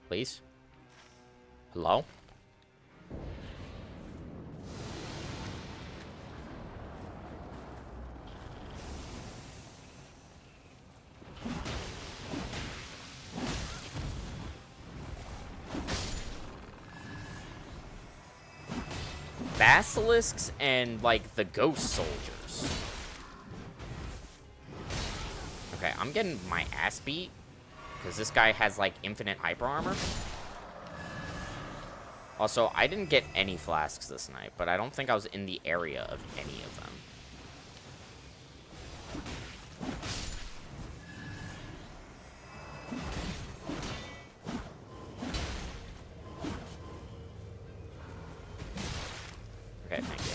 Please? Hello? Basilisks and, like, the ghost soldiers. Okay, I'm getting my ass beat. Because this guy has, like, infinite hyper armor. Also, I didn't get any flasks this night, but I don't think I was in the area of any of them. Okay, thank you.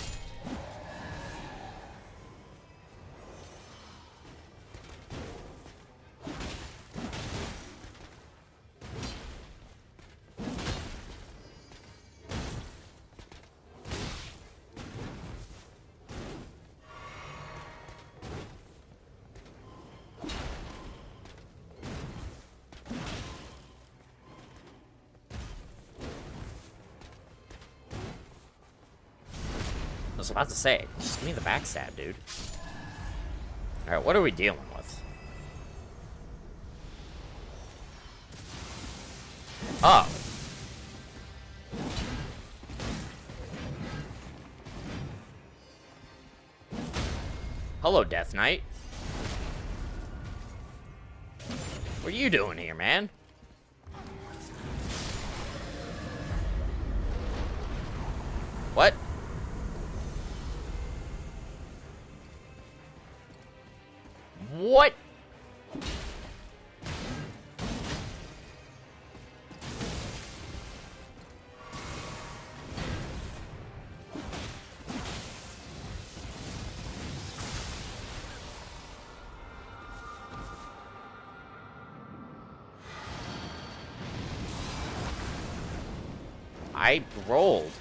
I was about to say, just give me the backstab, dude. Alright, what are we dealing with? Oh. Hello, Death Knight. What are you doing here, man? What? What? I rolled.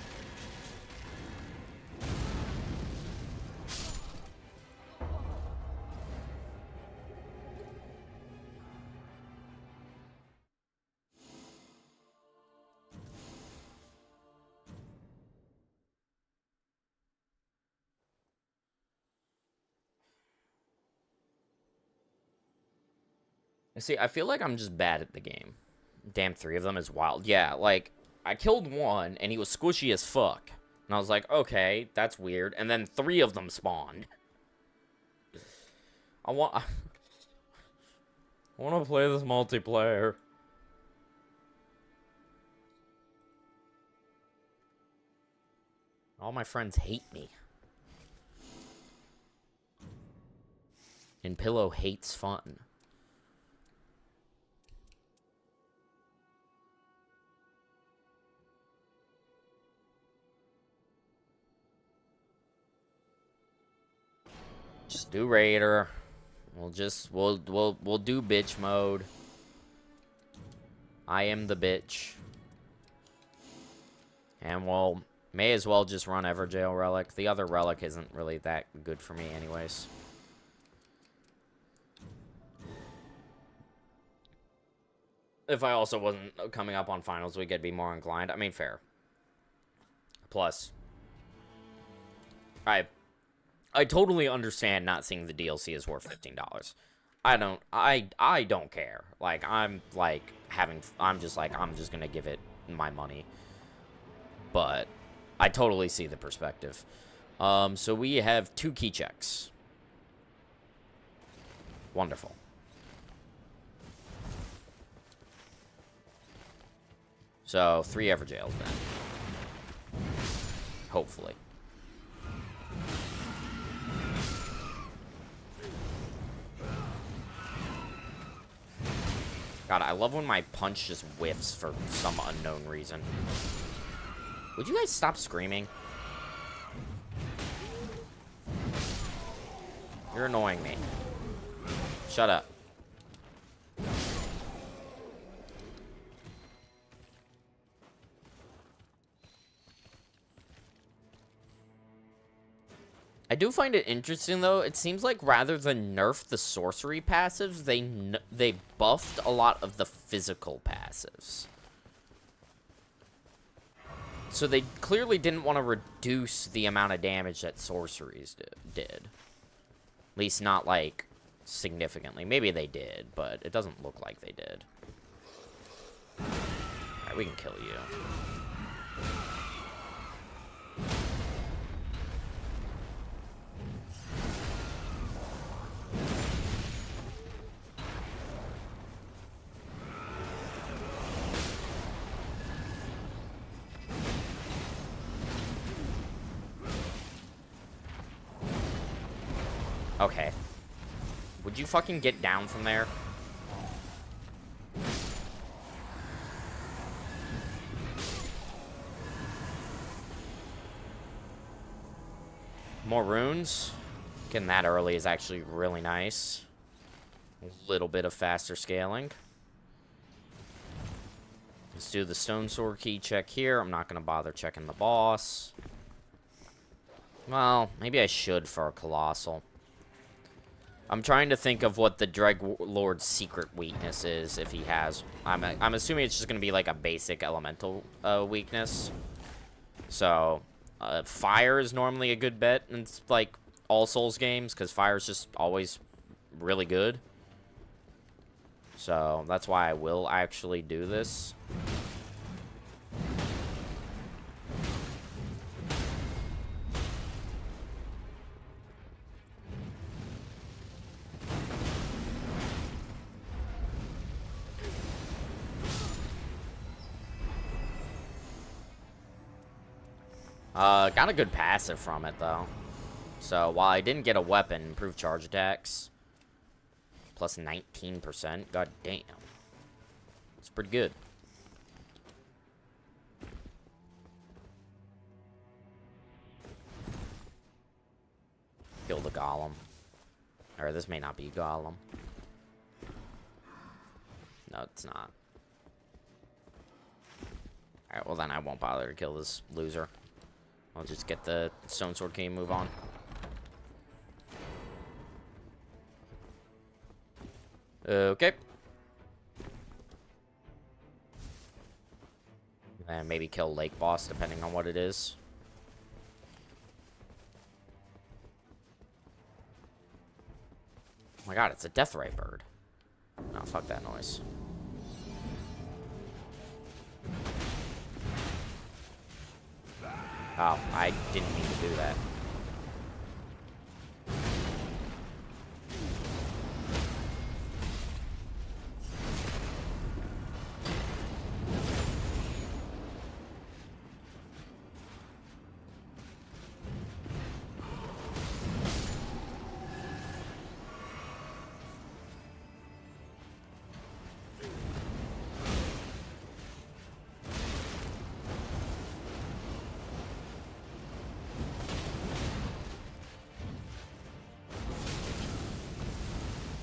See, I feel like I'm just bad at the game. Damn, 3 of them is wild. Yeah, like, I killed one, and he was squishy as fuck. And I was like, okay, that's weird. And then 3 of them spawned. I want to play this multiplayer. All my friends hate me. And Pillow hates fun. Just do Raider. We'll do bitch mode. I am the bitch. And we'll may as well just run Everjail Relic. The other relic isn't really that good for me anyways. If I also wasn't coming up on finals week, I'd be more inclined. I mean, fair. Plus, I totally understand not seeing the DLC is worth $15. I don't care. Like, I'm just gonna give it my money. But I totally see the perspective. So we have 2 key checks. Wonderful. So 3 Everjails then. Hopefully. God, I love when my punch just whiffs for some unknown reason. Would you guys stop screaming? You're annoying me. Shut up. I do find it interesting, though. It seems like rather than nerf the sorcery passives, they buffed a lot of the physical passives. So they clearly didn't want to reduce the amount of damage that sorceries did. At least not, like, significantly. Maybe they did, but it doesn't look like they did. Alright, we can kill you. Okay. Would you fucking get down from there? More runes. Getting that early is actually really nice. A little bit of faster scaling. Let's do the Stone Sword key check here. I'm not going to bother checking the boss. Well, maybe I should for a Colossal. I'm trying to think of what the Dreadlord's secret weakness is, if he has. I'm assuming it's just going to be like a basic elemental weakness. So, fire is normally a good bet in, like, all Souls games, because fire is just always really good. So, that's why I will actually do this. Got a good passive from it, though. So, while I didn't get a weapon, improved charge attacks. plus 19%. God damn. It's pretty good. Kill the golem. Or this may not be golem. No, it's not. Alright, well then I won't bother to kill this loser. I'll just get the stone sword key and move on. Okay. And maybe kill Lake Boss, depending on what it is. Oh my god, it's a Deathray bird. No, fuck that noise. Oh, I didn't mean to do that.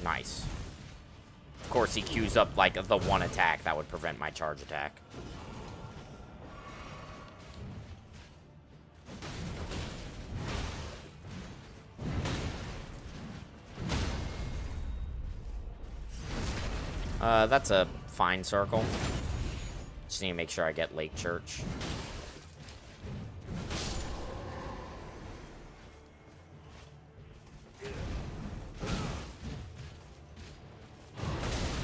Nice. Of course, he queues up, like, the one attack that would prevent my charge attack. That's a fine circle. Just need to make sure I get Lake Church.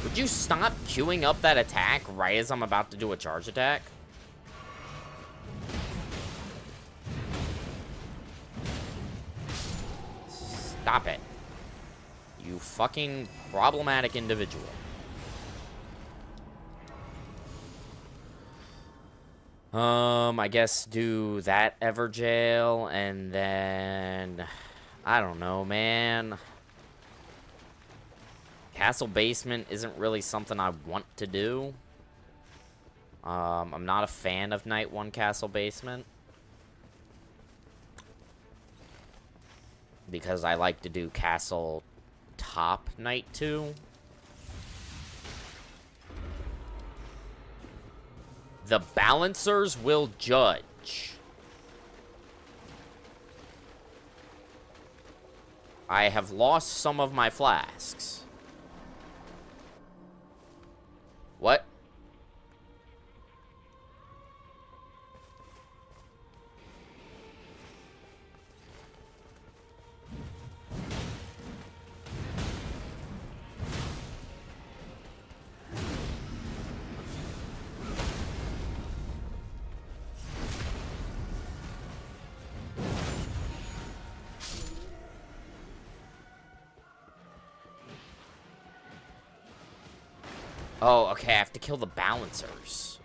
Would you stop queuing up that attack right as I'm about to do a charge attack? Stop it. You fucking problematic individual. I guess do that Everjail, and then... I don't know, man. Castle Basement isn't really something I want to do. I'm not a fan of Night 1 Castle Basement. Because I like to do Castle Top Night 2. The balancers will judge. I have lost some of my flasks. What? Oh, okay, I have to kill the balancers.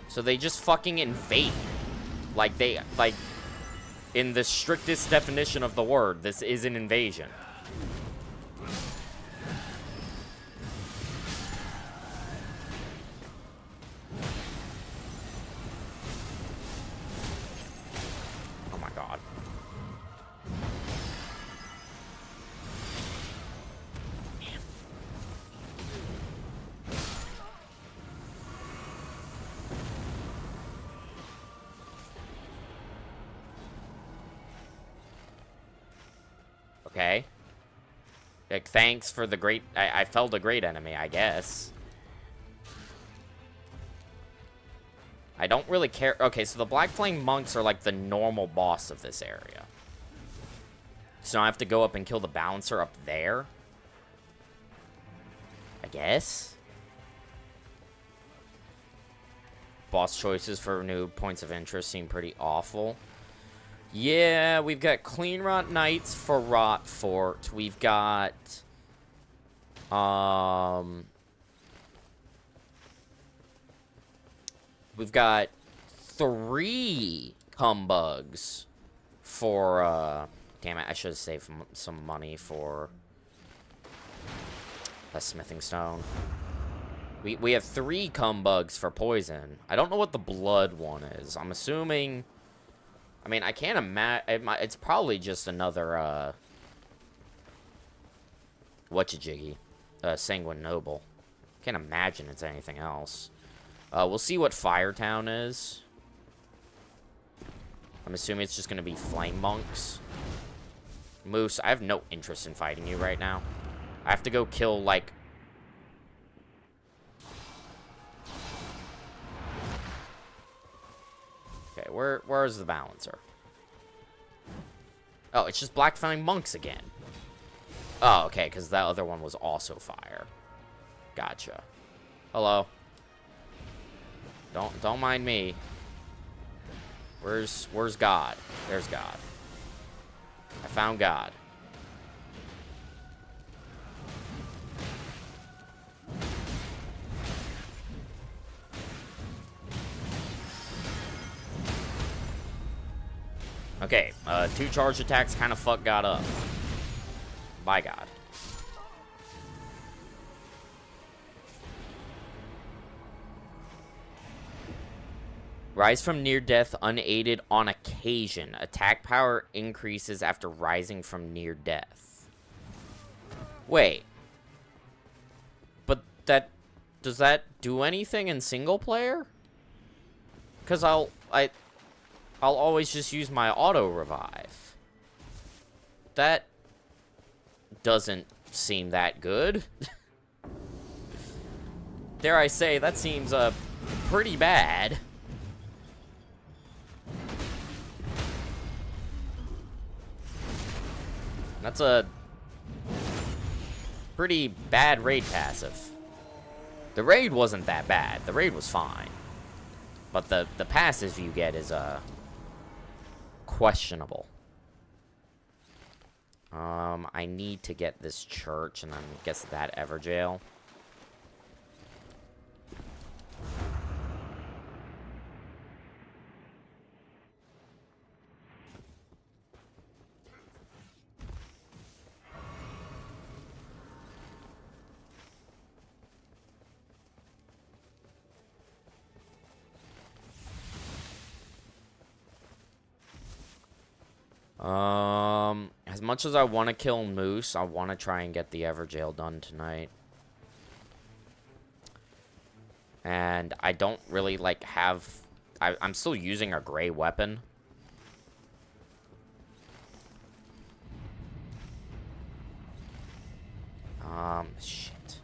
So they just fucking invade. Like, in the strictest definition of the word, this is an invasion. Okay. Like, thanks for the great... I felled a great enemy, I guess. I don't really care... Okay, so the Black Flame Monks are, like, the normal boss of this area. So now I have to go up and kill the Balancer up there? I guess? Boss choices for new points of interest seem pretty awful. Yeah, we've got Clean Rot Knights for Rot Fort. We've got... We've got 3 cum bugs for, damn it, I should have saved some money for a smithing stone. We have 3 cum bugs for poison. I don't know what the blood one is. I'm assuming... I mean, I can't imagine... It's probably just another, whatcha-jiggy. Sanguine Noble. Can't imagine it's anything else. We'll see what Firetown is. I'm assuming it's just gonna be Flame Monks. Moose, I have no interest in fighting you right now. I have to go kill, like... Okay, where's the balancer? Oh, it's just Black Flame Monks again. Oh, okay, because that other one was also fire. Gotcha. Hello. Don't mind me. Where's God? There's God. I found God. Okay, 2 charge attacks kind of fuck God up. By God. Rise from near death unaided on occasion. Attack power increases after rising from near death. Wait. But does that do anything in single player? Cuz I'll always just use my auto revive. That doesn't seem that good. Dare I say, that seems pretty bad. That's a pretty bad raid passive. The raid wasn't that bad. The raid was fine. But the passive you get is questionable. I need to get this church and then guess that Everjail. As much as I want to kill Moose, I want to try and get the Everjail done tonight. And I don't really, like, have... I'm still using a gray weapon. Shit.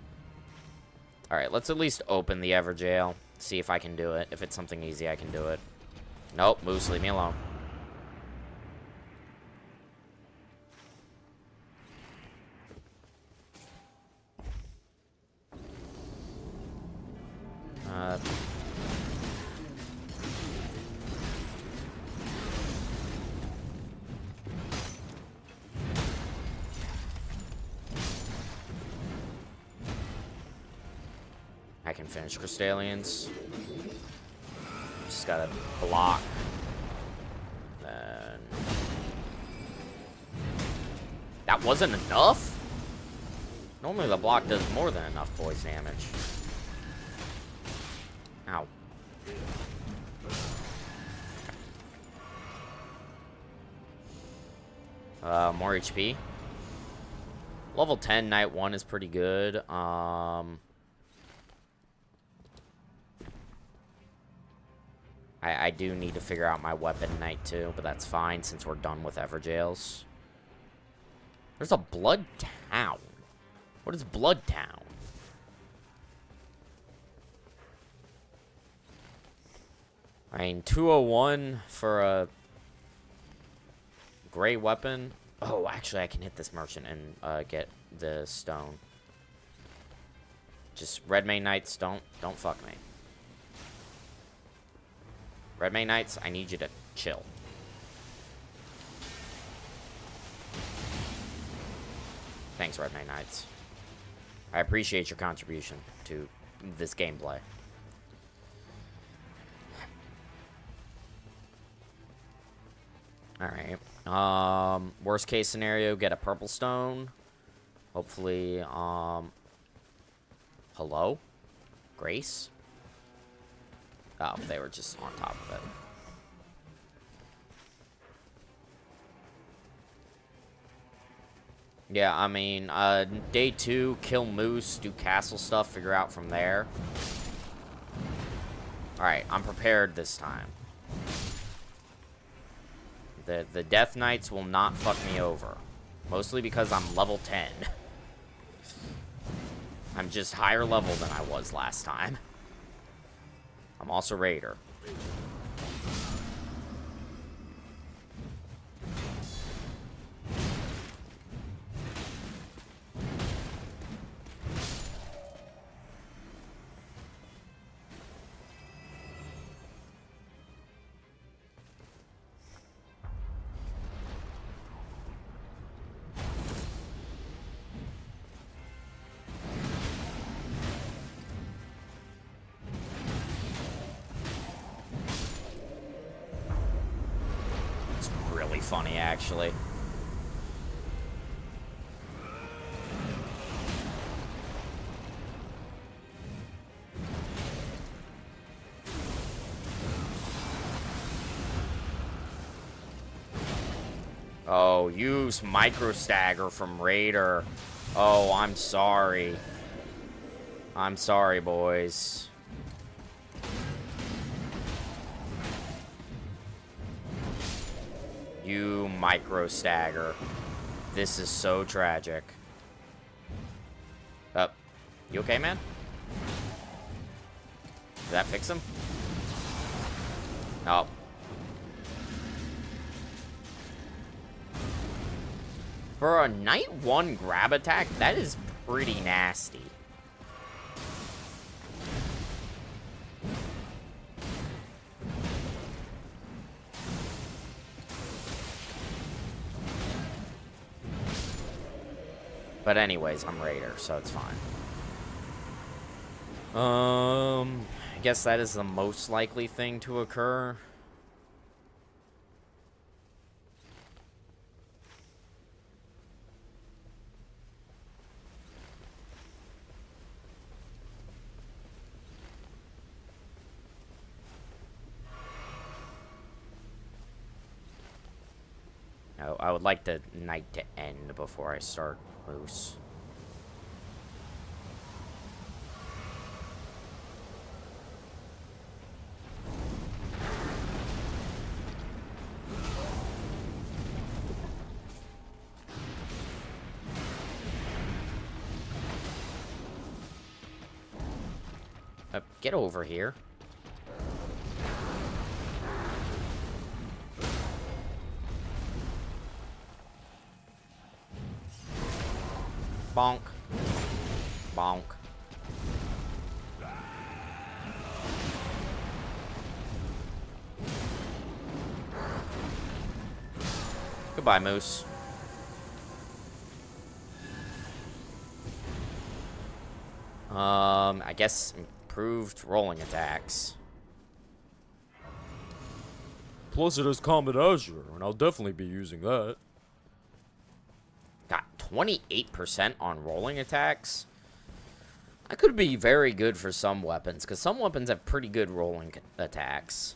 Alright, let's at least open the Everjail. See if I can do it. If it's something easy, I can do it. Nope, Moose, leave me alone. I can finish Crystallians. Just gotta block. Then... That wasn't enough? Normally the block does more than enough poison damage. Ow. More HP. Level 10, Night 1 is pretty good. I do need to figure out my weapon Night 2, but that's fine since we're done with Everjails. There's a Blood Town. What is Blood Town? I mean, 201 for a gray weapon. Oh, actually, I can hit this merchant and get the stone. Just Red Mane Knights, don't fuck me. Red Mane Knights, I need you to chill. Thanks, Red Mane Knights. I appreciate your contribution to this gameplay. Alright. Worst case scenario, get a purple stone. Hopefully, hello? Grace? Oh, they were just on top of it. Yeah, I mean, day 2, kill moose, do castle stuff, figure out from there. Alright, I'm prepared this time. The Death Knights will not fuck me over. Mostly because I'm level 10. I'm just higher level than I was last time. I'm also Raider. Funny, actually. Oh, use micro stagger from Raider. Oh, I'm sorry. I'm sorry, boys. You micro stagger. This is so tragic. You okay, man? Did that fix him? Oh. For a Night 1 grab attack, that is pretty nasty. But anyways, I'm Raider, so it's fine. I guess that is the most likely thing to occur. I would like the night to end before I start Moose. Get over here. Bonk. Bonk. Goodbye, Moose. I guess improved rolling attacks. Plus it has Combat Azure, and I'll definitely be using that. Got 28% on rolling attacks. That could be very good for some weapons, because some weapons have pretty good rolling attacks.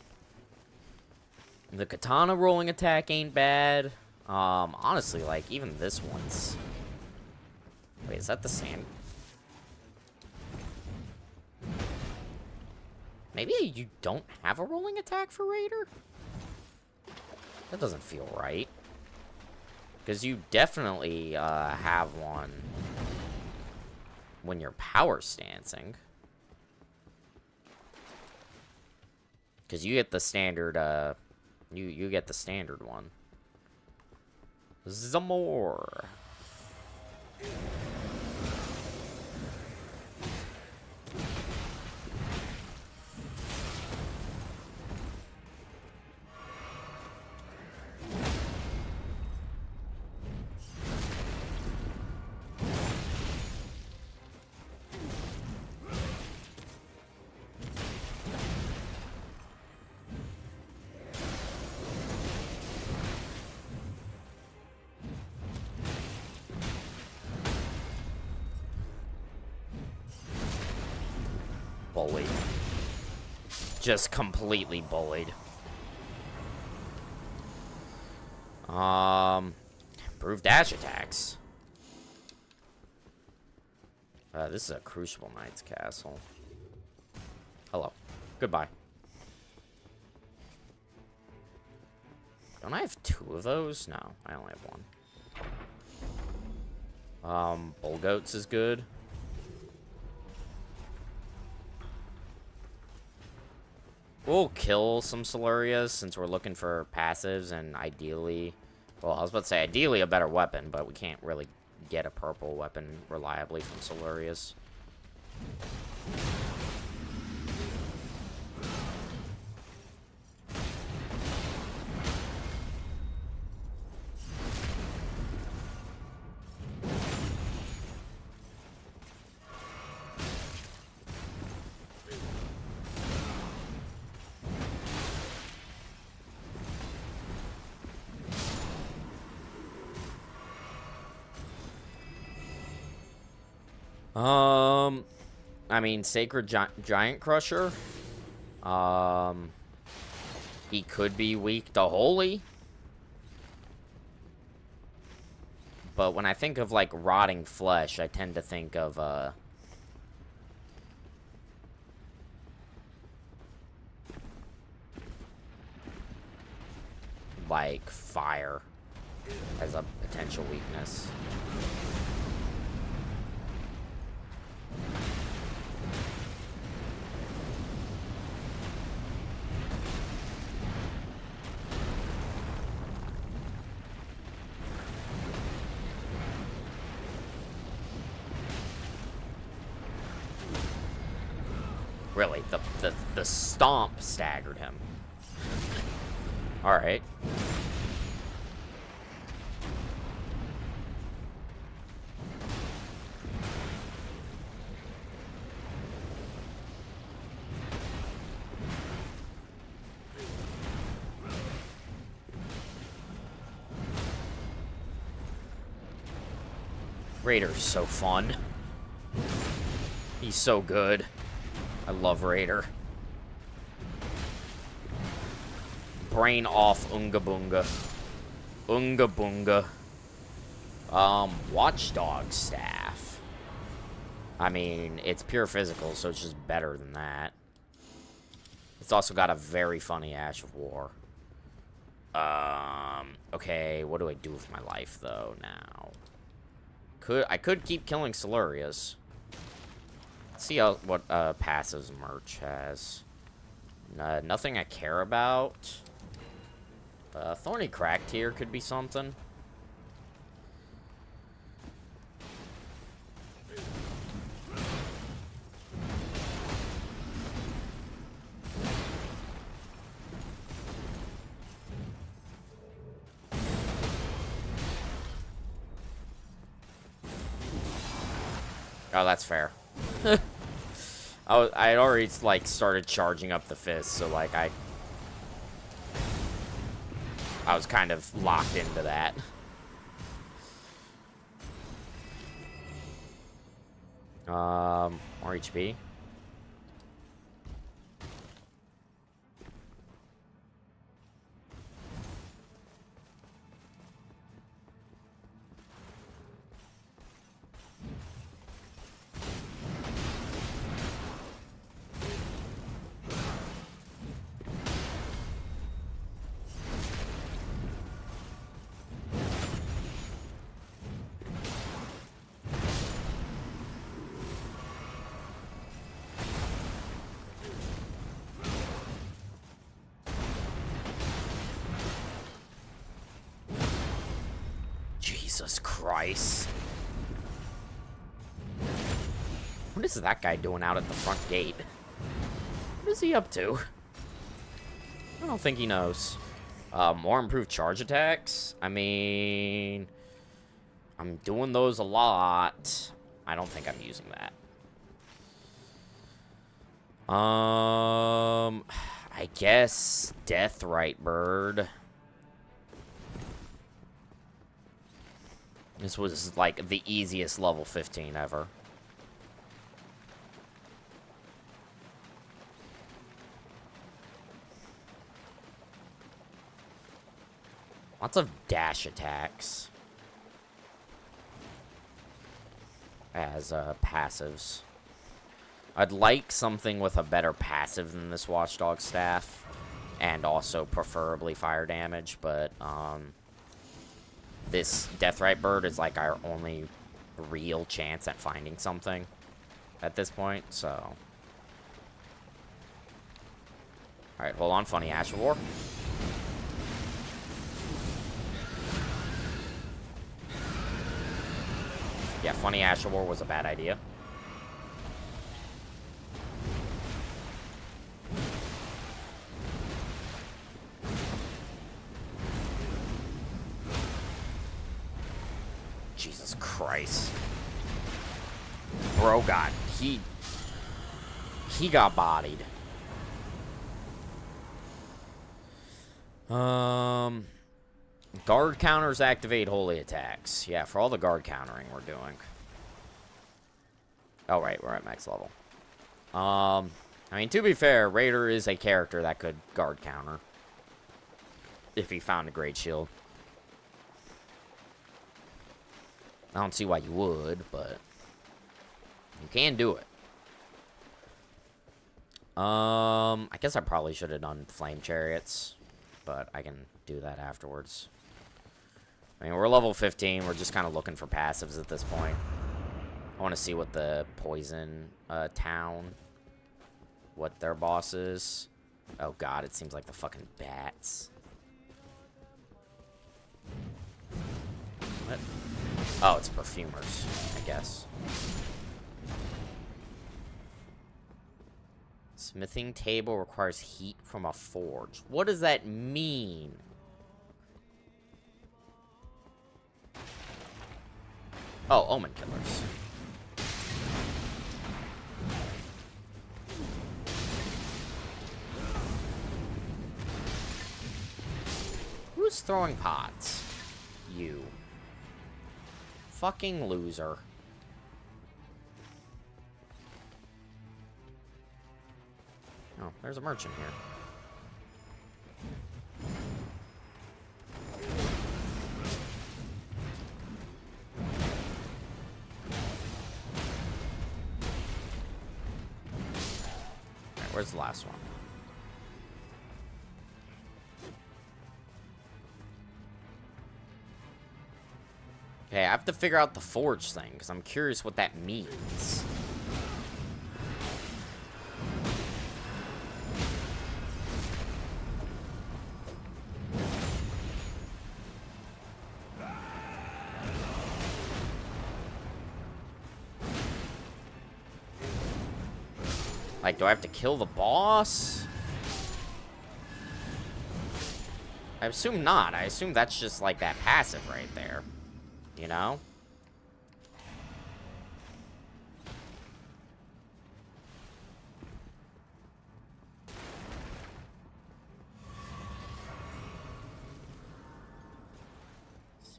The katana rolling attack ain't bad. Honestly, like, even this one's... Wait, is that the same? Maybe you don't have a rolling attack for Raider? That doesn't feel right. Because you definitely have one when you're power stancing. Because you get the standard, you get the standard one. Zamor. bullied. Just completely bullied. Improved dash attacks. This is a Crucible Knight's castle. Hello. Goodbye. Don't I have 2 of those? No, I only have 1. Bull Goats is good. We'll kill some Silurias since we're looking for passives and ideally... Well, I was about to say ideally a better weapon, but we can't really get a purple weapon reliably from Silurias. I mean, Sacred Giant Crusher. He could be weak to Holy. But when I think of, like, Rotting Flesh, I tend to think of, like, Fire as a potential weakness. Really, the stomp staggered him. Alright. Raider's so fun. He's so good. I love Raider. Brain off Unga Bunga. Unga Bunga. Watchdog Staff. I mean, it's pure physical, so it's just better than that. It's also got a very funny Ash of War. Okay, what do I do with my life, though, now? I could keep killing Silurias. See what passives Merch has. Nothing I care about. Thorny Cracked here could be something. Oh, that's fair. I had already, like, started charging up the fist, so, like, I was kind of locked into that. More HP. Jesus Christ. What is that guy doing out at the front gate? What is he up to? I don't think he knows. More improved charge attacks? I mean... I'm doing those a lot. I don't think I'm using that. I guess Deathrite Bird. This was, like, the easiest level 15 ever. Lots of dash attacks as passives. I'd like something with a better passive than this Watchdog staff, and also preferably fire damage, but this Deathrite Bird is like our only real chance at finding something at this point, so. Alright, hold on, Funny Ash War. Yeah, Funny Ash War was a bad idea. Jesus Christ. Bro got, he got bodied. Guard counters activate holy attacks. Yeah, for all the guard countering we're doing. Oh, right, we're at max level. I mean, to be fair, Raider is a character that could guard counter. If he found a great shield. I don't see why you would, but you can do it. I guess I probably should have done Flame Chariots, but I can do that afterwards. I mean, we're level 15. We're just kind of looking for passives at this point. I want to see what the Poison Town, what their boss is. Oh, God, it seems like the fucking bats. What? Oh, it's perfumers, I guess. Smithing table requires heat from a forge. What does that mean? Oh, Omen Killers. Who's throwing pots? You. Fucking loser. Oh, there's a merchant here. Alright, where's the last one? Okay, I have to figure out the forge thing, because I'm curious what that means. Like, do I have to kill the boss? I assume not. I assume that's just like that passive right there. You know?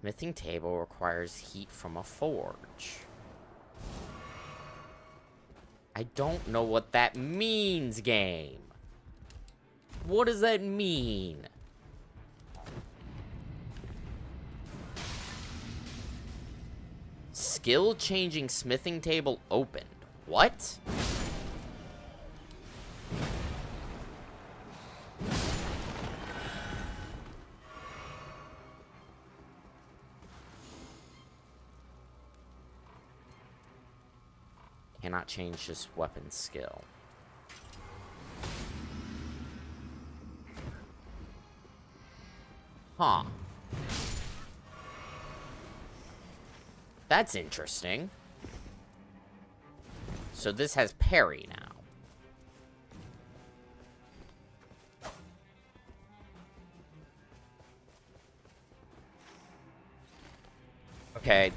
Smithing table requires heat from a forge. I don't know what that means, game. What does that mean? Skill changing smithing table opened. What? Cannot change this weapon skill. Huh. That's interesting. So this has parry now. Okay,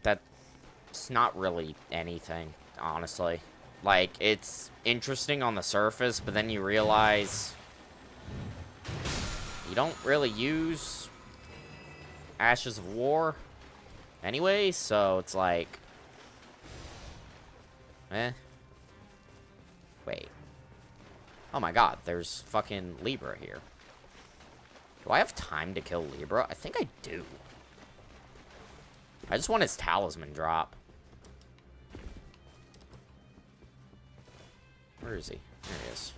that's not really anything, honestly. Like, it's interesting on the surface, but then you realize you don't really use Ashes of War anyway, so it's like, eh. Wait. Oh my god, there's fucking Libra here. Do I have time to kill Libra? I think I do. I just want his talisman drop. Where is he? There he is.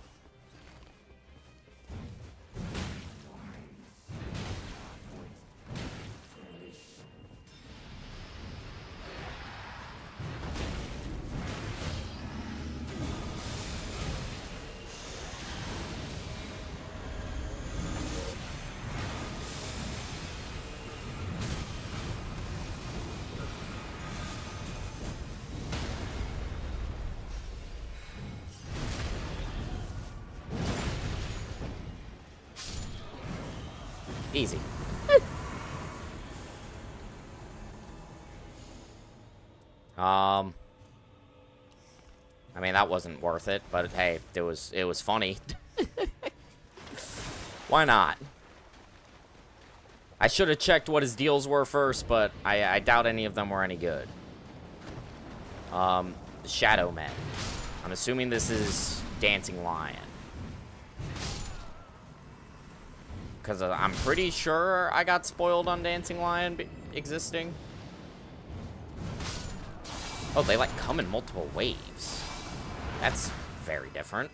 Easy. I mean, that wasn't worth it, but hey, it was funny. Why not? I should have checked what his deals were first, but I doubt any of them were any good. Shadow Men. I'm assuming this is Dancing Lion. Because I'm pretty sure I got spoiled on Dancing Lion existing. Oh, they like come in multiple waves. That's very different.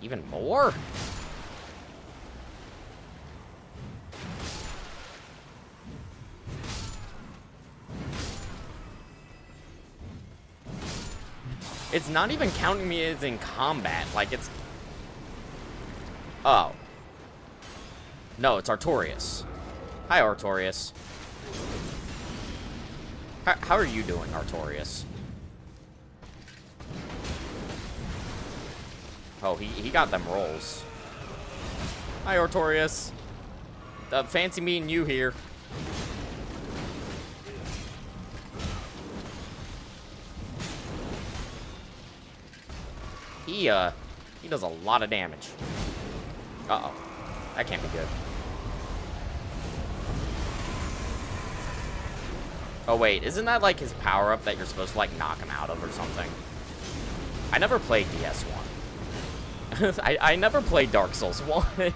Even more? It's not even counting me as in combat. Like, it's... Oh. No, it's Artorias. Hi, Artorias. How are you doing, Artorias? Oh, he got them rolls. Hi, Artorias. Fancy meeting you here. He does a lot of damage. Uh-oh. That can't be good. Oh, wait. Isn't that, like, his power-up that you're supposed to, like, knock him out of or something? I never played DS1. I never played Dark Souls 1.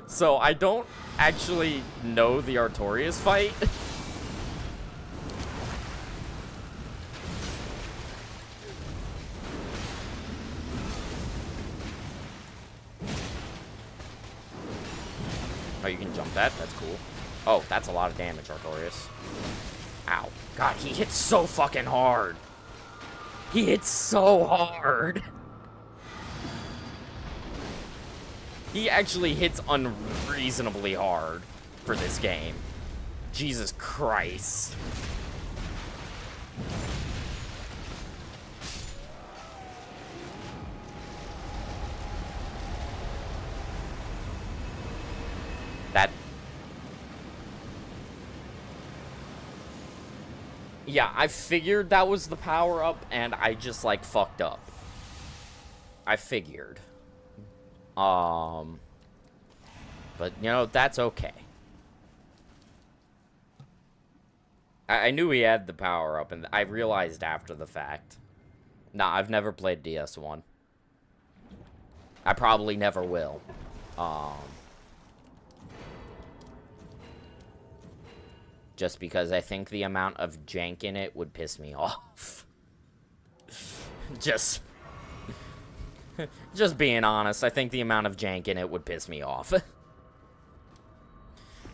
So, I don't actually know the Artorias fight. Oh, you can jump that? That's cool. Oh, that's a lot of damage, Artorias. Ow. God, he hits so fucking hard. He hits so hard. He actually hits unreasonably hard for this game. Jesus Christ. That... Yeah, I figured that was the power-up, and I just, like, fucked up. I figured. But, you know, that's okay. I knew he had the power-up, and I realized after the fact. Nah, I've never played DS1. I probably never will. Just because I think the amount of jank in it would piss me off. Just being honest, I think the amount of jank in it would piss me off.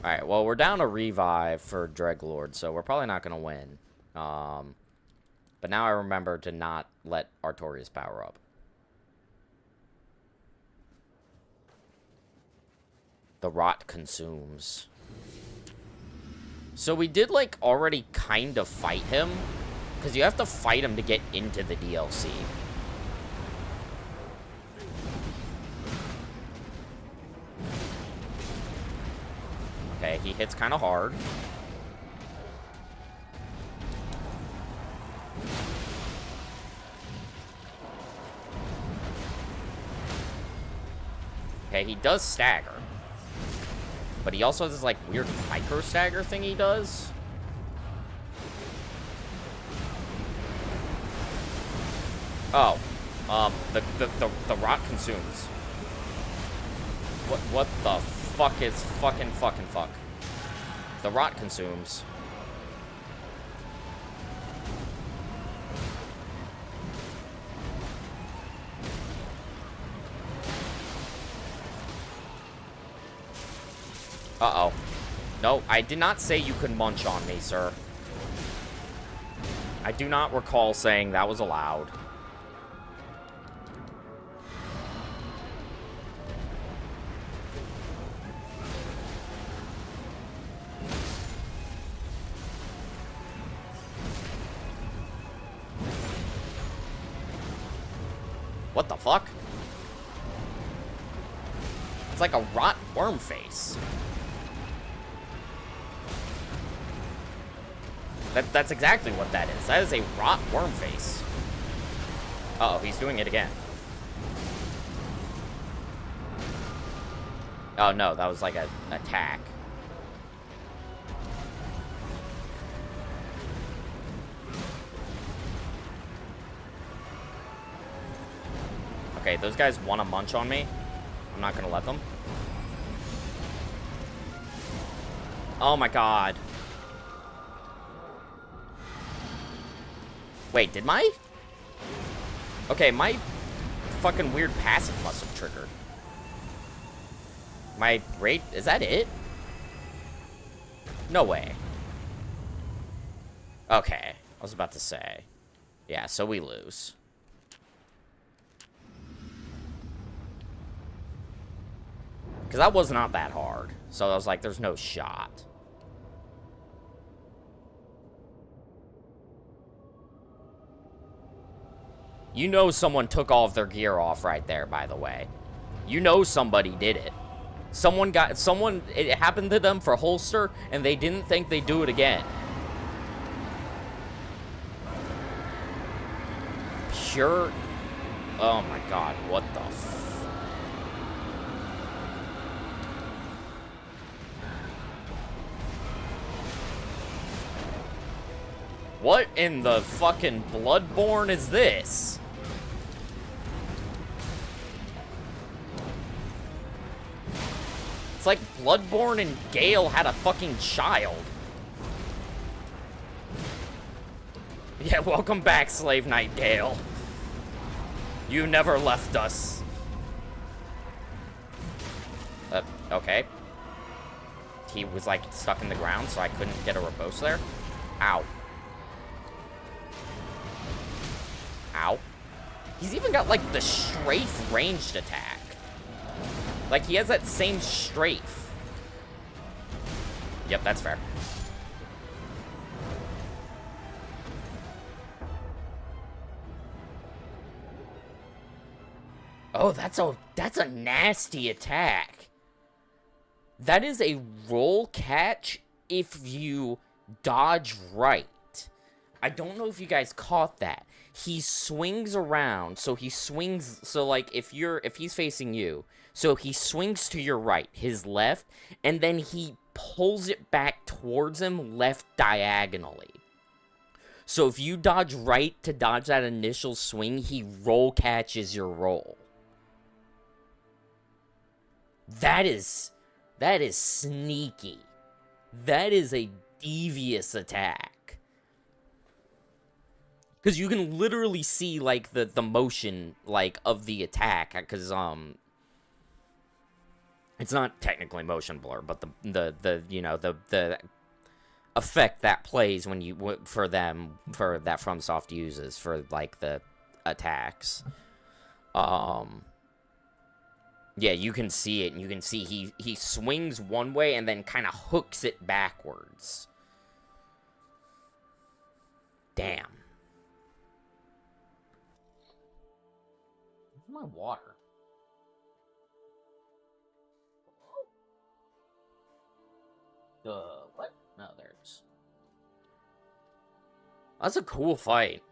Alright, well, we're down a revive for Dreglord, so we're probably not going to win. But now I remember to not let Artorias power up. The rot consumes. So we did, like, already kind of fight him. Because you have to fight him to get into the DLC. Okay, he hits kind of hard. Okay, he does stagger. But he also has this, like, weird micro stagger thing he does. Oh, the rot consumes. What the fuck is fucking fuck? The rot consumes. Uh-oh. No, I did not say you could munch on me, sir. I do not recall saying that was allowed. What the fuck? It's like a rot worm face. That's exactly what that is. That is a rot worm face. Uh-oh, he's doing it again. Oh no, that was like an attack. Okay, those guys want to munch on me. I'm not gonna let them. Oh my god. Wait, did my... Okay, my fucking weird passive must have triggered. My rate... Is that it? No way. Okay, I was about to say. Yeah, so we lose. Because that was not that hard. So I was like, there's no shot. You know someone took all of their gear off right there, by the way. You know somebody did it. It happened to them for holster, and they didn't think they'd do it again. Pure... Oh my god, what the f... What in the fucking Bloodborne is this? It's like Bloodborne and Gale had a fucking child. Yeah, welcome back, Slave Knight Gale. You never left us. Okay. He was, like, stuck in the ground, so I couldn't get a riposte there. Ow. Ow. He's even got, like, the strafe ranged attack. Like, he has that same strafe. Yep, that's fair. Oh, that's a nasty attack. That is a roll catch if you dodge right. I don't know if you guys caught that. He swings around, so he swings, so like if he's facing you, so he swings to your right, his left, and then he pulls it back towards him left diagonally. So if you dodge right to dodge that initial swing, he roll catches your roll. That is sneaky. That is a devious attack. Because you can literally see, like, the motion, like, of the attack. Because, it's not technically motion blur, but the effect that plays when you, for that FromSoft uses for, like, the attacks. Yeah, you can see it, and you can see he swings one way and then kind of hooks it backwards. Damn. Where's my water? What? No, there's... That's a cool fight.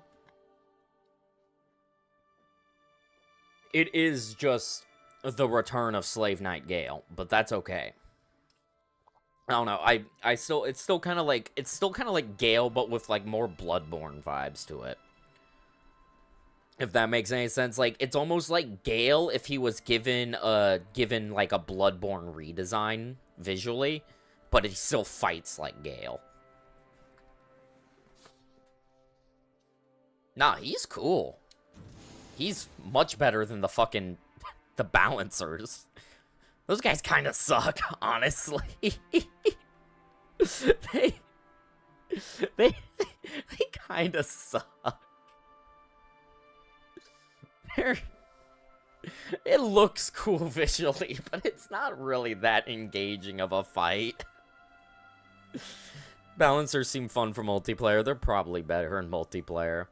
It is just the return of Slave Knight Gale, but that's okay. I don't know. It's still kind of like Gale, but with like more Bloodborne vibes to it. If that makes any sense. Like, it's almost like Gale if he was given like a Bloodborne redesign visually, but he still fights like Gale. Nah, he's cool. He's much better than the fucking the Balancers. Those guys kind of suck, honestly. they they kind of suck. It looks cool visually, but it's not really that engaging of a fight. Balancers seem fun for multiplayer. They're probably better in multiplayer.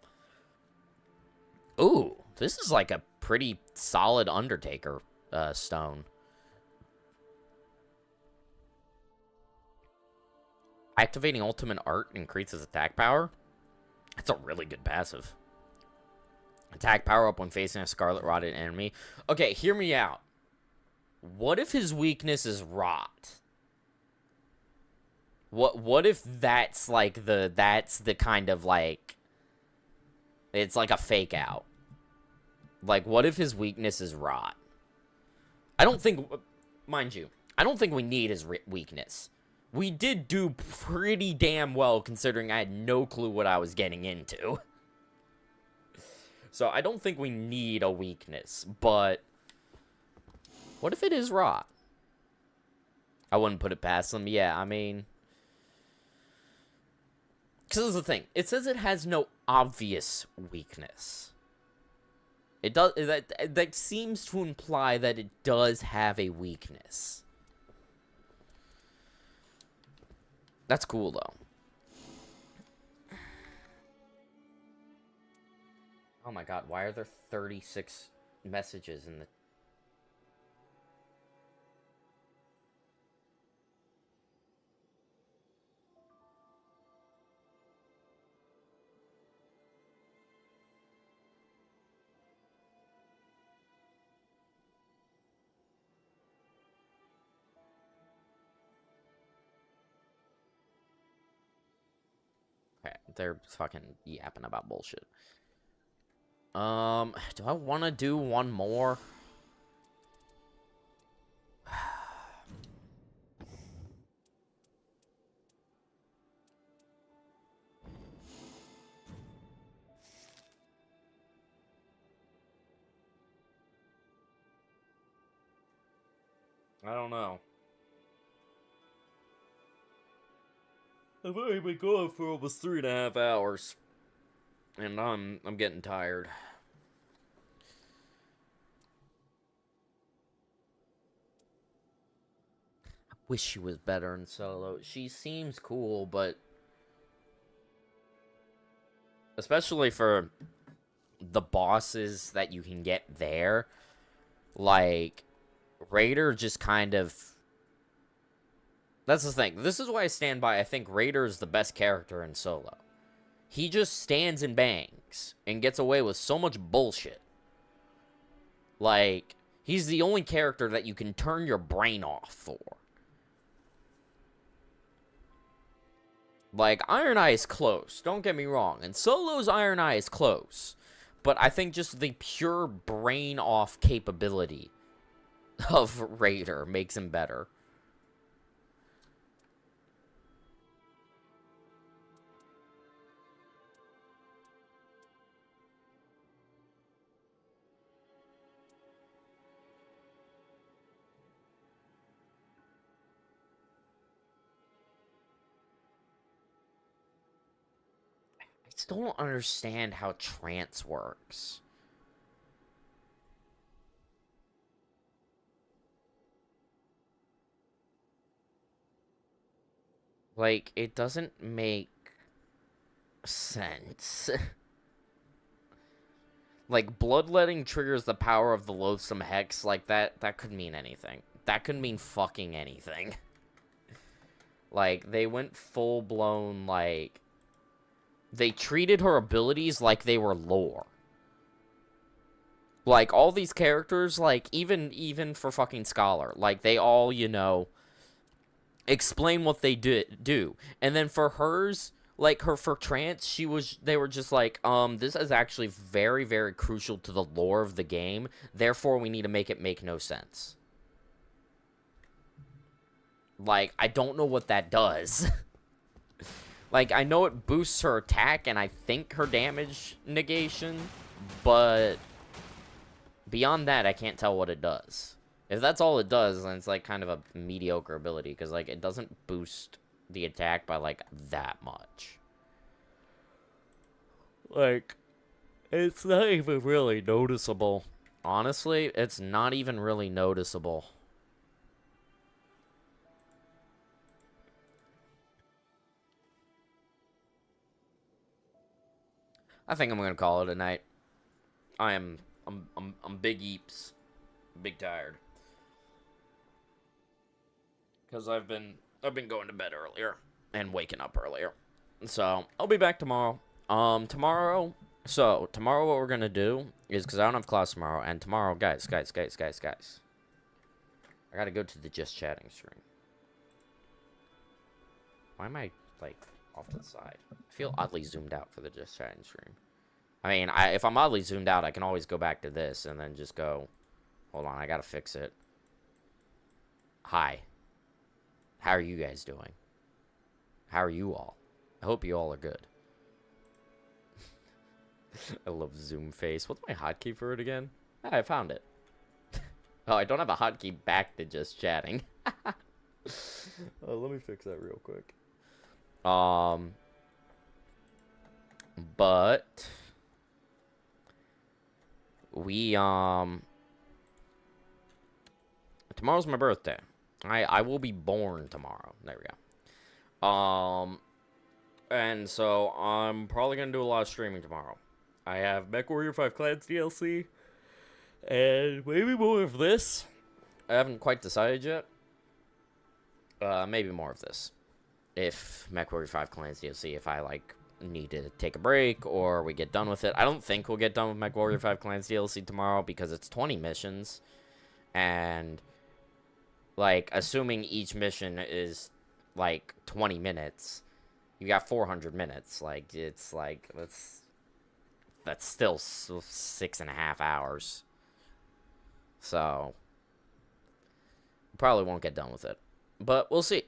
Ooh, this is like a pretty solid Undertaker stone. Activating Ultimate Art increases attack power. That's a really good passive. Attack power up when facing a Scarlet Rotted enemy. Okay, hear me out. What if his weakness is rot? What if that's like that's the kind of like it's like a fake out? Like, what if his weakness is rot? I don't think, mind you, I don't think we need his weakness. We did do pretty damn well considering I had no clue what I was getting into. So I don't think we need a weakness, but what if it is rot? I wouldn't put it past them. Yeah, I mean, because this is the thing. It says it has no obvious weakness. It does. That seems to imply that it does have a weakness. That's cool, though. Oh my god, why are there 36 messages in the... Okay, they're fucking yapping about bullshit. Do I want to do one more? I don't know. I've already been going for almost 3.5 hours. And I'm getting tired. I wish she was better in solo. She seems cool, but especially for the bosses that you can get there, like Raider just kind of... That's the thing. This is why I stand by. I think Raider is the best character in solo. He just stands and bangs and gets away with so much bullshit. Like, he's the only character that you can turn your brain off for. Like, Iron Eye is close, don't get me wrong. And Solo's Iron Eye is close. But I think just the pure brain off capability of Raider makes him better. I still don't understand how trance works. Like, it doesn't make sense. Like, bloodletting triggers the power of the loathsome hex. Like, that could mean anything. That could mean fucking anything. Like, they went full-blown, like... They treated her abilities like they were lore. Like, all these characters, like, even for fucking Scholar, like, they all, you know, explain what they do. And then for hers, like her for trance, they were just like, this is actually very, very crucial to the lore of the game. Therefore, we need to make it make no sense. Like, I don't know what that does. Like, I know it boosts her attack and I think her damage negation, but beyond that, I can't tell what it does. If that's all it does, then it's like kind of a mediocre ability, because like it doesn't boost the attack by like that much. Like, it's not even really noticeable. Honestly, it's not even really noticeable. I think I'm gonna call it a night. I'm big eeps, big tired. Cause I've been going to bed earlier and waking up earlier. So I'll be back tomorrow. Tomorrow what we're gonna do is, because I don't have class tomorrow, and tomorrow, guys, I gotta go to the Just Chatting stream. Why am I, like, off to the side? I feel oddly zoomed out for the Just Chatting stream. I mean, if I'm oddly zoomed out, I can always go back to this and then just go, hold on, I gotta fix it. Hi. How are you guys doing? How are you all? I hope you all are good. I love zoom face. What's my hotkey for it again? Ah, I found it. Oh, I don't have a hotkey back to Just Chatting. Let me fix that real quick. But we tomorrow's my birthday. I will be born tomorrow. There we go. And so I'm probably gonna do a lot of streaming tomorrow. I have MechWarrior 5 Clans DLC, and maybe more of this. I haven't quite decided yet. Maybe more of this. If MechWarrior 5 Clans DLC, if I like need to take a break or we get done with it. I don't think we'll get done with MechWarrior 5 Clans DLC tomorrow because it's 20 missions, and like assuming each mission is like 20 minutes, you got 400 minutes. Like, it's like that's still 6.5 hours. So probably won't get done with it, but we'll see.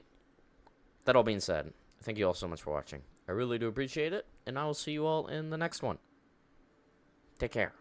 That all being said, thank you all so much for watching. I really do appreciate it, and I will see you all in the next one. Take care.